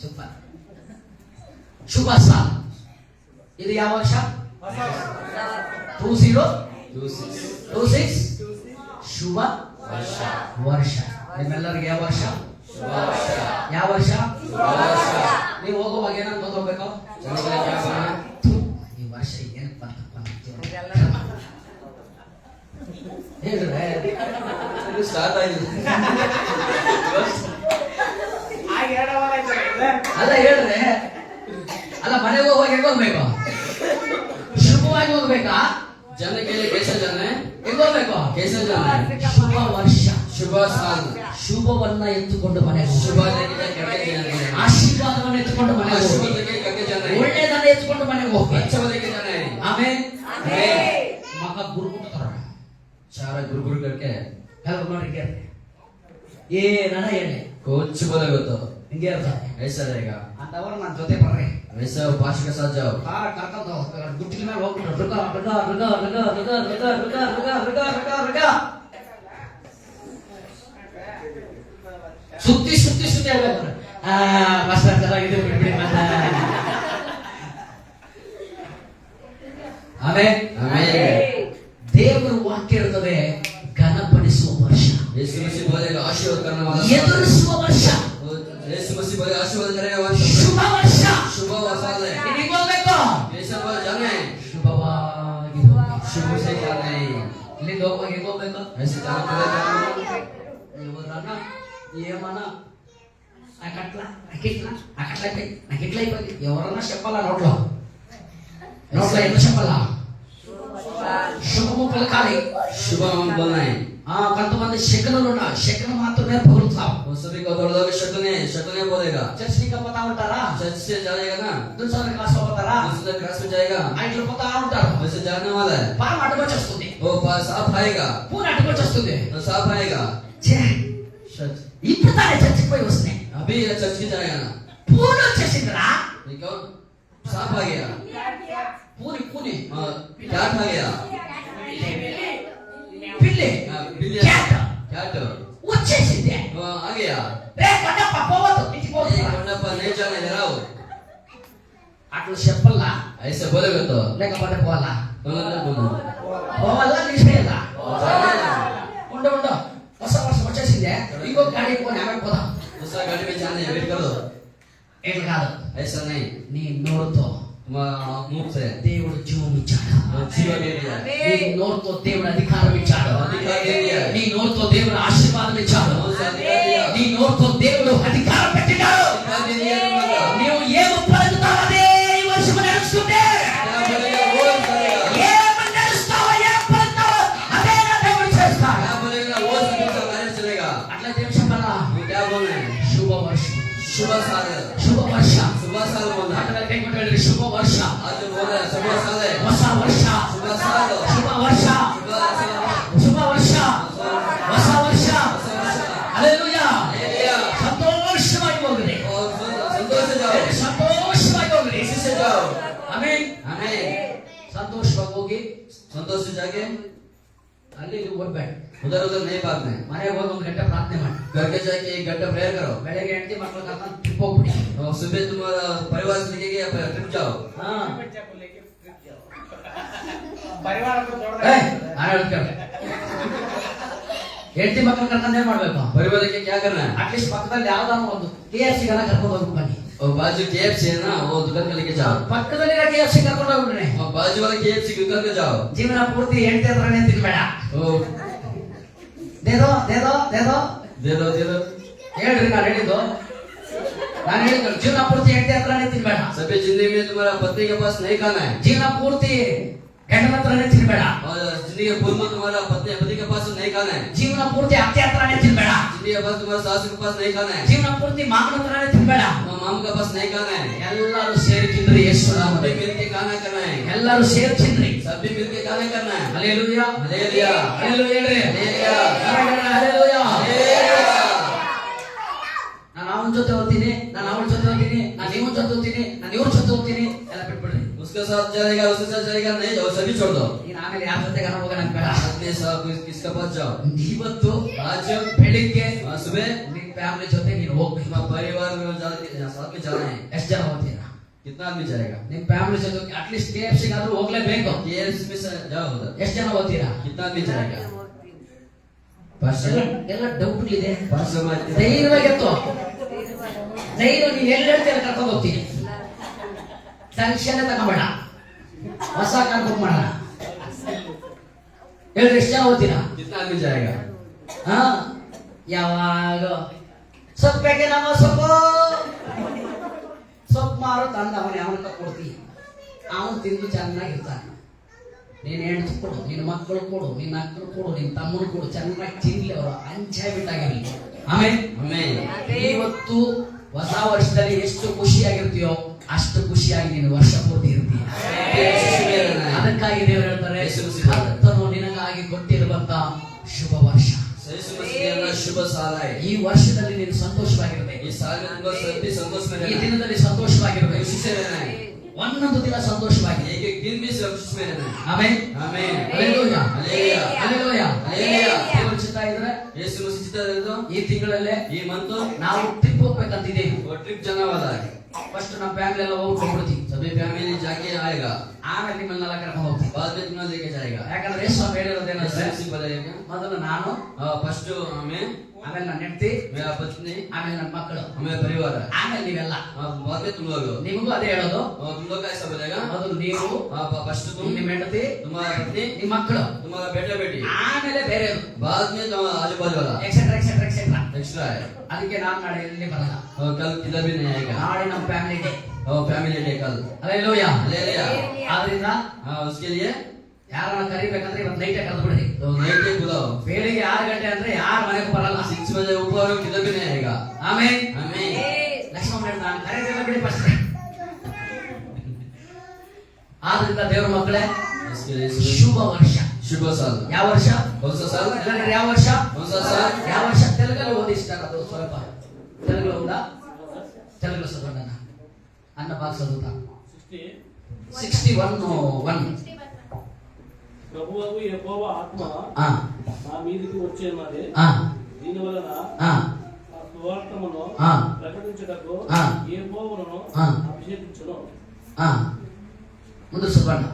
super. ಶುಭ ಸಾಲ್. ಇದು ಯಾವ ವರ್ಷ? 2026 ಶುಭ ವರ್ಷ. ನಿಮ್ಮೆಲ್ಲರಿಗೆ ಯಾವ ವರ್ಷ? ಯಾವ ವರ್ಷ? ನೀವು ಹೋಗುವಾಗ ಏನಂತ ಹೋಗ್ಬೇಕು? ಈ ವರ್ಷ ಏನಪ್ಪ ಹೇಳ್ರೆ स्टार्ट आएगा. ಅಲ್ಲ ಹೇಳ್ರೆ, ಅಲ್ಲ ಮನೆಗೆ ಹೋಗುವಾಗ ಹೆಂಗ್ ಹೋಗ್ಬೇಕು? ಶುಭವಾಗಿ ಹೋಗ್ಬೇಕಾ? जाने के लिए कैसे जाना है? ಹೆಂಗ್ ಹೋಗ್ಬೇಕು? कैसे जाना है? ಶುಭ ವರ್ಷ. शुभ साल. ಶುಭವನ್ನ ಎತ್ತುಕೊಂಡು ಮನೆಗೆ शुभ ಹೋಗು. लेके करके जाना है. ಆಶೀರ್ವಾದವನ್ನು ಎತ್ತುಕೊಂಡು ಮನೆಗೆ शुभ ಹೋಗು. लेके करके जाना है. ಒಳ್ಳೆಯದನ್ನ ಎತ್ತುಕೊಂಡು ಮನೆಗೆ ಹೋಗು. अच्छा लेके जाना है. ಆಮೇಲೆ आमीन. ಮಗ ಗುರುಗುಟ್ಟಾರ. सारा गुरगुर करके ಕೆಲವರು ನೋಡಿ ಕೇಳ್ತಾರೆ, ಏನನ ಹೇಳಿ कुछ बोलेगा तो ಹಿಂಗೆ ಇರ್ತಾರೆ. ऐसा रहेगा। ಅಂತವರು ನನ್ನ ಜೊತೆ ಬರ್ರಿ. वैसा पाश के साथ जाओ। ಕಾರ ಕರ್ಕೊಂಡು ಗುಟ್ಟಿನ ಮೇಲೆ ಹೋಗ್ಬಿಟ್ಟು ರುಗ ರುಗ ರುಗ ರುಗ ರುಗ ರುಗ ರುಗ ರುಗ ರುಗ ರುಗ ರುಗ ಸುತ್ತಿ ಸುತ್ತಿ ಸುತ್ತಿ ಹೇಳ್ಬೇಕು. ಮಾಸ್ಟರ್ ಚೆನ್ನಾಗಿದೆ ಬಿಡ್ಬಿಡಿ ಮಾಸ್ಟರ್. ಆಮೇಲೆ ದೇವರ ವಾಕ್ಯ ಇರುತ್ತದೆ ಘನಪಡಿಸುವ ವರ್ಷ, यीशु मसीह बोलेगा आशीर्वाद करने वाला, ಎದುರಿಸುವ ವರ್ಷ, यीशु मसीह बोलेगा आशीर्वाद करेगा वाला ಶುಭ ವರ್ಷ. शुभ वर्ष है। ನಿನಗೆ ಹೋಗ್ಬೇಕು ऐसा बोल जाने ಶುಭವಾಗಿ शुभ से जाने ಇಲ್ಲಿಂದ ಹೋಗುವಾಗ ಹೇಗೆ ಹೋಗ್ಬೇಕು? ऐसे जाने पड़ेगा। ಇವರನ್ನ ಏಮನ అకట్ల ఎవరన్నా చెప్పాలా నోట్లో నోట్లో ఎంత చెప్పాలా? శుభము పలకాలి. शुभम बोलना है। కొంతమంది శకునులు ఉన్నారు, శకును మాత్రమే పలుకుతాం. वो सभी को थोड़ा शकुने बोलेगा। చర్చికి పోతా ఉంటారా? चर्च से जाएगा ना, दूसरा क्लास పోతారా? दूसरे क्लास में जाएगा, ఇంట్లో పోతా ఉంటారు. वैसे जाने वाला है। పాము అడ్డుకొచ్చేస్తుంది, वो साफ आएगा, పూలు అడ్డుకొచ్చేస్తుంది. तो साफ आएगा। ఇప్పుడు తానే చర్చికి పోయి వస్తున్నాయి, अभी चर्च की जाएगा ना, పూలు వచ్చేసిందిరా. देखो साफ आ गया। పూని పూని क्या खा गया? పిల్లి बिल्ली క్యాట్ कैट వచ్చేసింది. आ गया। రే కొండప్ప పోవద్దు, ఇంటికి ये పోవద్దు. कोना पर नहीं जाने दे रहा हो, అట్లా చెప్పల్లా ऐसे बोलेगा तो లేకపోతే పోవాలా? बोलना बोलना పోవాలా నిలిచేయాలా? ఉండు ఉండు, ಹೊಸ ವರ್ಷ వచ్చేసిందే, ఇంకో గాడి పోని ఆమె పోదాం. दूसरा गाड़ी में जाने वेट करो। ఏం కాదు, ऐसा नहीं, నీ నోరుతో मुंह से దేవుడు జీవం ఇచ్చాడు. जीवन दे दिया, నీ నోరుతో దేవుడు అధికారం ఇచ్చాడు. अधिकार दे दिया, నీ నోరుతో దేవుడు ఆశీర్వాదం ఇచ్చాడు. నీ నోరుతో దేవుడు అధికారం పెట్టినాడు. अधिकार दे दिया तुमको। నీవు ఏమి పలుకుతావో అదే ఈ వర్షము నడుస్తుంది. क्या बोलेगा वो करेगा, ఏమి నడుస్తావో ఏం పలుకుతావో అదే నా దేవుడు చేస్తాడు. क्या बोलेगा वो सब कार्य चलेगा। అట్లా ఏం చెప్పాలా? वो क्या बोलना है? శుభ వర్షం, शुभ साल, శుభ వర్ష. शुभ साल बोलना है। అట్లా కైకొట్టండి, శుభ వర్ష, आज बोल रहा है शुभ साल है, ಹೊಸ ವರ್ಷ, शुभ साल, శుభ వర్ష, शुभ साल, శుభ వర్ష, ಹೊಸ ವರ್ಷ. హల్లెలూయా. हालेलुया। సంతోషವಾಗಿ ಹೋಗ್ರಿ, और संतोष से जाओ, సంతోషವಾಗಿ ಹೋಗ್ರಿ. खुशी से जाओ। ಆಮೆನ್. आमीन। ಸಂತೋಷವಾಗಿ ಹೋಗಿ संतोष से जाके ಅಲ್ಲಿ ಇಲ್ಲಿ ಹೋಗ್ಬೇಡ. उधर उधर नहीं भागना है, ಮನೆಗೆ ಹೋಗಿ ಒಂದು ಗಂಟೆ ಪ್ರಾರ್ಥನೆ ಮಾಡಿ, घर के जाके 1 घंटा प्रेयर करो। ಬೆಳಗ್ಗೆ ಹೆಂಡತಿ ಮಕ್ಕಳು ಕರ್ಕೊಂಡು ಟ್ರಿಪ್ ಹೋಗ್ಬಿಡಿ. और सुबह तुम्हारा परिवार से लेके या ट्रिप जाओ। ಹಾ ಪರಿವಾರ ನಾನು ಹೇಳ್ತೇನೆ, ಹೆಂಡತಿ ಮಕ್ಕಳು ಕರ್ಕೊಂಡು ಏನ್ ಮಾಡ್ಬೇಕು? परिवार लेके क्या करना है? ಅಟ್ಲೀಸ್ಟ್ ಪಕ್ಕದಲ್ಲಿ ಯಾವ್ದಾದ್ರು ಒಂದು KFC ಕರ್ಕೊಂಡು ಹೋಗಿ ಬನ್ನಿ. और बाजू KFC है ना, वो दुकान के लेके जाओ। ಪಕ್ಕದಲ್ಲಿ KFC ಕರ್ಕೊಂಡು ಹೋಗ್ಬಿಡ್ರಿ. और बाजू वाला KFC दुकान के जाओ। ಜೀವನ ಪೂರ್ತಿ ಹೆಂಡತಿ ಹತ್ರನೇ ತಿನ್ಬೇಡ. ओ ದೇದೋ ದೇದೋ ದೇದೋ दे दो ಹೇಳ್ರಿ, ನಾನು ಹೇಳಿದ್ದು ಜೀವನ ಪೂರ್ತಿ ಹೆಂಡತಿ ಹತ್ರನೇ ತಿನ್ಬೇಡ. सभी जिंदगी में तुम्हारा पत्नी के पास नहीं खाना है, ಜೀವನ ಪೂರ್ತಿ ಗಂಡನ ಹತ್ರನೇ ತಿನ್ಬೇಡ. और जिंदगी के पूर्व में तुम्हारा पति के पास नहीं खाना है, ಜೀವನ ಪೂರ್ತಿ ಅತ್ತೆ ಹತ್ರನೇ ತಿನ್ಬೇಡ. जिंदगी के पास तुम्हारा सासू के पास नहीं खाना है, ಜೀವನ ಪೂರ್ತಿ ಮಾಮನ ಹತ್ರನೇ ತಿನ್ಬೇಡ. मामा के पास नहीं खाना है। ಎಲ್ಲರೂ ಸೇರಿ ತಿನ್ರಿ, ಯೇಸು सभी ನಾಮದಲ್ಲಿ. मिलके खाना करना है, ಎಲ್ಲರೂ ಸೇರಿ ತಿನ್ರಿ. सभी मिलके खाना करना है। ಹಲ್ಲೆಲೂಯಾ, हालेलुया, ಹಲ್ಲೆಲೂಯಾ ಹೇಳ್ರಿ. Hallelujah, hallelujah. हालेलुया। ನಾನು ಅವನ ಜೊತೆ ಹೋಗ್ತೀನಿ, ನಾನು ಅವಳ ಜೊತೆ ಹೋಗ್ತೀನಿ, ನಾನು ಇವನ ಜೊತೆ ಹೋಗ್ತೀನಿ, ನಾನು ಇವ್ರ ಜೊತೆ ಹೋಗ್ತೀನಿ, ಎಲ್ಲ ಬಿಟ್ಬಿಡ್ರಿ. उसके साथ जाएगा, उसके साथ जाएगा, नहीं जाओ, सभी छोड़ दो। ನೀನು ಆಮೇಲೆ ಯಾರ ಜೊತೆ ಗನ ಹೋಗೋಣ ಅಂತ ಬೇಡ. अपने साथ किसके पास जाओ। ಇವತ್ತು आज ಬೆಳಿಗ್ಗೆ सुबह ನಿನ್ನ ಫ್ಯಾಮಿಲಿ ಜೊತೆ ನೀನು ಹೋಗ್ಬೇಕು. परिवार में साथ में जाना है। ಎಷ್ಟು ಜನ ಹೋಗ್ತೀರಾ? कितना आदमी जाएगा? ನಿನ್ನ ಫ್ಯಾಮಿಲಿ ಜೊತೆ ಅಟ್ಲೀಸ್ಟ್ KFC ಗಾದ್ರೂ ಹೋಗ್ಲೇಬೇಕು. KFC में से जाओ उधर, ಎಷ್ಟು ಜನ ಹೋಗ್ತೀರಾ? कितना आदमी जाएगा? ಎಲ್ಲ ಡೌಟ್ ಇದೆ. 500 में ಧೈರ್ಯವಾಗಿತ್ತು, ಧೈರ್ಯ. ನೀನು ಎಲ್ಲಿ ಹೇಳ್ತೀರ ಕರ್ಕೊಂಡು ಹೋಗ್ತೀನಿ, ಟೆನ್ಷನ್ ತಗೋಬೇಡ. ಹೊಸ ಕಾರ್ ಬುಕ್ ಮಾಡೋಣ. ಹೇಳ್ರಿ, ಎಷ್ಟು ಜನ ಹೋಗ್ತೀರಾ? कितना आदमी जाएगा? ಹಾ, ಯಾವಾಗ ಸೊಪ್ಪೆಗೆ ನಮ್ಮ ಸೊಪ್ಪು ಮಾರು ತಂದು ಅವನು ಯಾವನ ಕೊಡ್ತೀವಿ, ಅವನು ತಿಂದು ಚೆನ್ನಾಗಿರ್ತಾನೆ. ನೀನು ಹೆಂಡತಿ ಕೊಡು, ನಿನ್ನ ಮಕ್ಕಳು ಕೊಡು, ನಿನ್ನ ಅಕ್ಕಳು ಕೊಡು, ನಿನ್ನ ತಮ್ಮನು ಕೊಡು, ಚೆನ್ನಾಗಿ ತಿನ್ಲಿ, ಅವರು ಅಂಚಾಬಿಟ್ಟಾಗಿರಲಿ. ಆಮೇಲೆ आमीन। ಇವತ್ತು ಹೊಸ ವರ್ಷದಲ್ಲಿ ಎಷ್ಟು ಖುಷಿಯಾಗಿರ್ತೀಯೋ ಅಷ್ಟು ಖುಷಿಯಾಗಿ ನೀನು ವರ್ಷ ಪೂರ್ತಿ ಇರ್ತೀಯ. ಅದಕ್ಕಾಗಿ ದೇವರು ಹೇಳ್ತಾರೆ, ಕರ್ತನು ನಿನಗಾಗಿ ಕೊಟ್ಟಿರುವಂತ ಶುಭ ವರ್ಷ. यीशु मसीह ने शुभ साल है। ಈ ವರ್ಷದಲ್ಲಿ ನೀನು ಸಂತೋಷವಾಗಿರಬೇಕು. इस साल में तुमको सभी संतोष में ಈ रहना है, ದಿನದಲ್ಲಿ ಸಂತೋಷವಾಗಿರಬೇಕು. खुशी से रहना है, ಒಂದೊಂದು ದಿನ ಸಂತೋಷವಾಗಿ. एक एक दिन भी खुशी में रहना है। ಆಮೆನ್. आमीन। ಹಲ್ಲೆಲೂಯಾ. हालेलुया। ಹಲ್ಲೆಲೂಯಾ. ಹಲ್ಲೆಲೂಯಾ. ದೇವರ ಚಿತ್ತ ಇದ್ರೆ यीशु मसीह चित्त है तो ಈ ತಿಂಗಳಲ್ಲೇ ये मंथ ನಾವು ಟ್ರಿಪ್ ಹೋಗ್ಬೇಕಂತಿದ್ದೇವೆ. वो ट्रिप जाने वाला है। ಫಸ್ಟ್ ನಮ್ಮ ಫ್ಯಾಮಿಲಿ ಎಲ್ಲ ಹೋಗ್ಬಿಡ್ತೀವಿ. सभी फैमिली जाके आएगा, ಆಮೇಲೆ ನಿಮ್ಮನ್ನೆಲ್ಲ ಕರ್ಕೊಂಡು ಹೋಗ್ತೀವಿ. बाद में तुम्हें लेके जाएगा। ಯಾಕಂದ್ರೆ ಯೇಸು ಹೇಳಿರೋದೇನಂದ್ರೆ यीशु मसीह बताएगा ಮೊದಲು ನಾನು, फर्स्ट हमें, ಆಮೇಲೆ ನನ್ನ ಹೆಂಡತಿ, मेरा पत्नी, ಆಮೇಲೆ ನನ್ನ ಮಕ್ಕಳು, हमें परिवार है, ಆಮೇಲೆ ನೀವೆಲ್ಲ. बाद में तुम लोग हो। ನಿಮಗೂ ಅದೇ ಹೇಳೋದು. तुम लोग का ऐसा बोलेगा ಮೊದಲು ನೀವು, फर्स्ट तुम, ನಿಮ್ಮ ಹೆಂಡತಿ, तुम्हारा पत्नी, ನಿಮ್ಮ ಮಕ್ಕಳು, तुम्हारा बेटा बेटी, ಆಮೇಲೆ ಬೇರೆಯವರು, बाद में तुम्हारा आजू बाजू वाला ಎಕ್ಸೆಟ್ರಾ एटसेट्रा एटसेट्रा. एक्स्ट्रा है। ಅದಕ್ಕೆ ನಾನು ನಾಳೆ ಎಲ್ಲಿ ಬರಲ್ಲ. और कल किधर भी नहीं आएगा, ನಾಳೆ ನಮ್ಮ ಫ್ಯಾಮಿಲಿ ಡೇ. और फैमिली डे कल। ಹಲ್ಲೆಲೂಯಾ. हालेलुया। ಆದ್ರಿಂದ उसके लिए ಯಾರನ್ನ ಕರಿಬೇಕಂದ್ರೆ ಇವತ್ತು ನೈಟ್ ಕರೆದು ಬಿಡ್ರಿ. तो नाइट के बुलाओ, ಬೆಳಿಗ್ಗೆ 6 ಗಂಟೆ ಅಂದ್ರೆ ಯಾರು ಮನೆಗೆ ಬರಲ್ಲ. 6 बजे ऊपर किधर भी नहीं आएगा। ಆಮೆನ್. आमीन। ಲಕ್ಷ್ಮಣ ನಾನು ಕರೆದಿಲ್ಲ ಬಿಡಿ ಫಸ್ಟ್. ಆದ್ರಿಂದ ದೇವರ ಮಕ್ಕಳೇ, इसके लिए ಶುಭ ವರ್ಷ. शुभ साल। ಯಾವ ವರ್ಷ? कौन सा साल? ಎಲ್ಲರೂ ಯಾವ ವರ್ಷ? कौन सा साल? ಯಾವ ವರ್ಷ? ತೆಲುಗಲ್ಲಿ ಓದಿಸ್ತಾರೆ, ಅದು ಸ್ವಲ್ಪ ತೆಲುಗುలో ఉందా? తెలుగులో చదవండి అన్న. అన్న బాగా చదువుతా. 61:1. ప్రభువు యెహోవా ఆత్మ ఆ నా మీదికి వచ్చేన్నది. ఆ దీని వలన ఆ ఆ సువార్తమును ఆ ప్రకటించుటకు ఆ యెహోవాను ఆ అభిషేకించును. ఆ ముందు చదవండి.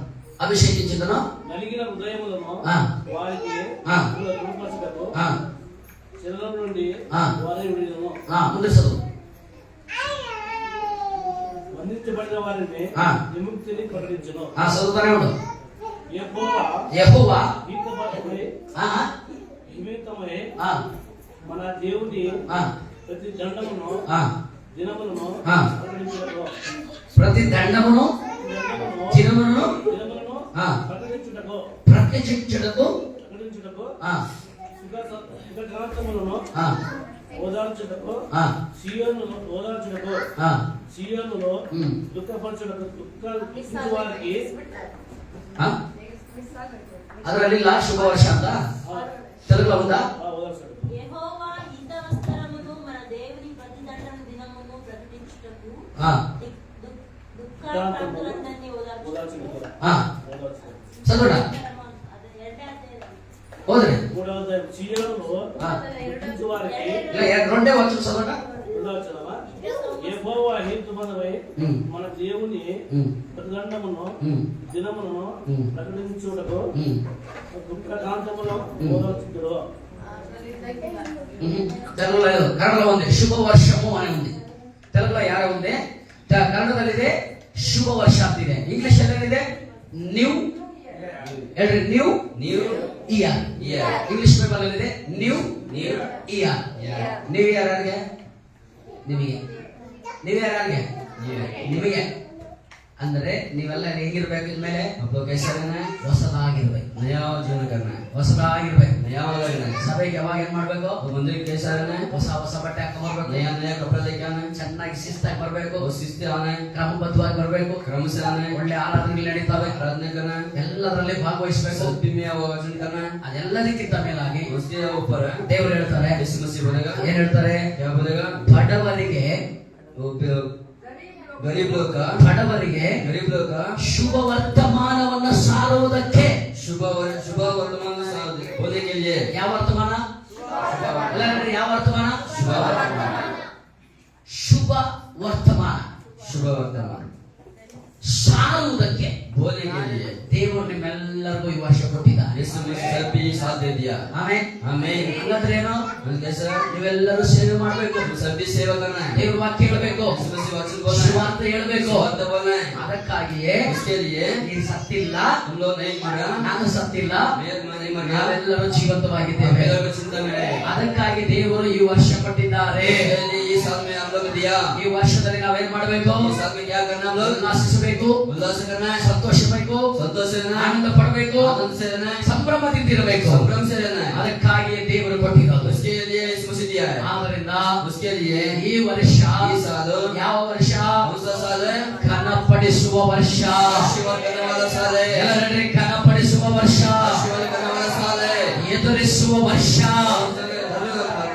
అభిషేకించుదును. నలిగిన హృదయములను ఆ వారికి ఆ దృఢపరచుటకు ఆ శరీరం నుండి ఆ వారిని విడుదను. ముందు చదువు. బంధించబడిన వారిని ఆ విముక్తిని ప్రకటించును. చదువుతానే ఉండు. యెహోవా యెహోవా నిమిత్తమై ఆ మన దేవుని ఆ ప్రతి దండమును ఆ దినములను ఆ ప్రకటించుటకు ప్రతి దండమును దినమును దినములను ఆ ప్రకటించుటకు ప్రకటించుటకు ఆ సుఖకాంతములను ఆ ఓదార్చుటకు ఆ సీయోనును ఓదార్చుటకు ఆ సీయోనులో దుఃఖపరచుటకు దుఃఖించు వారికి ಅದರಲ್ಲಿಲ್ಲ ಶುಭ ವರ್ಷ ಅಂತ తెలుగులో ఉందా? ఓదార్చుటకు యెహోవా హితవస్త్రమును మన దేవుని ప్రతిదండన దినమును ప్రకటించుటకు దుఃఖాక్రాంతులందరినీ ఓదార్చుటకు చదువుడా ఓదరే మూడవ సీయోనులో దుఃఖించు వారికి రెండే వచ్చు చదువుడా. ఓదార్చడమా యెహోవా హితమనవై మన దేవుని ప్రతిదండమును దినమును ప్రకటించుటకు దుఃఖకాంతమును ఓదార్చుదురు. తెలుగులో లేదు, కన్నడలో ఉంది ಶುಭ ವರ್ಷము అని ఉంది. తెలుగులో ಯಾರ ఉంది? ಕನ್ನಡದಲ್ಲಿದೆ ಶುಭ ವರ್ಷ ಅಂತಿದೆ. ಇಂಗ್ಲಿಷ್ ಅಲ್ಲಿದೆ ನ್ಯೂ ಹೇಳ್ರಿ ನ್ಯೂ ಇಯರ್. ಇಂಗ್ಲಿಷ್ ಪೇಪರ್ ಅಲ್ಲಿದೆ ನ್ಯೂ ಇಯರ್. ನ್ಯೂ ಇಯರ್ ಯಾರಿಗೆ? ನಿಮಗೆ. ನ್ಯೂ ಇಯರ್ ಯಾರಿಗೆ? ನಿಮಗೆ. ಅಂದ್ರೆ ನೀವೆಲ್ಲ ಹೇಗಿರ್ಬೇಕು ಇದ್ಮೇಲೆ ಹೊಸದಾಗಿರ್ಬೇಕು. नया जीवन करना है, ಹೊಸದಾಗಿರ್ಬೇಕು. नया वाला करना है। ಸಭೆಗೆ ಯಾವಾಗ ಏನ್ ಮಾಡ್ಬೇಕು? तो मंदिर कैसा रहना है? ಹೊಸ ಹೊಸ ಬಟ್ಟೆ ಹಾಕೊಂಡ್ಬರ್ಬೇಕು. नया नया कपड़ा लेके आना है, ಚೆನ್ನಾಗಿ ಶಿಸ್ತಾಗಿ ಬರ್ಬೇಕು. और शिस्ते आना है, ಕ್ರಮಬದ್ಧವಾಗಿ ಬರ್ಬೇಕು. क्रम से आना है, ಒಳ್ಳೆ ಆರಾಧನೆಗಳು ನಡೀತಾವೆ. आराधना करना है, ಎಲ್ಲದರಲ್ಲಿ ಭಾಗವಹಿಸಬೇಕು. सभी में वचन करना है। ಅದೆಲ್ಲದಕ್ಕಿಂತ ಮೇಲಾಗಿ उसके ऊपर है ದೇವರು ಹೇಳ್ತಾರೆ, यीशु मसीह बोलेगा, ಏನ್ ಹೇಳ್ತಾರೆ? क्या बोलेगा? ಬಡವರಿಗೆ गरीब लोग का ಶುಭ ವರ್ತಮಾನವನ್ನ ಸಾರುವುದಕ್ಕೆ. शुभ वर्तमान होने के लिए ಯಾವ ವರ್ತಮಾನ? ಎಲ್ಲರೂ ಯಾವ ವರ್ತಮಾನ? ಶುಭ ವರ್ತಮಾನ शुभ वर्तमान ಸಾರುವುದಕ್ಕೆ बोलने के लिए ದೇವರು ನಿಮ್ಮೆಲ್ಲರಿಗೂ ಈ ವರ್ಷ ಕೊಟ್ಟಿದ್ದಾನೆ. यीशु मसीह सभी साथ दे दिया। ಆಮೆನ್. आमीन। ಹಂಗಂದ್ರೆ ಏನು? कैसा? ನೀವೆಲ್ಲರೂ ಸೇವೆ ಮಾಡಬೇಕು. सभी सेवा करना है, ದೇವರ ವಾಕ್ಯ ಹೇಳಬೇಕು, यीशु मसीह वचन बोलना है, ಸುವಾರ್ತೆ ಹೇಳಬೇಕು. सुवार्थ बोलना है। ಅದಕ್ಕಾಗಿಯೇ उसके लिए ನೀನು ಸತ್ತಿಲ್ಲ, हम लोग नहीं मरा, ನಾನು ಸತ್ತಿಲ್ಲ, मैं नहीं मर गया, ನಾವೆಲ್ಲರೂ ಜೀವಂತವಾಗಿದ್ದೇವೆ. हम लोग चिंता में है। ಅದಕ್ಕಾಗಿ ದೇವರು ಈ ವರ್ಷ ಕೊಟ್ಟಿದ್ದಾರೆ. इसके लिए इस साल में हम लोग दिया। ಈ ವರ್ಷದಲ್ಲಿ ನಾವೇನ್ ಮಾಡಬೇಕು? इस साल में क्या करना? हम लोग ಉಲ್ಲಾಸಿಸಬೇಕು, उल्लास करना है, ಸಂತೋಷಬೇಕು, संतोष से रहना है, ಆನಂದ ಪಡಬೇಕು, आनंद से रहना है, ಸಂಭ್ರಮದಿಂದಿರಬೇಕು. संभ्रम से रहना है। ಅದಕ್ಕಾಗಿಯೇ ದೇವರು ಕೊಟ್ಟಿರೋದು. उसके लिए यीशु मसीह दिया है। ಆದ್ದರಿಂದ उसके लिए ಈ ವರ್ಷ ಈ ಸಾಲು ಯಾವ ವರ್ಷ? कौन सा साल है? ಘನಪಡಿಸುವ ವರ್ಷ. आशीर्वाद करने वाला साल है, ಎಲ್ಲರನ್ನೇ ಘನಪಡಿಸುವ ವರ್ಷ, आशीर्वाद करने वाला साल है, ಎದುರಿಸುವ ವರ್ಷ. धन्यवाद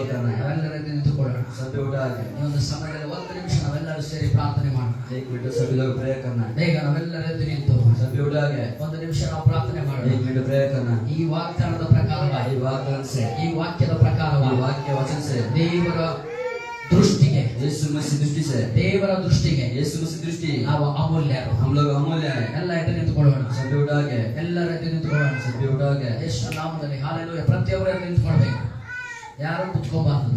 अनुभव करना है। ನಾವೆಲ್ಲರೂ ಎದ್ದು ನಿಂತುಕೊಳ್ಳೋಣ. सब पे उठा के ಈ ಒಂದು ಸಮಯದಲ್ಲಿ 1 ನಿಮಿಷ ನಾವೆಲ್ಲರೂ ಸೇರಿ ಪ್ರಾರ್ಥನೆ ಮಾಡೋಣ. 1 मिनट सभी लोग प्रेयर करना है। ಬೇಗ ನಾವೆಲ್ಲರೂ ಎದ್ದು ನಿಂತು सब पे उठा के 1 ನಿಮಿಷ ನಾವು ಪ್ರಾರ್ಥನೆ ಮಾಡೋಣ. 1 मिनट प्रेयर करना है। ಈ ವಾಗ್ದಾನದ ಪ್ರಕಾರವಾಗಿ, ये वाग्दान से, ಈ ವಾಕ್ಯದ ये ಪ್ರಕಾರವಾಗಿ वाक्य वचन से, ದೇವರ ದೃಷ್ಟಿಗೆ, यीशु मसीह दृष्टि से, ದೇವರ ದೃಷ್ಟಿಗೆ यीशु मसीह दृष्टि ನಾವು ಅಮೂಲ್ಯರು. हम लोग अमूल्य हैं। ಎಲ್ಲ ಎದ್ದು ನಿಂತುಕೊಳ್ಳೋಣ. सब पे उठा के, ಎಲ್ಲರೂ ಎದ್ದು ನಿಂತುಕೊಳ್ಳೋಣ. सब पे उठा के ಯೇಸು ನಾಮದಲ್ಲಿ ಹಾಲೆಲೂಯಾ. ಪ್ರತಿಯೊಬ್ಬರು ಎದ್ದು ನಿಂತುಕೊಳ್ಬೇಕು. ಯಾರು ಕುತ್ಕೋಬಾರ್ದು.